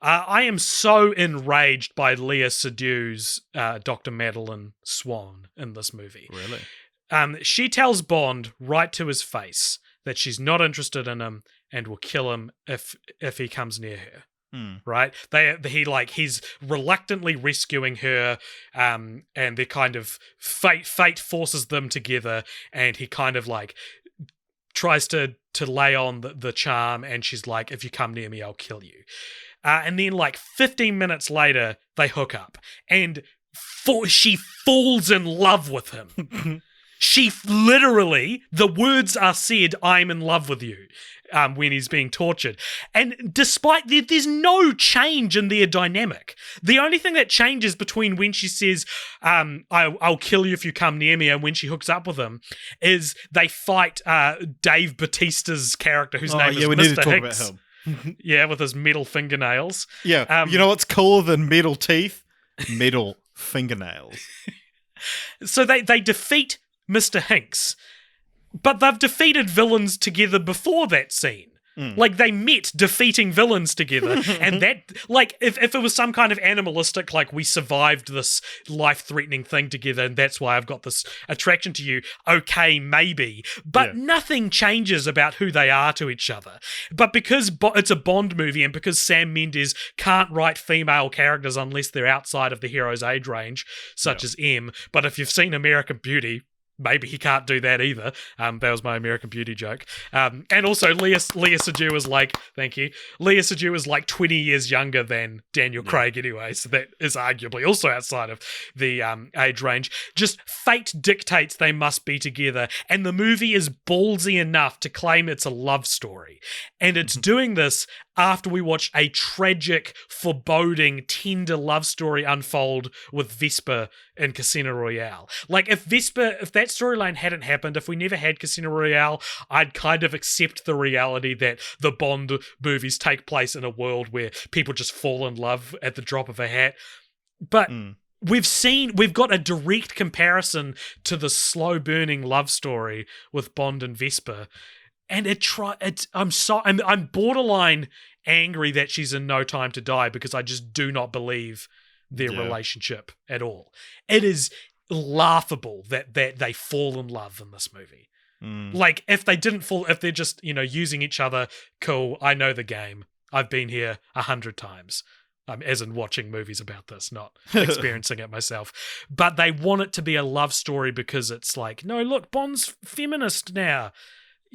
I am so enraged by Léa Seydoux' Dr. Madeline Swan in this movie. Really? She tells Bond right to his face that she's not interested in him and will kill him if he comes near her. Right? He's reluctantly rescuing her, and they're kind of fate forces them together, and he kind of like tries to lay on the charm, and she's like, if you come near me, I'll kill you. And then like 15 minutes later, they hook up, and she falls in love with him. She literally, the words are said, I'm in love with you, when he's being tortured. And despite there's no change in their dynamic. The only thing that changes between when she says, I'll kill you if you come near me, and when she hooks up with him, is they fight Dave Bautista's character, whose name is we Mr. need to talk Hicks. about him. Yeah, with his metal fingernails. Yeah, you know what's cooler than metal teeth? Metal fingernails. So they defeat Mr. Hinks, but they've defeated villains together before that scene. Like, they met defeating villains together, and that, like, if it was some kind of animalistic, like, we survived this life-threatening thing together, and that's why I've got this attraction to you, okay, maybe. But nothing changes about who they are to each other. But because it's a Bond movie, and because Sam Mendes can't write female characters unless they're outside of the hero's age range, such as M, but if you've seen American Beauty, maybe he can't do that either. That was my American Beauty joke. And also, Léa Seydoux is like, thank you, Léa Seydoux is like 20 years younger than Daniel Craig anyway, so that is arguably also outside of the age range. Just fate dictates they must be together, and the movie is ballsy enough to claim it's a love story. And it's doing this after we watch a tragic, foreboding, tender love story unfold with Vesper in Casino Royale. Like, if that storyline hadn't happened, if we never had Casino Royale, I'd kind of accept the reality that the Bond movies take place in a world where people just fall in love at the drop of a hat. But we've got a direct comparison to the slow-burning love story with Bond and Vesper. And I'm borderline angry that she's in No Time to Die, because I just do not believe their relationship at all. It is laughable that they fall in love in this movie. Like, if they didn't fall, if they're just, using each other, cool, I know the game. I've been here 100 times. As in watching movies about this, not experiencing it myself. But they want it to be a love story because it's like, no, look, Bond's feminist now.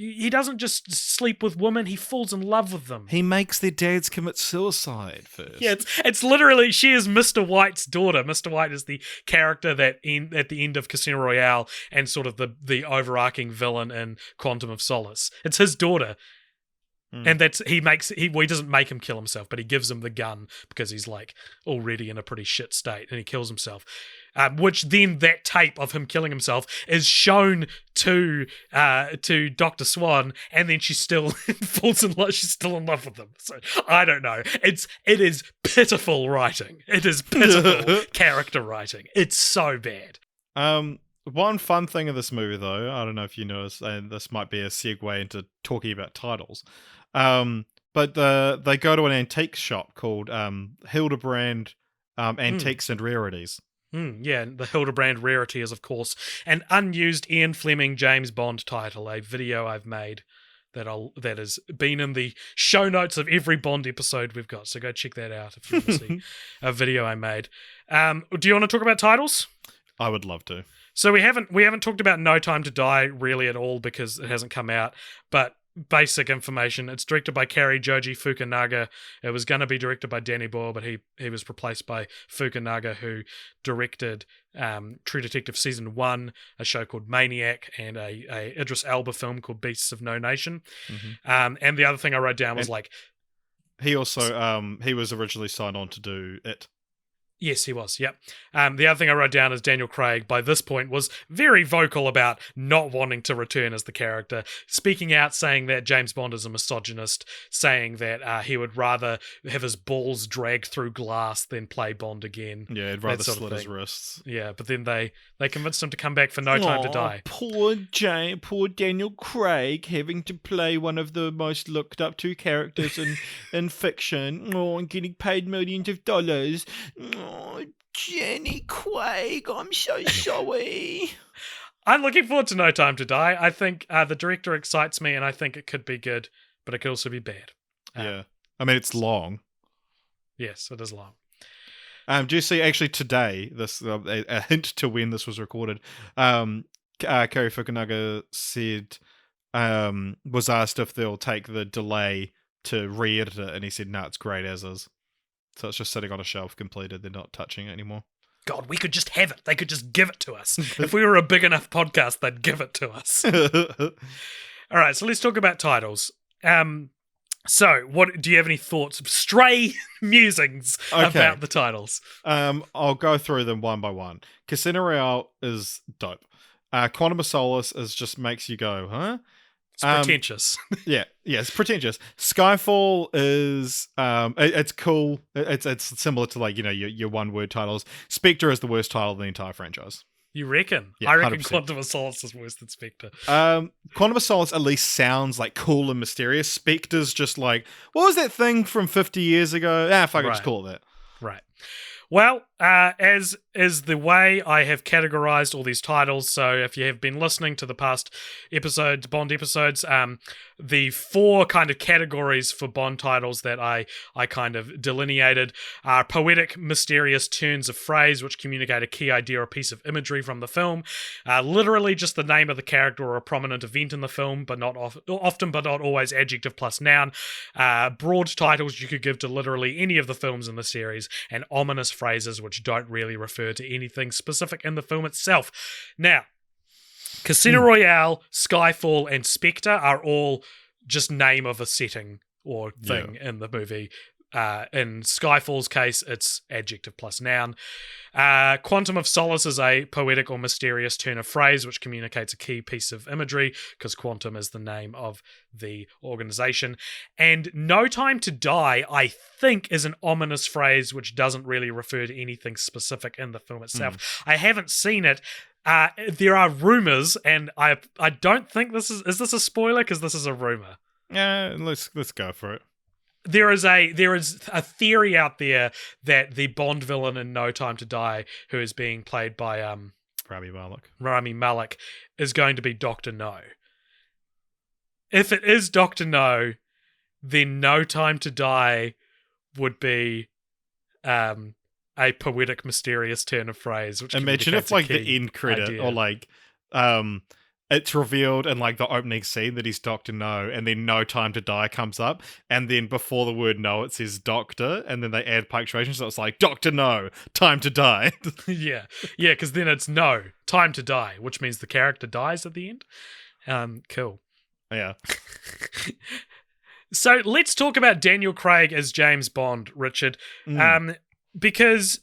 he doesn't just sleep with women, he falls in love with them. He makes their dads commit suicide first. Yeah, it's literally, she is Mr. White's daughter. Mr. White is the character that at the end of Casino Royale and sort of the overarching villain in Quantum of Solace. It's his daughter. And he doesn't make him kill himself, but he gives him the gun because he's like already in a pretty shit state, and he kills himself. Which then that tape of him killing himself is shown to Dr. Swan, and then she still falls in love. She's still in love with him. So I don't know. It is pitiful writing. It is pitiful character writing. It's so bad. One fun thing of this movie, though, I don't know if you noticed, and this might be a segue into talking about titles. But they go to an antique shop called Hildebrand Antiques and Rarities. Yeah, the Hildebrand Rarity is, of course, an unused Ian Fleming James Bond title, a video I've made that has been in the show notes of every Bond episode we've got. So go check that out if you want to see a video I made. Do you want to talk about titles? I would love to. So we haven't talked about No Time to Die really at all because it hasn't come out, but basic information. It's directed by Cary Joji Fukunaga. It was going to be directed by Danny Boyle, but he was replaced by Fukunaga, who directed True Detective Season 1, a show called Maniac, and a Idris Elba film called Beasts of No Nation. And the other thing I wrote down was he also he was originally signed on to do it. Yes, he was, yep. The other thing I wrote down is Daniel Craig, by this point, was very vocal about not wanting to return as the character, speaking out, saying that James Bond is a misogynist, saying that he would rather have his balls dragged through glass than play Bond again. Yeah, he'd rather slit his wrists. Yeah, but then they convinced him to come back for No Time to Die. Poor Daniel Craig having to play one of the most looked up to characters in fiction. And getting paid millions of dollars. Oh, Jenny Craig, I'm so sorry. I'm looking forward to No Time to Die. I think the director excites me, and I think it could be good, but it could also be bad. Yeah. I mean, it's long. Yes, it is long. Do you see, actually, today, this a hint to when this was recorded, Cary Fukunaga said, was asked if they'll take the delay to re-edit it, and he said, no, it's great as is. So it's just sitting on a shelf completed. They're not touching it anymore. God, we could just have it. They could just give it to us. If we were a big enough podcast, they'd give it to us. All right, so let's talk about titles. So, what do you have any thoughts, stray musings about the titles? I'll go through them one by one. Casino Royale is dope. Quantum of Solace just makes you go, huh? It's pretentious. yeah, it's pretentious. Skyfall is it's cool. It's similar to your one word titles. Spectre is the worst title of the entire franchise. You reckon? Yeah, I reckon 100%. Quantum of Solace is worse than Spectre. Quantum of Solace at least sounds like cool and mysterious. Spectre's just like, what was that thing from 50 years ago? Fuck it, just call it that. Right. Well, as is the way I have categorized all these titles, so if you have been listening to the past episodes, Bond episodes, the four kind of categories for Bond titles that I kind of delineated are poetic, mysterious turns of phrase which communicate a key idea or piece of imagery from the film, literally just the name of the character or a prominent event in the film, but not often, but not always adjective plus noun, broad titles you could give to literally any of the films in the series, and ominous phrases which don't really refer to anything specific in the film itself. Now, Casino Royale, Skyfall, and Spectre are all just name of a setting or thing in the movie. In Skyfall's case, it's adjective plus noun. Quantum of Solace is a poetic or mysterious turn of phrase which communicates a key piece of imagery, because Quantum is the name of the organization. And No Time to Die, I think, is an ominous phrase which doesn't really refer to anything specific in the film itself. I haven't seen it. There are rumors, and I don't think this is this a spoiler, because this is a rumor. Yeah, let's go for it. There is a theory out there that the Bond villain in No Time to Die, who is being played by Rami Malek, is going to be Dr. No. If it is Dr. No, then No Time to Die would be a poetic, mysterious turn of phrase. Which imagine if the end credit or it's revealed in like the opening scene that he's Dr. No, and then No Time to Die comes up, and then before the word no it says doctor, and then they add punctuation, so it's like Dr. No, Time to Die. Yeah, because then it's no, time to die, which means the character dies at the end. Cool. Yeah. So let's talk about Daniel Craig as James Bond, Richard. Because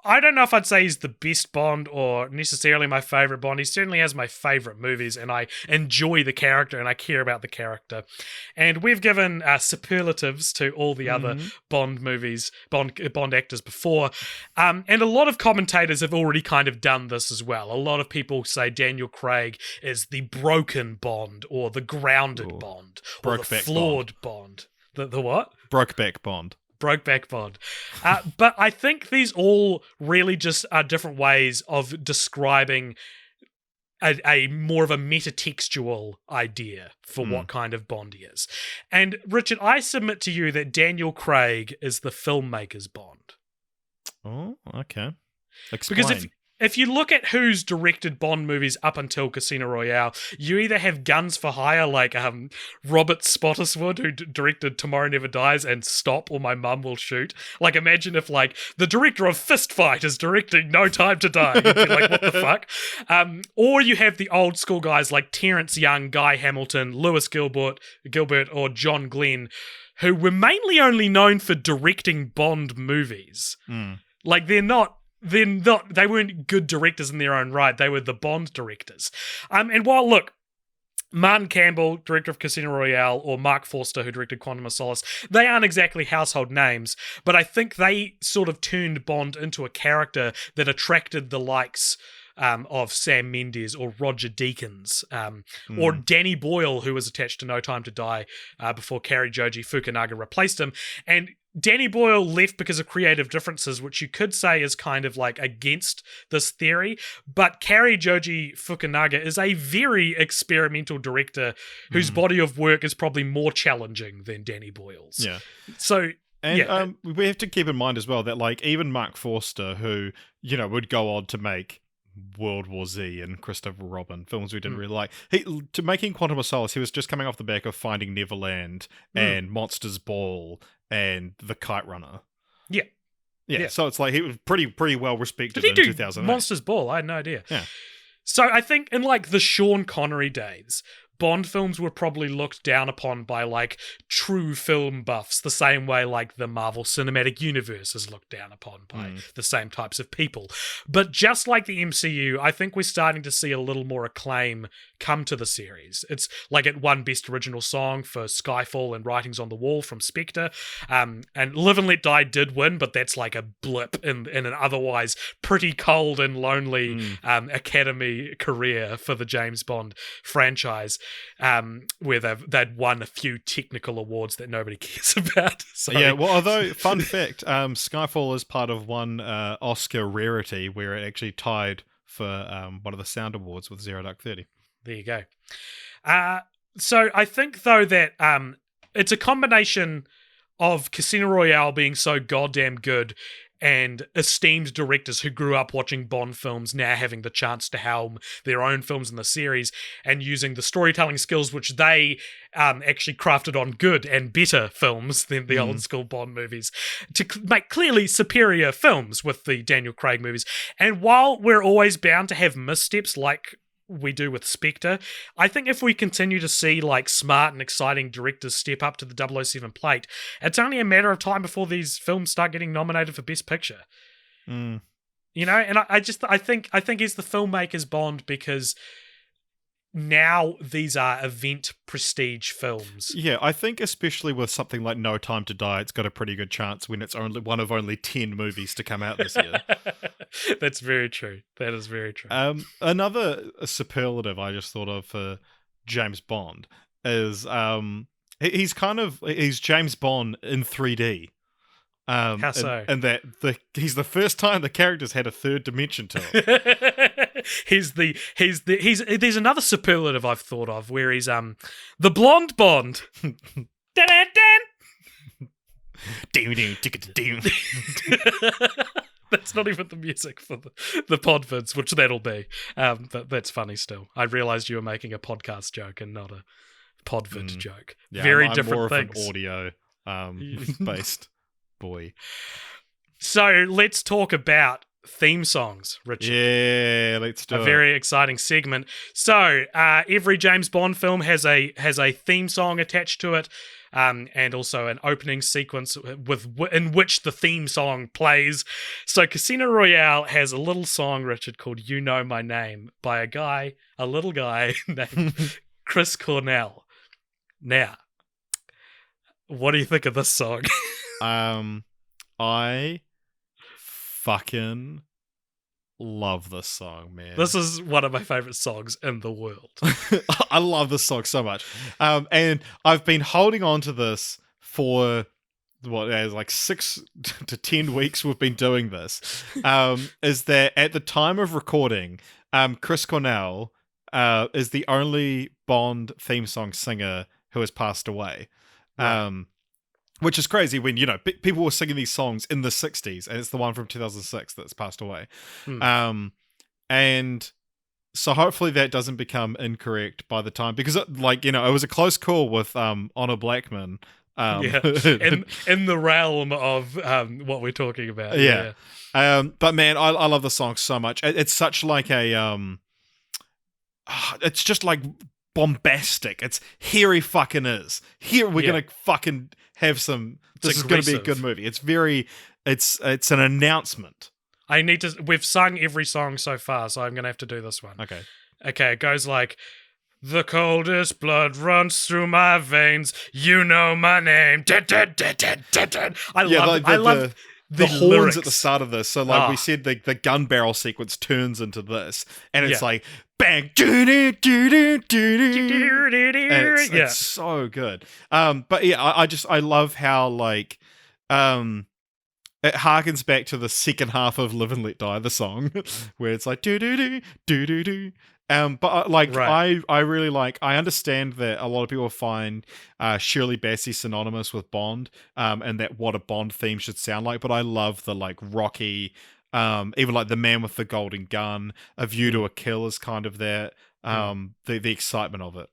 I don't know if I'd say he's the best Bond or necessarily my favourite Bond. He certainly has my favourite movies, and I enjoy the character and I care about the character. And we've given superlatives to all the other Bond movies, Bond actors before. And a lot of commentators have already kind of done this as well. A lot of people say Daniel Craig is the broken Bond or the grounded Bond or the flawed Bond. The what? Brokeback Bond. Brokeback Bond. But I think these all really just are different ways of describing a more of a metatextual idea for what kind of Bond he is. And Richard, I submit to you that Daniel Craig is the filmmaker's Bond. Oh, okay. Explain. Because if you look at who's directed Bond movies up until Casino Royale, you either have Guns for Hire like Robert Spottiswoode, who directed Tomorrow Never Dies and Stop or My Mum Will Shoot. Like, imagine if like the director of Fist Fight is directing No Time to Die. You'd be like, what the fuck? Or you have the old school guys like Terrence Young, Guy Hamilton, Lewis Gilbert, or John Glenn, who were mainly only known for directing Bond movies. Like, they weren't good directors in their own right. They were the Bond directors. And while, look, Martin Campbell, director of Casino Royale, or Mark Forster, who directed Quantum of Solace, they aren't exactly household names, but I think they sort of turned Bond into a character that attracted the likes of Sam Mendes or Roger Deakins, or Danny Boyle, who was attached to No Time to Die before Cary Joji Fukunaga replaced him. And Danny Boyle left because of creative differences, which you could say is kind of like against this theory. But Cary Joji Fukunaga is a very experimental director whose body of work is probably more challenging than Danny Boyle's. Yeah. So... And we have to keep in mind as well that like even Mark Forster, who, you know, would go on to make World War Z and Christopher Robin, films we didn't really like. To making Quantum of Solace, he was just coming off the back of Finding Neverland and Monsters Ball and The Kite Runner. Yeah. So it's like he was pretty well respected in 2008. Monsters Ball? I had no idea. Yeah. So I think in like the Sean Connery days, Bond films were probably looked down upon by like true film buffs, the same way like the Marvel Cinematic Universe is looked down upon by the same types of people. But just like the MCU, I think we're starting to see a little more acclaim come to the series. It's like it won Best Original Song for Skyfall and Writings on the Wall from Spectre. And Live and Let Die did win, but that's like a blip in an otherwise pretty cold and lonely Academy career for the James Bond franchise. Where they'd won a few technical awards that nobody cares about. So. Yeah, well, although, fun fact, Skyfall is part of one Oscar rarity where it actually tied for one of the Sound Awards with Zero Dark 30. There you go. So I think, though, that it's a combination of Casino Royale being so goddamn good and esteemed directors who grew up watching Bond films now having the chance to helm their own films in the series and using the storytelling skills which they actually crafted on good and better films than the old school Bond movies to make clearly superior films with the Daniel Craig movies. And while we're always bound to have missteps like we do with Spectre, I think if we continue to see like smart and exciting directors step up to the 007 plate, it's only a matter of time before these films start getting nominated for Best Picture. You know, and I think he's the filmmaker's Bond because now these are event prestige films. Yeah, I think especially with something like No Time to Die, it's got a pretty good chance when it's only one of only 10 movies to come out this year. That's very true. That is very true. Another superlative I just thought of for James Bond is he's James Bond in 3D. How so? And that he's the first time the character's had a third dimension to him. There's another superlative I've thought of where he's the blonde Bond. That's not even the music for the podvids, which that'll be. But that's funny still. I realized you were making a podcast joke and not a podvid joke. Yeah, Very I'm different more things. of an audio based boy. So let's talk about theme songs, Richard. Yeah, let's do it. A very exciting segment. So every James Bond film has a theme song attached to it, and also an opening sequence in which the theme song plays. So Casino Royale has a little song, Richard, called "You Know My Name" by a little guy named Chris Cornell. Now, what do you think of this song? I fucking love this song, man. This is one of my favorite songs in the world. I love this song so much. And I've been holding on to this for like 6 to 10 weeks we've been doing this. Is that at the time of recording, Chris Cornell is the only Bond theme song singer who has passed away. Right. Which is crazy when, people were singing these songs in the 60s, and it's the one from 2006 that's passed away. And so hopefully that doesn't become incorrect by the time, because it was a close call with Honor Blackman. In the realm of what we're talking about. Yeah. But man, I love the song so much. It's such like a it's just like bombastic. It's here he fucking is. Here we're gonna fucking have some. This is gonna be a good movie. It's very. It's an announcement. We've sung every song so far, so I'm gonna have to do this one. Okay. It goes like, the coldest blood runs through my veins. You know my name. I love the horns lyrics at the start of this. So we said the gun barrel sequence turns into this, and it's like bang, it's so good. But yeah, I love how it harkens back to the second half of "Live and Let Die," the song, where it's like do do do do do do. But I really like. I understand that a lot of people find Shirley Bassey synonymous with Bond, and that what a Bond theme should sound like. But I love the rocky, even like "The Man with the Golden Gun," "A View to a Kill" is kind of that. The excitement of it.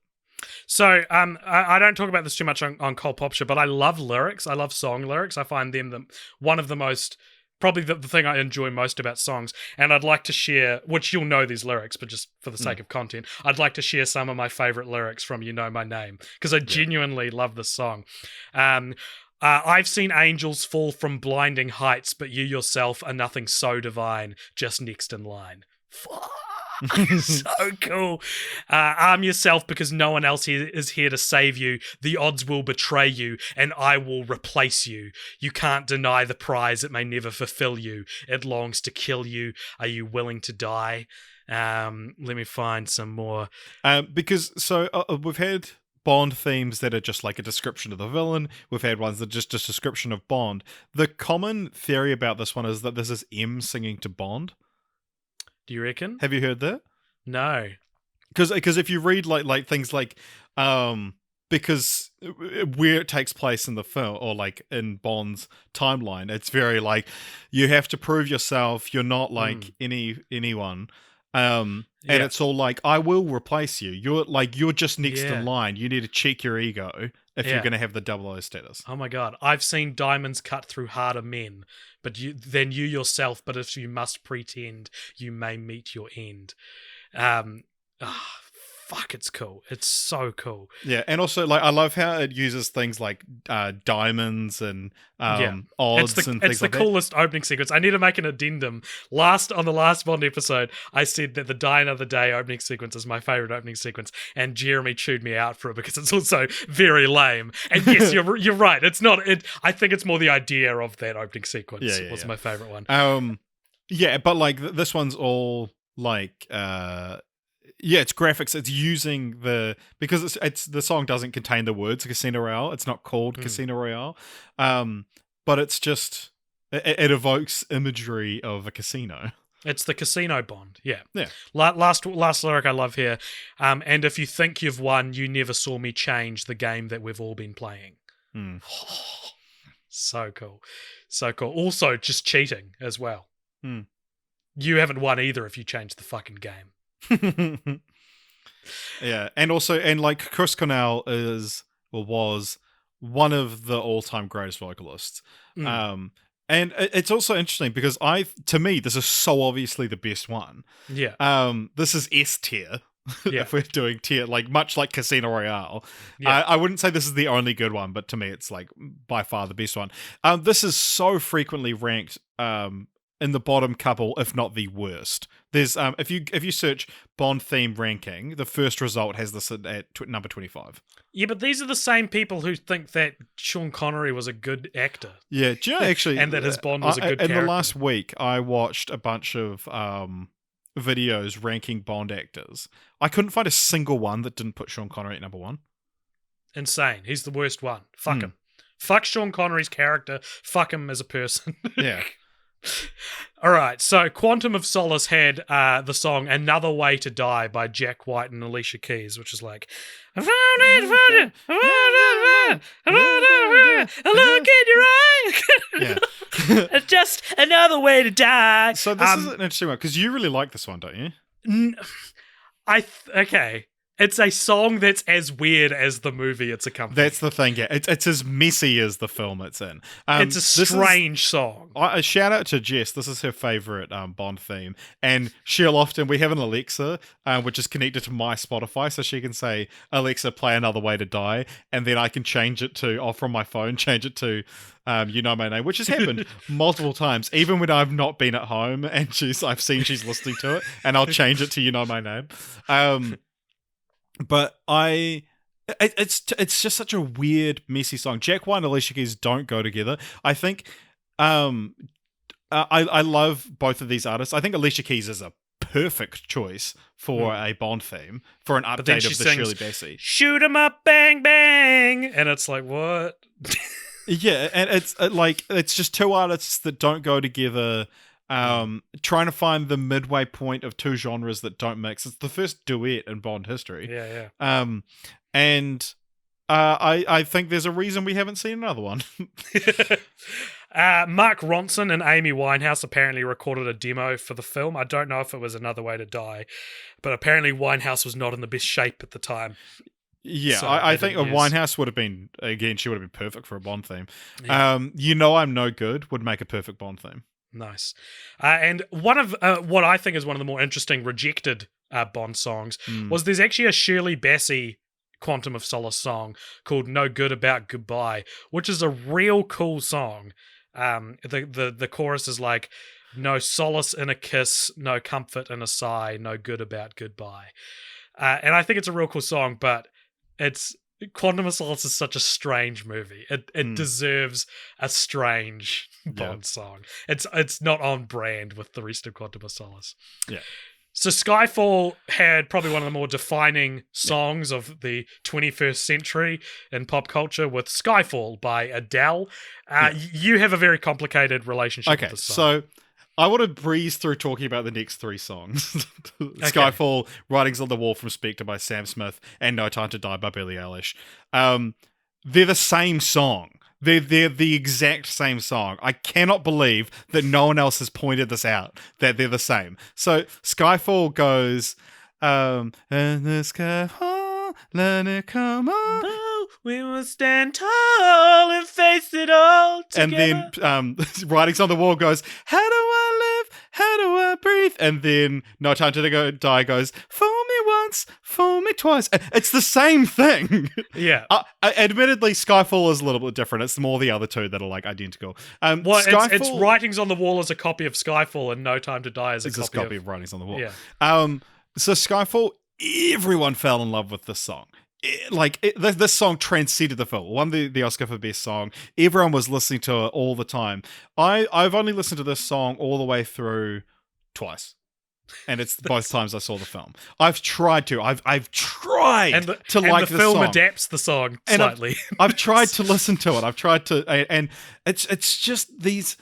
So I don't talk about this too much on quizpopture, but I love lyrics. I love song lyrics. I find them one of the most. Probably the thing I enjoy most about songs, and I'd like to share, which you'll know these lyrics, but just for the sake of content, I'd like to share some of my favorite lyrics from "You Know My Name," because I genuinely love this song. I've seen angels fall from blinding heights, but you yourself are nothing so divine, just next in line. So cool. Arm yourself because no one else is here to save you. The odds will betray you and I will replace you. You can't deny the prize. It may never fulfill you. It longs to kill you. Are you willing to die? Let me find some more. Because we've had Bond themes that are just like a description of the villain. We've had ones that are just a description of Bond. The common theory about this one is that this is M singing to Bond. Do you reckon? Have you heard that? No. Because if you read like things like because where it takes place in the film or like in Bond's timeline, it's very like you have to prove yourself. You're not like anyone. And it's all like, I will replace you. You're just next in line. You need to check your ego if you're going to have the 00 status. Oh my God. I've seen diamonds cut through harder men, but you yourself, but if you must pretend, you may meet your end. Fuck, it's cool. It's so cool. Yeah, and also I love how it uses things like diamonds and odds and things like that. It's the coolest opening sequence. I need to make an addendum. On the last Bond episode, I said that the Die Another Day opening sequence is my favorite opening sequence, and Jeremy chewed me out for it because it's also very lame. And yes, you're right. It's not. I think it's more the idea of that opening sequence was my favorite one. Yeah, but like this one's all like. It's graphics. It's using because it's the song doesn't contain the words Casino Royale. It's not called Casino Royale, but it's just it evokes imagery of a casino. It's the casino Bond. Yeah. Last lyric I love here. And if you think you've won, you never saw me change the game that we've all been playing. So cool. Also, just cheating as well. Hmm. You haven't won either if you change the fucking game. Yeah, and like Chris Cornell was one of the all-time greatest vocalists. And it's also interesting because to me, this is so obviously the best one. Yeah. This is S tier. Yeah. If we're doing tier, like much like Casino Royale. Yeah. I wouldn't say this is the only good one, but to me, it's like by far the best one. This is so frequently ranked in the bottom couple, if not the worst. There's if you search Bond theme ranking, the first result has this at number 25. Yeah, but these are the same people who think that Sean Connery was a good actor. Yeah, do you know actually, and that his Bond was a good character. In the last week, I watched a bunch of videos ranking Bond actors. I couldn't find a single one that didn't put Sean Connery at number 1. Insane. He's the worst one. Fuck him. Fuck Sean Connery's character. Fuck him as a person. Yeah. All right, so Quantum of Solace had the song Another Way to Die by Jack White and Alicia Keys, which is like, I found it, look in your eye. Yeah. It's just another way to die. So this is an interesting one, because you really like this one, don't you? Okay. It's a song that's as weird as the movie it's accompanying. That's the thing, yeah. It's as messy as the film it's in. It's a strange song. A shout out to Jess. This is her favourite Bond theme. And she'll often, we have an Alexa, which is connected to my Spotify, so she can say, Alexa, play Another Way to Die. And then I can change it to, from my phone, change it to You Know My Name, which has happened multiple times, even when I've not been at home and I've seen she's listening to it, and I'll change it to You Know My Name. But it's just such a weird, messy song. Jack White and Alicia Keys don't go together. I think I love both of these artists. I think Alicia Keys is a perfect choice for a Bond theme, for an update of the Shirley Bassey. Shoot 'em up, bang, bang. And it's like, what? Yeah, and it's it's just two artists that don't go together. Trying to find the midway point of two genres that don't mix. It's the first duet in Bond history. Yeah. And I think there's a reason we haven't seen another one. Mark Ronson and Amy Winehouse apparently recorded a demo for the film. I don't know if it was Another Way to Die, but apparently Winehouse was not in the best shape at the time. Yeah, so I think a Winehouse would have been, again, she would have been perfect for a Bond theme. Yeah. You Know I'm No Good would make a perfect Bond theme. Nice. And one of what I think is one of the more interesting rejected Bond songs was there's actually a Shirley Bassey Quantum of Solace song called No Good About Goodbye, which is a real cool song. The chorus is like, no solace in a kiss, no comfort in a sigh, no good about goodbye. And I think it's a real cool song, but Quantum of Solace is such a strange movie. It deserves a strange Bond song. It's not on brand with the rest of Quantum of Solace. Yeah. So Skyfall had probably one of the more defining songs of the 21st century in pop culture with Skyfall by Adele. You have a very complicated relationship with the song. So I want to breeze through talking about the next three songs. Skyfall, Writings on the Wall from Spectre by Sam Smith, and No Time to Die by Billie Eilish. They're the same song. They're the exact same song. I cannot believe that no one else has pointed this out, that they're the same. So Skyfall goes, and the sky, let it come on. Oh, we will stand tall and face it all together. And then Writings on the Wall goes, how do I live? How do I breathe? And then No Time to Die goes, fool me once, fool me twice. It's the same thing. Yeah. Admittedly, Skyfall is a little bit different. It's more the other two that are like identical. It's Writings on the Wall as a copy of Skyfall, and No Time to Die as a copy of Writings on the Wall. Yeah. So Skyfall, everyone fell in love with this song. This song transcended the film. Won the Oscar for Best Song. Everyone was listening to it all the time. I've only listened to this song all the way through twice. And it's both times I saw the film. I've tried to like the song. And the film adapts the song slightly. I've tried to listen to it. I've tried to, and it's just these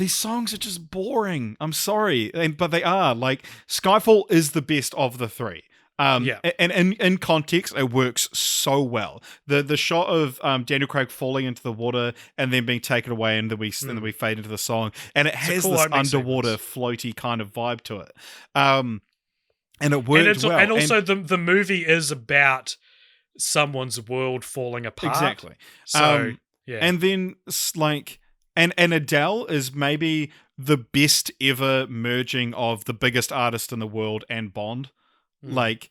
songs are just boring. I'm sorry, but they are. Like, Skyfall is the best of the three. And in context, it works so well. The shot of Daniel Craig falling into the water and then being taken away, and then we fade into the song, and it has cool this underwater floaty kind of vibe to it. And it worked well. And also, the movie is about someone's world falling apart. Exactly. So yeah, and then like, and Adele is maybe the best ever merging of the biggest artist in the world and Bond. Like,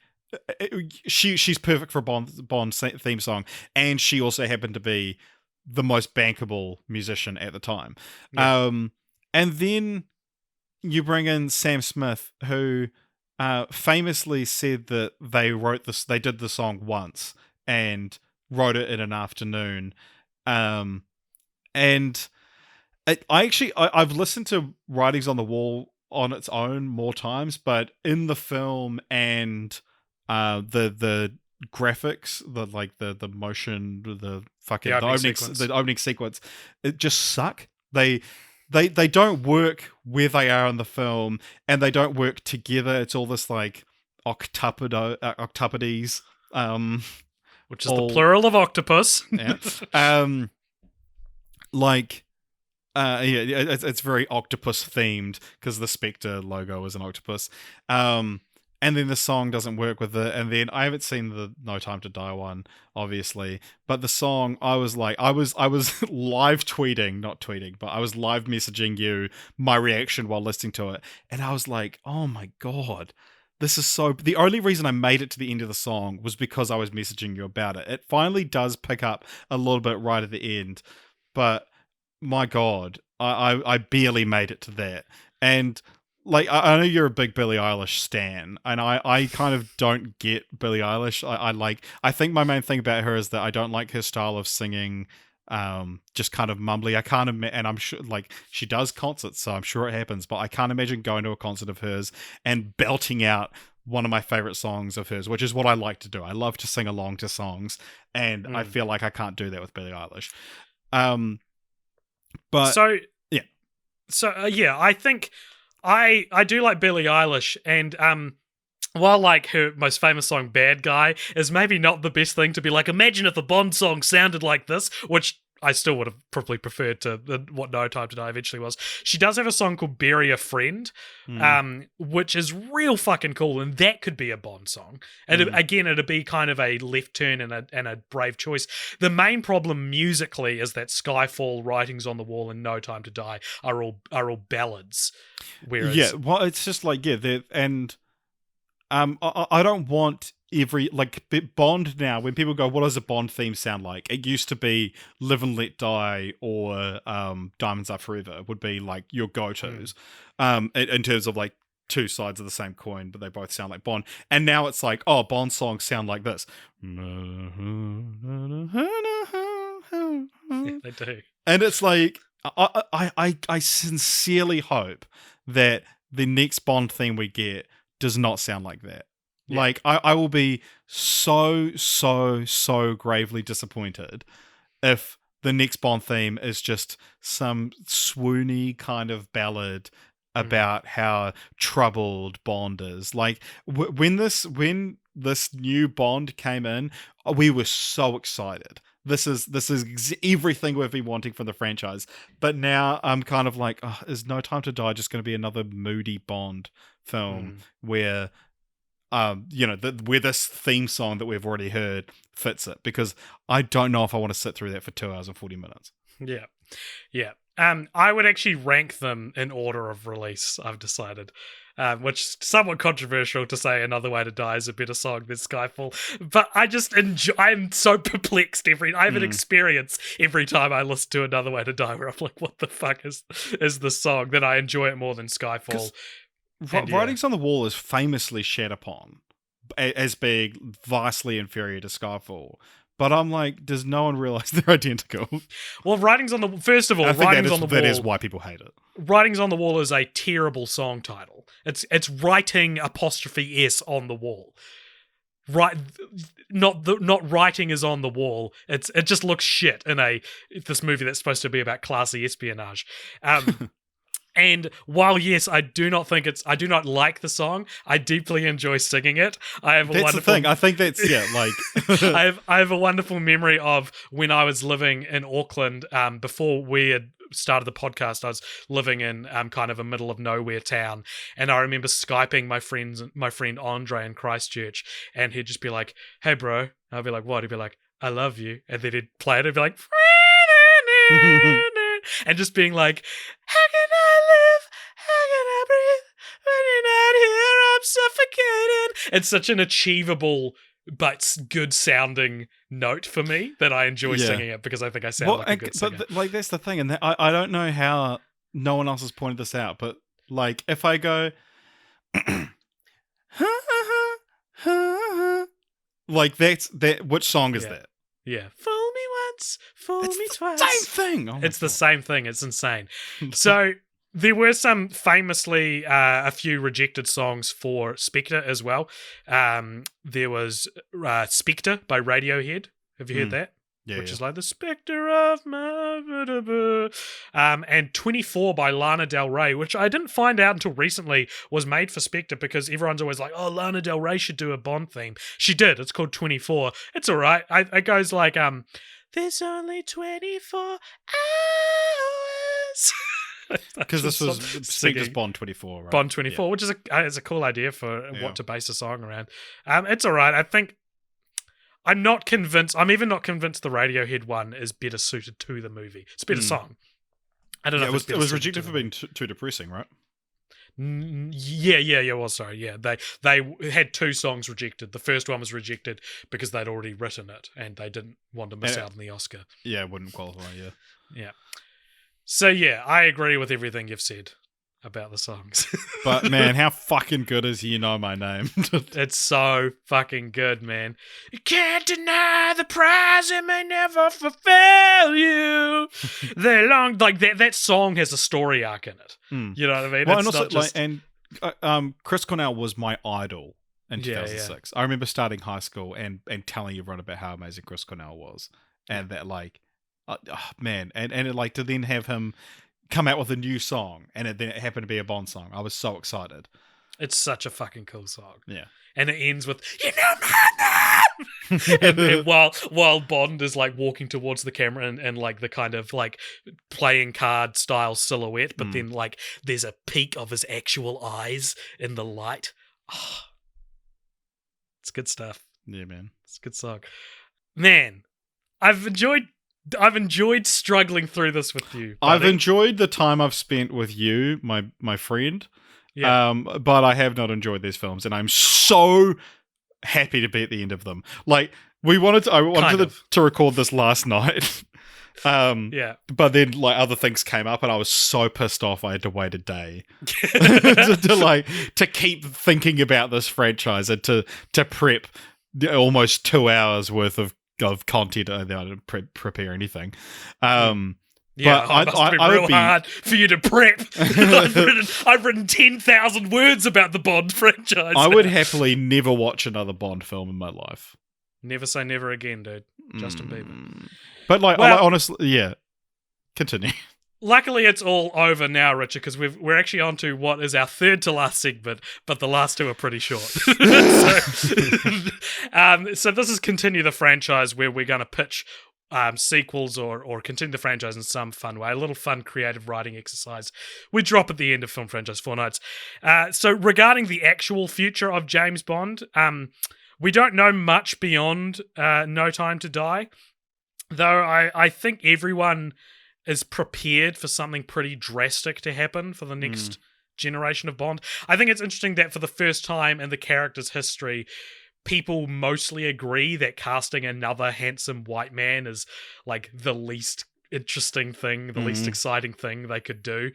she's perfect for a Bond theme song, and she also happened to be the most bankable musician at the time. Yeah. And then you bring in Sam Smith, who famously said that they did the song once and wrote it in an afternoon. And I've listened to Writings on the Wall on its own more times, but in the film and the graphics, the motion, the opening sequence, it just suck. They don't work where they are in the film, and they don't work together. It's all this like octopodes, which is the plural of octopus. Yeah. It's very octopus themed because the Spectre logo is an octopus. And then the song doesn't work with it. And then I haven't seen the No Time to Die one, obviously, but the song, I was live tweeting, not tweeting, but I was live messaging you my reaction while listening to it. And I was like, oh my God, this is so... The only reason I made it to the end of the song was because I was messaging you about it. It finally does pick up a little bit right at the end, but my God, I barely made it to that. And like, I know you're a big Billie Eilish stan, and I kind of don't get Billie Eilish. I think my main thing about her is that I don't like her style of singing, just kind of mumbly. I can't and I'm sure, like, she does concerts, so I'm sure it happens, but I can't imagine going to a concert of hers and belting out one of my favorite songs of hers, which is what I like to do. I love to sing along to songs, and I feel like I can't do that with Billie Eilish. But I think I do like Billie Eilish, and while like her most famous song "Bad Guy" is maybe not the best thing to be like, imagine if a Bond song sounded like this, which I still would have probably preferred to what No Time to Die eventually was. She does have a song called "Bury a Friend," which is real fucking cool, and that could be a Bond song. And again, it'd be kind of a left turn and a brave choice. The main problem musically is that Skyfall, Writings on the Wall, and No Time to Die are all ballads. Whereas, it's just like I don't want Bond now, when people go, what does a Bond theme sound like? It used to be Live and Let Die or Diamonds Are Forever would be like your go-tos in terms of like two sides of the same coin, but they both sound like Bond. And now it's like, oh, Bond songs sound like this. Yeah, they do. And it's like, I sincerely hope that the next Bond theme we get does not sound like that. Yeah. Like, I will be so gravely disappointed if the next Bond theme is just some swoony kind of ballad about how troubled Bond is. Like, when this new Bond came in, we were so excited. This is everything we've been wanting from the franchise. But now I'm kind of like, oh, is No Time to Die just going to be another moody Bond film where where this theme song that we've already heard fits it? Because I don't know if I want to sit through that for 2 hours and 40 minutes. Yeah. I would actually rank them in order of release, I've decided. Which is somewhat controversial to say Another Way to Die is a better song than Skyfall. But I just enjoy... I'm so perplexed I have an experience every time I listen to Another Way to Die where I'm like, what the fuck is the song? That I enjoy it more than Skyfall. Writings on the Wall is famously shat upon as being vastly inferior to Skyfall. But I'm like, does no one realize they're identical? Well, Writings on the... First of all, Writings on the Wall... That is why people hate it. Writings on the Wall is a terrible song title. It's writing '(s) on the wall. Right, not writing is on the wall. It just looks shit in this movie that's supposed to be about classy espionage. And while yes, I do not like the song, I deeply enjoy singing it. That's the thing. I think that's like I have a wonderful memory of when I was living in Auckland before we had started the podcast. I was living in kind of a middle of nowhere town, and I remember Skyping my friend Andre in Christchurch, and he'd just be like, "Hey, bro," and I'd be like, "What?" He'd be like, "I love you," and then he'd play it and be like, and just being like, "How can I live? How can I breathe when you're not here? I'm suffocating." It's such an achievable but good sounding note for me that I enjoy singing it because I think I sound like a good singer. But like that's the thing, and I don't know how no one else has pointed this out, but like if I go like that, which song is that? Yeah. Fool me once, fool me twice. Same thing. Oh it's God. The same thing. It's insane. So there were some famously a few rejected songs for Spectre as well. There was Spectre by Radiohead. Have you heard that? Yeah, which is like the Spectre of my... and 24 by Lana Del Rey, which I didn't find out until recently was made for Spectre because everyone's always like, oh, Lana Del Rey should do a Bond theme. She did. It's called 24. It's all right. It goes like, there's only 24 hours. Because this was Spectre's Bond 24, right? Bond 24, which is a cool idea for what to base a song around. It's all right. I think I'm not convinced. I'm even not convinced the Radiohead one is better suited to the movie. It's a better song. I don't know. It was rejected for being too depressing, right? Yeah. Well, sorry. Yeah, they had two songs rejected. The first one was rejected because they'd already written it and they didn't want to miss out on the Oscar. Yeah, it wouldn't qualify. Yeah. So yeah, I agree with everything you've said about the songs. But man, how fucking good is You Know My Name? It's so fucking good, man. You can't deny the prize, it may never fulfill you. They're long, like that song has a story arc in it. You know what I mean? Well, it's and also, Chris Cornell was my idol in 2006. I remember starting high school and telling everyone about how amazing Chris Cornell was, and that like, man, and it, like to then have him come out with a new song, and then it happened to be a Bond song. I was so excited. It's such a fucking cool song. Yeah. And it ends with, you know my name! and while Bond is like walking towards the camera and like the kind of like playing card style silhouette, but then like there's a peek of his actual eyes in the light. Oh, it's good stuff. Yeah, man. It's a good song. Man, I've enjoyed struggling through this with you, buddy. I've enjoyed the time I've spent with you, my friend. Yeah. But I have not enjoyed these films, and I'm so happy to be at the end of them. Like I wanted to record this last night. But then like other things came up, and I was so pissed off I had to wait a day to keep thinking about this franchise and to prep almost 2 hours worth of content. I didn't prepare anything. Yeah, but it must be real hard for you to prep. I've written 10,000 words about the Bond franchise. I would happily never watch another Bond film in my life. Never say never again, dude. Justin Bieber. But like, honestly, yeah. Continue. Luckily, it's all over now, Richard, because we're actually on to what is our third to last segment, but the last two are pretty short. So this is Continue the Franchise, where we're going to pitch sequels or continue the franchise in some fun way. A little fun creative writing exercise we drop at the end of Film Franchise Fortnights. So regarding the actual future of James Bond, we don't know much beyond No Time to Die, though I think everyone is prepared for something pretty drastic to happen for the next generation of Bond. I think it's interesting that for the first time in the character's history, people mostly agree that casting another handsome white man is like the least interesting thing, the least exciting thing they could do.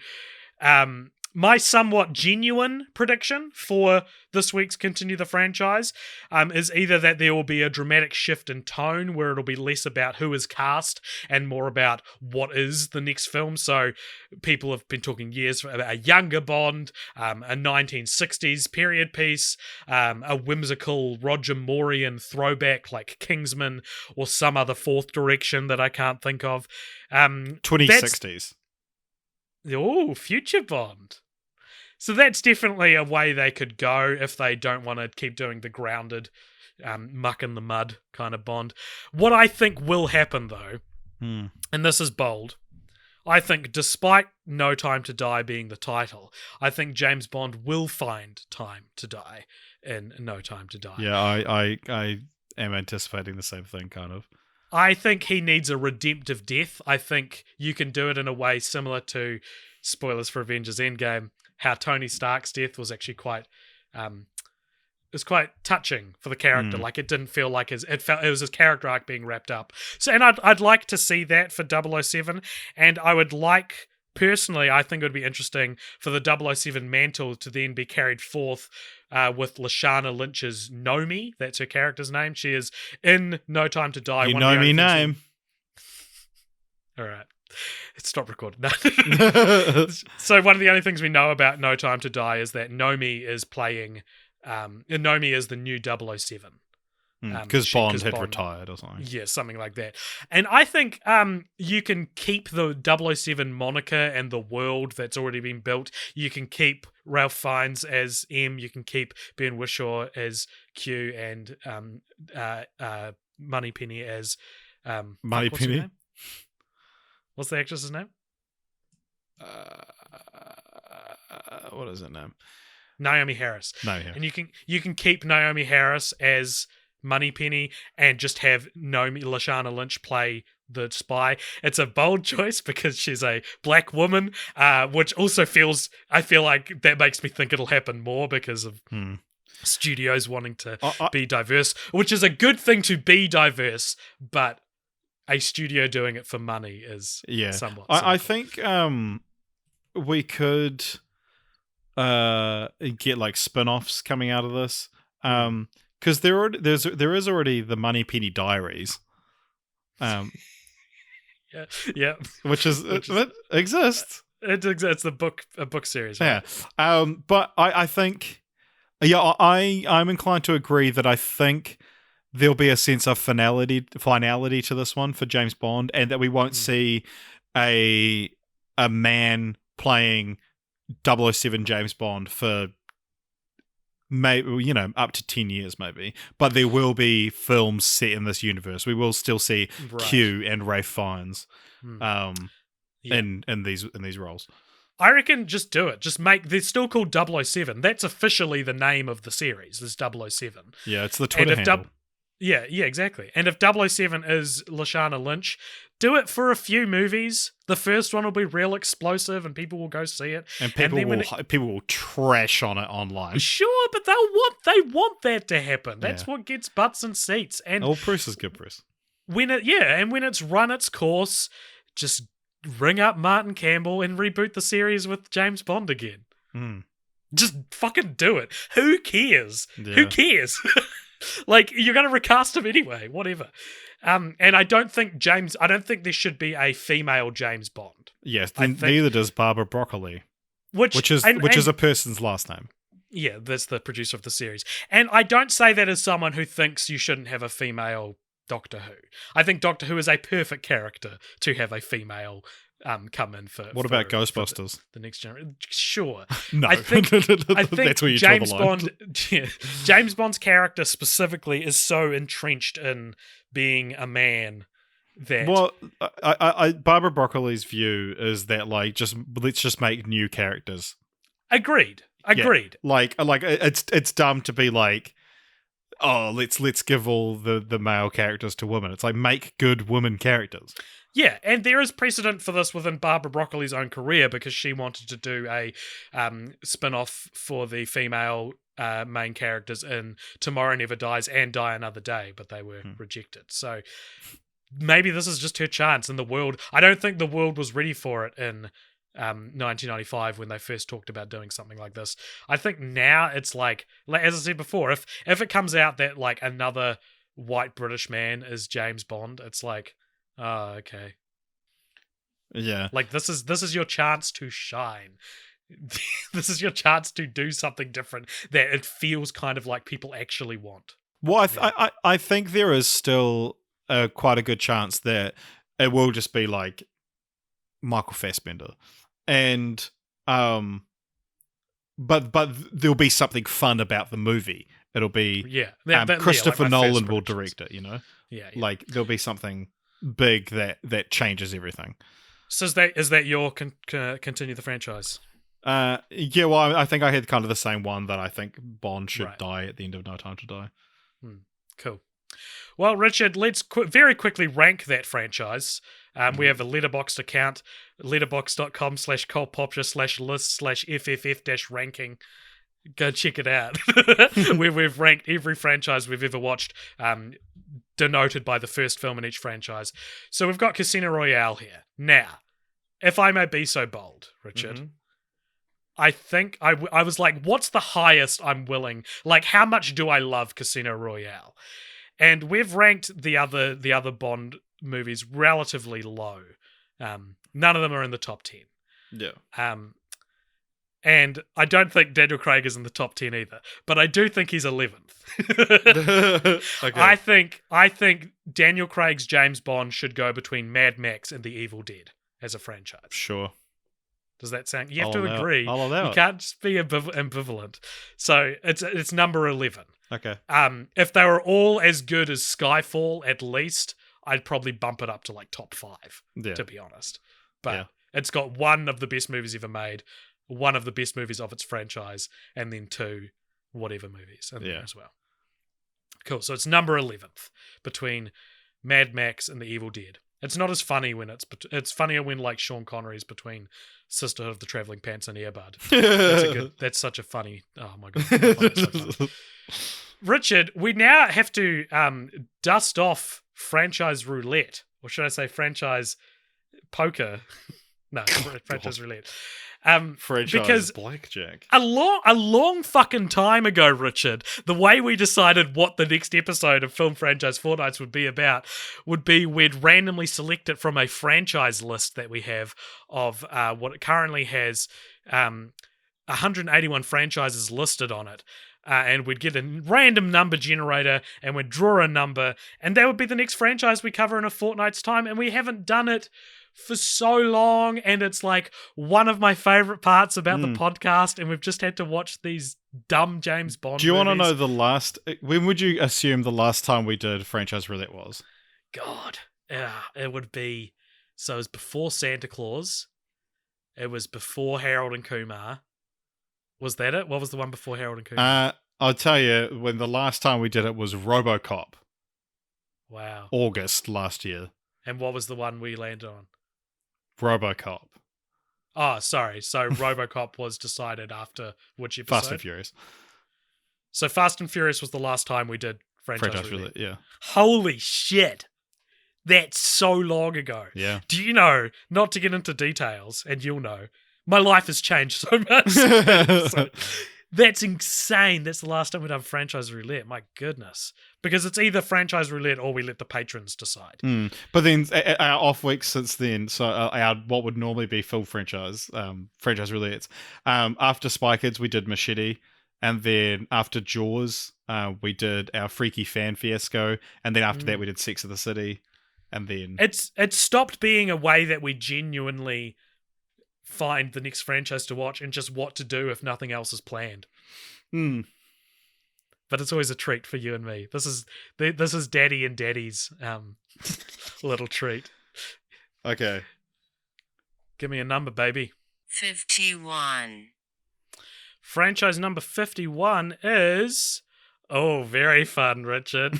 My somewhat genuine prediction for this week's Continue the Franchise is either that there will be a dramatic shift in tone where it'll be less about who is cast and more about what is the next film. So people have been talking years about a younger Bond, a 1960s period piece, a whimsical Roger Moorian throwback like Kingsman or some other fourth direction that I can't think of. 2060s. Oh, future Bond. So that's definitely a way they could go if they don't want to keep doing the grounded, muck in the mud kind of Bond. What I think will happen, though, and this is bold, I think despite No Time to Die being the title, I think James Bond will find time to die in No Time to Die. Yeah, I am anticipating the same thing, kind of. I think he needs a redemptive death. I think you can do it in a way similar to, spoilers for Avengers Endgame, how Tony Stark's death was actually quite touching for the character. Like, it didn't feel like it was his character arc being wrapped up. So, and I'd like to see that for 007, and I would like, personally, I think it would be interesting for the 007 mantle to then be carried forth with Lashana Lynch's Nomi. That's her character's name. She is in No Time to Die. You know me name. All right. Stop recording. So one of the only things we know about No Time to Die is that Nomi is playing... Nomi is the new 007. Because Bond had retired or something. Yeah, something like that. And I think you can keep the 007 moniker and the world that's already been built. You can keep Ralph Fiennes as M. You can keep Ben Whishaw as Q, and Moneypenny as... Moneypenny? What's the actress's name? What is her name? Naomi Harris. No, yeah. And you can keep Naomi Harris as Moneypenny and just have Lashana Lynch play the spy. It's a bold choice because she's a black woman, which also I feel like that makes me think it'll happen more because of studios wanting to be diverse, which is a good thing to be diverse, but a studio doing it for money is somewhat. I think we could get like spin-offs coming out of this, because there is already the Moneypenny Diaries, yeah, which it exists. It's a book series, right? Yeah. But I think, I'm inclined to agree that I think there'll be a sense of finality to this one for James Bond, and that we won't see a man playing 007 James Bond for maybe, up to 10 years maybe, but there will be films set in this universe. We will still see Q and Ralph Fiennes in these roles. I reckon just do it. Just they're still called 007. That's officially the name of the series, is 007. Yeah, it's the Twitter handle. Yeah, exactly. And if 007 is Lashana Lynch, do it for a few movies. The first one will be real explosive and people will go see it. And people will trash on it online. Sure, but they want that to happen. That's what gets butts and seats. And all press is good press. When it's run its course, just ring up Martin Campbell and reboot the series with James Bond again. Just fucking do it. Who cares? Yeah. Who cares? Like, you're going to recast him anyway, whatever. And I don't think there should be a female James Bond. Yes, neither does Barbara Broccoli, which is a person's last name. Yeah, that's the producer of the series. And I don't say that as someone who thinks you shouldn't have a female Doctor Who. I think Doctor Who is a perfect character to have a female come in for. What about Ghostbusters? The next generation? Sure. No, I think that's where you James draw the line. Bond. James Bond's character specifically is so entrenched in being a man that. Well, Barbara Broccoli's view is that let's just make new characters. Agreed. Yeah, like it's dumb to be like, oh, let's give all the male characters to women. It's like, make good women characters. Yeah, and there is precedent for this within Barbara Broccoli's own career, because she wanted to do a spin-off for the female main characters in Tomorrow Never Dies and Die Another Day, but they were rejected. So maybe this is just her chance in the world. I don't think the world was ready for it in 1995 when they first talked about doing something like this. I think now it's like as I said before, if it comes out that like another white British man is James Bond, it's like, oh, okay. Yeah. Like, this is your chance to shine. This is your chance to do something different that it feels kind of like people actually want. Well, I think there is still quite a good chance that it will just be like Michael Fassbender. and but there'll be something fun about the movie. It'll be Christopher like Nolan will direct it. Yeah. Like there'll be something big that changes everything. So is that your continue the franchise? Yeah. Well, I think I had kind of the same one that I think Bond should die at the end of No Time to Die. Cool. Well, Richard, let's very quickly rank that franchise. We have a Letterboxd account, letterboxd.com/cultpopture/list/FFF-ranking. Go check it out. We've ranked every franchise we've ever watched, denoted by the first film in each franchise. So we've got Casino Royale here. Now, if I may be so bold, Richard, I think I was like, what's the highest I'm willing? Like, how much do I love Casino Royale? And we've ranked the other Bond movies relatively low. None of them are in the top 10. Yeah. And I don't think Daniel Craig is in the top 10 either, but I do think he's 11th. Okay. I think Daniel Craig's James Bond should go between Mad Max and The Evil Dead as a franchise. Sure. Does that sound? You have to agree. I'll allow you can't just be ambivalent. So it's number 11. Okay. If they were all as good as Skyfall, at least, I'd probably bump it up to like top 5, to be honest. But it's got one of the best movies ever made, one of the best movies of its franchise, and then 2 whatever movies in there as well. Cool. So it's number 11th between Mad Max and The Evil Dead. It's not as funny when it's funnier when like Sean Connery's between Sisterhood of the Traveling Pants and Air Bud. That's such a funny. Oh my god. I find that so funny. Richard, we now have to dust off franchise roulette, or should I say franchise poker? No, franchise roulette. Franchise blackjack. A long fucking time ago, Richard, the way we decided what the next episode of Film Franchise Fortnights would be about would be we'd randomly select it from a franchise list that we have of what it currently has 181 franchises listed on it. And we'd get a random number generator and we'd draw a number, and that would be the next franchise we cover in a fortnight's time, and we haven't done it for so long, and it's like one of my favorite parts about the podcast, and we've just had to watch these dumb James Bond Do you movies. want to know when would you assume the last time we did franchise roulette was? God, it would be, so it was before Santa Claus, it was before Harold and Kumar. Was that it? What was the one before Harold and Kumar? I'll tell you, when the last time we did it was RoboCop. Wow. August last year. And what was the one we landed on? RoboCop. Oh, sorry. So RoboCop was decided after which episode? Fast and Furious. So Fast and Furious was the last time we did franchise roulette. Yeah. Holy shit. That's so long ago. Yeah. Do you know, not to get into details, and you'll know, my life has changed so much. So, that's insane. That's the last time we've done franchise roulette. My goodness. Because it's either franchise roulette or we let the patrons decide. But then our off weeks since then, so our what would normally be full franchise roulettes. After Spy Kids, we did Machete. And then after Jaws, we did our Freaky Fan Fiasco. And then after that, we did Sex of the City. And then... It's stopped being a way that we genuinely find the next franchise to watch and just what to do if nothing else is planned. But it's always a treat for you and me. This is Daddy and Daddy's little treat. Okay. Give me a number, baby. 51. Franchise number 51 is... Oh, very fun, Richard.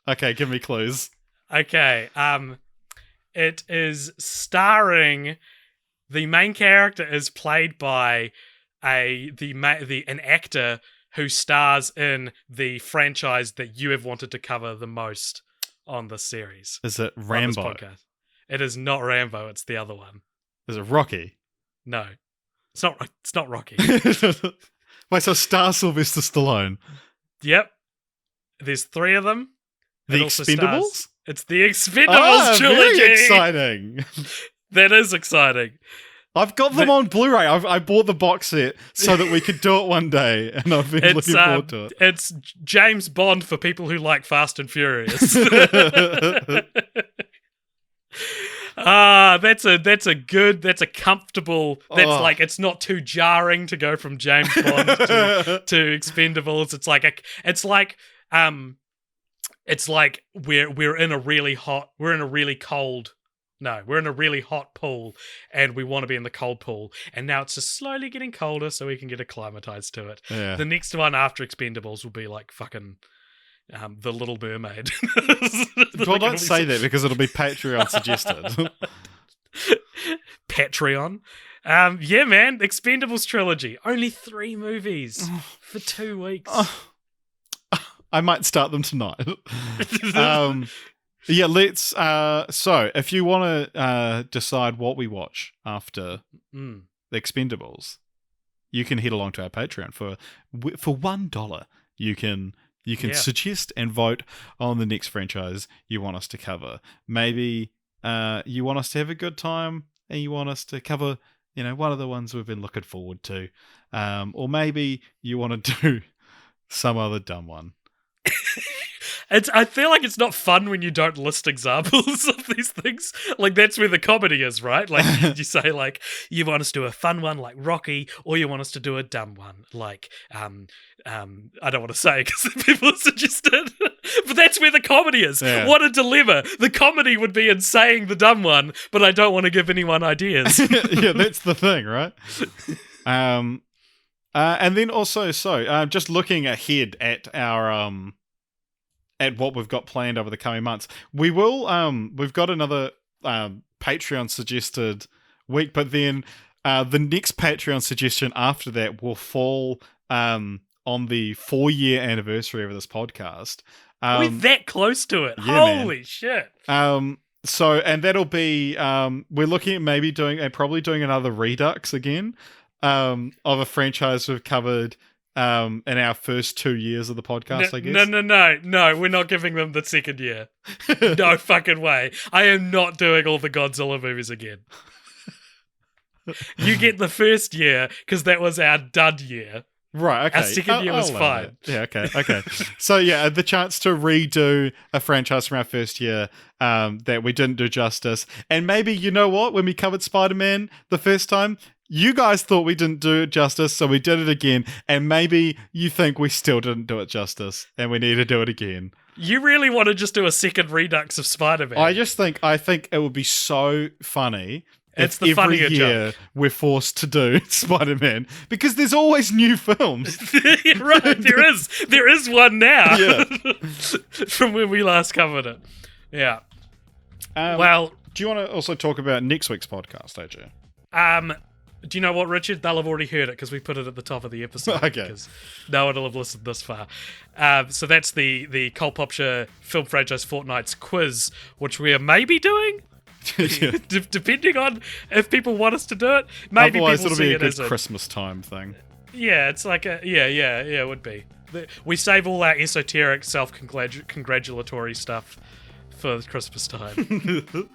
Okay, give me clues. Okay. It is starring... The main character is played by an actor who stars in the franchise that you have wanted to cover the most on this series. Is it Rambo? On this podcast. It is not Rambo. It's the other one. Is it Rocky? No, it's not. It's not Rocky. Wait, so star Sylvester Stallone? Yep. There's 3 of them. The Expendables? It's the Expendables trilogy. Very exciting. That is exciting. I've got them on Blu-ray. I bought the box set so that we could do it one day, and I've been looking forward to it. It's James Bond for people who like Fast and Furious. That's a comfortable. That's like it's not too jarring to go from James Bond to Expendables. It's like we're in a really hot pool, and we want to be in the cold pool, and now it's just slowly getting colder, so we can get acclimatized to it. Yeah. The next one after Expendables will be like fucking. The Little Mermaid. Well, don't say that because it'll be Patreon suggested. Patreon. Yeah, man. Expendables trilogy. Only 3 movies for 2 weeks. I might start them tonight. Yeah, let's. So, if you want to decide what we watch after the Expendables, you can head along to our Patreon for $1. You can suggest and vote on the next franchise you want us to cover. Maybe you want us to have a good time and you want us to cover, one of the ones we've been looking forward to. Or maybe you want to do some other dumb one. I feel like it's not fun when you don't list examples of these things. Like, that's where the comedy is, right? Like, you say, like, you want us to do a fun one like Rocky, or you want us to do a dumb one like, I don't want to say because people suggested, but that's where the comedy is. Yeah. What a dilemma. The comedy would be in saying the dumb one, but I don't want to give anyone ideas. Yeah, that's the thing, right? And then also, just looking ahead at our... at what we've got planned over the coming months. We will, we've got another Patreon suggested week, but then the next Patreon suggestion after that will fall on the 4-year anniversary of this podcast. We're that close to it. Yeah, Holy shit. So, and that'll be, we're looking at probably doing another Redux again of a franchise we've covered in our first 2 years of the podcast, I guess. No, we're not giving them the second year. No fucking way. I am not doing all the Godzilla movies again. You get the first year, because that was our dud year. Right, okay. Our second year was fine. Yeah, okay. So, yeah, the chance to redo a franchise from our first year that we didn't do justice. And maybe, you know what, when we covered Spider-Man the first time, you guys thought we didn't do it justice, so we did it again, and maybe you think we still didn't do it justice, and we need to do it again. You really want to just do a second redux of Spider-Man? I think it would be so funny it's the every funnier year joke. We're forced to do Spider-Man, because there's always new films. Right, there is one now. Yeah. From when we last covered it. Yeah. Well, do you want to also talk about next week's podcast, AJ? Do you know what, Richard? They'll have already heard it because we put it at the top of the episode. Okay. Because no one will have listened this far. So that's the Quizpopture Film Franchise Fortnights Quiz, which we are maybe doing, depending on if people want us to do it. Maybe otherwise, people it'll see be a it good as Christmas time thing. Yeah, it's like it would be. We save all our esoteric, self-congratulatory stuff for Christmas time.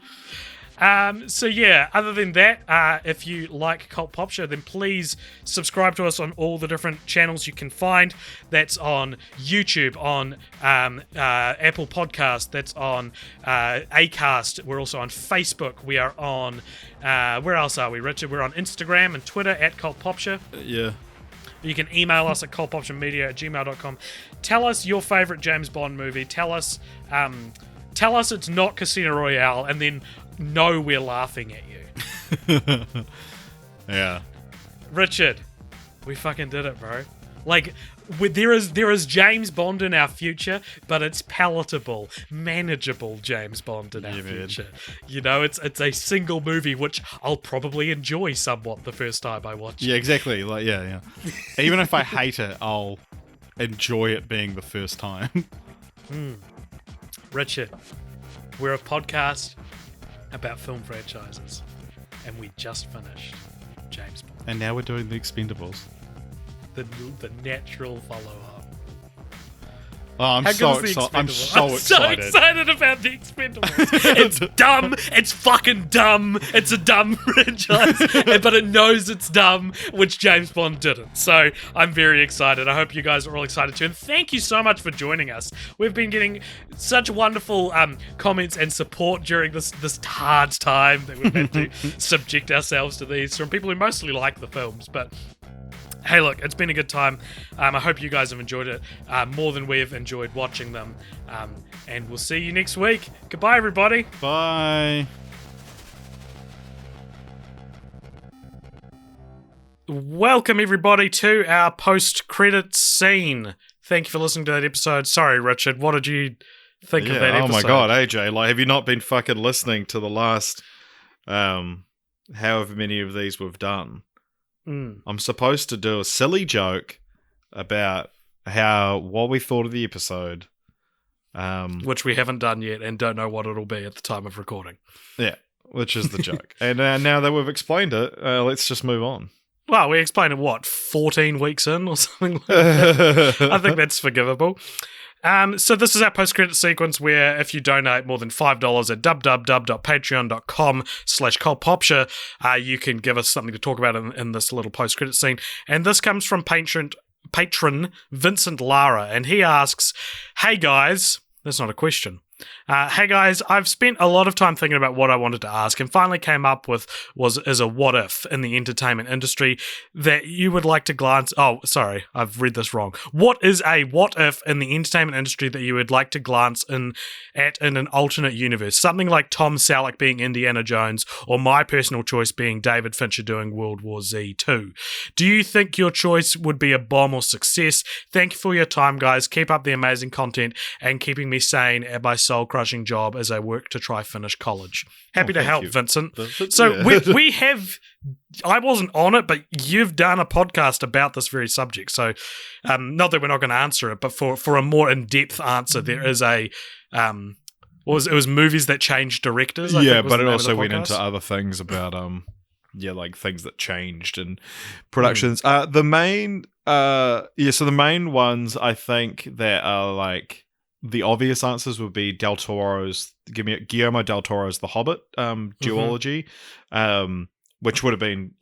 So yeah, other than that, if you like Cult Pop Show, then please subscribe to us on all the different channels you can find. That's on YouTube, on Apple Podcast, that's on Acast. We're also on Facebook. We are on, where else are we, Richard? We're on Instagram and Twitter at Cult Pop Show. Yeah. You can email us at cultpoptionmedia@gmail.com. Tell us your favourite James Bond movie. Tell us it's not Casino Royale, and then know we're laughing at you. Yeah. Richard, we fucking did it, bro. Like, there is James Bond in our future, but it's palatable, manageable James Bond in our future. Man. You know, it's a single movie which I'll probably enjoy somewhat the first time I watch it. Yeah, exactly. Like, yeah. Even if I hate it, I'll enjoy it being the first time. Richard, we're a podcast about film franchises, and we just finished James Bond. And now we're doing the Expendables. The natural follow-up. Oh, I'm How so good is The excited. I'm Expendables? so I'm excited. so excited about The Expendables. It's dumb. It's fucking dumb. It's a dumb franchise, but it knows it's dumb, which James Bond didn't. So I'm very excited. I hope you guys are all excited too. And thank you so much for joining us. We've been getting such wonderful comments and support during this hard time that we've had to subject ourselves to these from people who mostly like the films, but hey, look, it's been a good time. I hope you guys have enjoyed it more than we've enjoyed watching them. And we'll see you next week. Goodbye, everybody. Bye. Welcome, everybody, to our post-credits scene. Thank you for listening to that episode. Sorry, Richard. What did you think of that episode? Oh my god, AJ, like, have you not been fucking listening to the last, however many of these we've done? I'm supposed to do a silly joke about what we thought of the episode. Which we haven't done yet and don't know what it'll be at the time of recording. Yeah, which is the joke. And now that we've explained it, let's just move on. Well, we explained it, 14 weeks in or something like that? I think that's forgivable. So this is our post-credit sequence where if you donate more than $5 at www.patreon.com/quizpopture, you can give us something to talk about in this little post-credit scene. And this comes from patron Vincent Lara, and he asks, "Hey guys," that's not a question. Hey guys, I've spent a lot of time thinking about what I wanted to ask and finally came up with is a what if in the entertainment industry that you would like to glance... Oh, sorry, I've read this wrong. What is a what if in the entertainment industry that you would like to glance at in an alternate universe? Something like Tom Selleck being Indiana Jones or my personal choice being David Fincher doing World War Z 2. Do you think your choice would be a bomb or success? Thank you for your time, guys. Keep up the amazing content and keeping me sane at my soul-crushing job as I work to try finish college. Happy to help, Vincent. So yeah. we have... I wasn't on it, but you've done a podcast about this very subject. So not that we're not going to answer it, but for a more in-depth answer, there is a... it was movies that changed directors. I think was but the it name also of the went podcast. into other things about like things that changed in productions. The main ones I think that are like the obvious answers would be Guillermo del Toro's The Hobbit duology, which would have been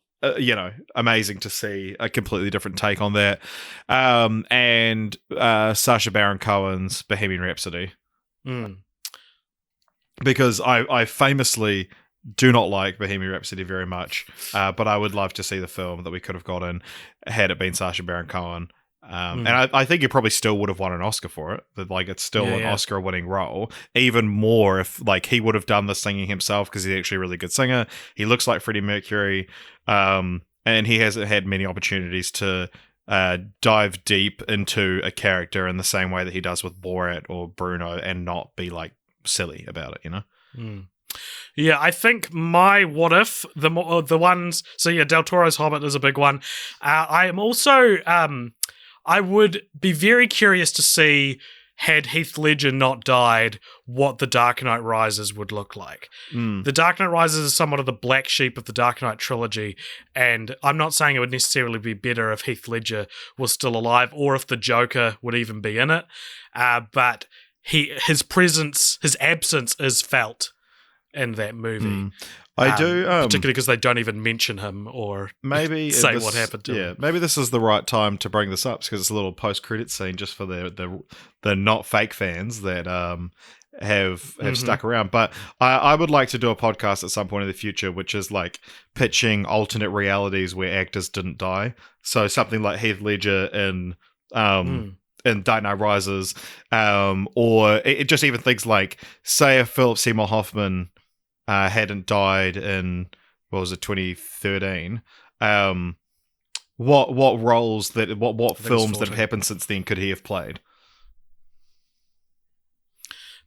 amazing to see a completely different take on that, and Sacha Baron Cohen's Bohemian Rhapsody. Because I famously do not like Bohemian Rhapsody very much, but I would love to see the film that we could have gotten had it been Sacha Baron Cohen. And I think he probably still would have won an Oscar for it. That like it's still an Oscar-winning role. Even more if like he would have done the singing himself because he's actually a really good singer. He looks like Freddie Mercury, and he hasn't had many opportunities to dive deep into a character in the same way that he does with Borat or Bruno and not be like silly about it, you know? Yeah, I think my what if, the ones... So yeah, Del Toro's Hobbit is a big one. I am also... I would be very curious to see, had Heath Ledger not died, what The Dark Knight Rises would look like. The Dark Knight Rises is somewhat of the black sheep of the Dark Knight trilogy, and I'm not saying it would necessarily be better if Heath Ledger was still alive or if the Joker would even be in it, but his absence is felt in that movie. I do, particularly because they don't even mention him or maybe say what happened to him. Maybe this is the right time to bring this up because it's a little post-credit scene just for the not fake fans that have stuck around. But I would like to do a podcast at some point in the future, which is like pitching alternate realities where actors didn't die. So something like Heath Ledger in Dark Knight Rises, or it just even things like, say if Philip Seymour Hoffman hadn't died in, 2013, what roles what films that have happened since then could he have played?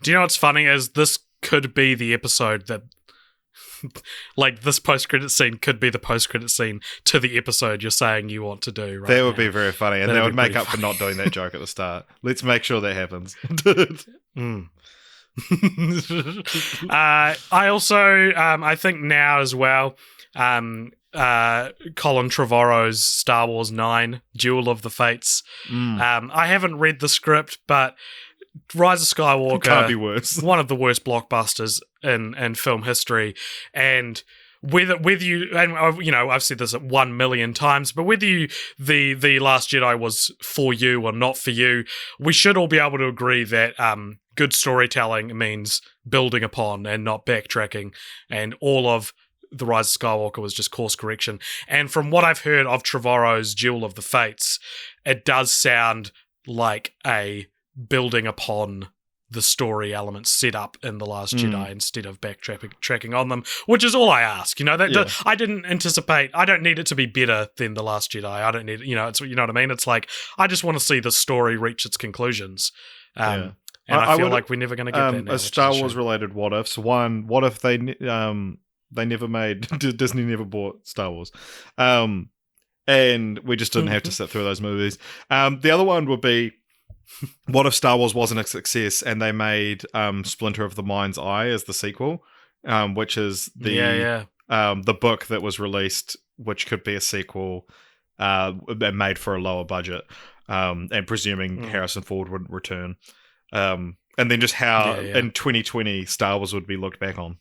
Do you know what's funny is this could be the episode that like this post-credit scene could be the post-credit scene to the episode you're saying you want to do right That would now. be very funny, and that would make up for not doing that joke at the start. Let's make sure that happens. I also I think now as well, Colin Trevorrow's Star Wars 9, Duel of the Fates. I haven't read the script, but Rise of Skywalker Can't be worse. One of the worst blockbusters in film history, and whether you, and I've said this 1 million times, but whether the Last Jedi was for you or not for you, we should all be able to agree that good storytelling means building upon and not backtracking, and all of the Rise of Skywalker was just course correction. And from what I've heard of Trevorrow's Duel of the Fates, it does sound like a building upon the story elements set up in The Last Jedi instead of backtracking on them, which is all I ask. I didn't anticipate, I don't need it to be better than The Last Jedi. I don't need, it's, you know what I mean? It's like, I just want to see the story reach its conclusions. And I feel like we're never going to get that now. A Star Wars related what ifs. One, what if they never made, Disney never bought Star Wars. And we just didn't have to sit through those movies. The other one would be, what if Star Wars wasn't a success and they made Splinter of the Mind's Eye as the sequel, which is the book that was released, which could be a sequel made for a lower budget, and presuming Harrison Ford would return. And then just how in 2020 Star Wars would be looked back on.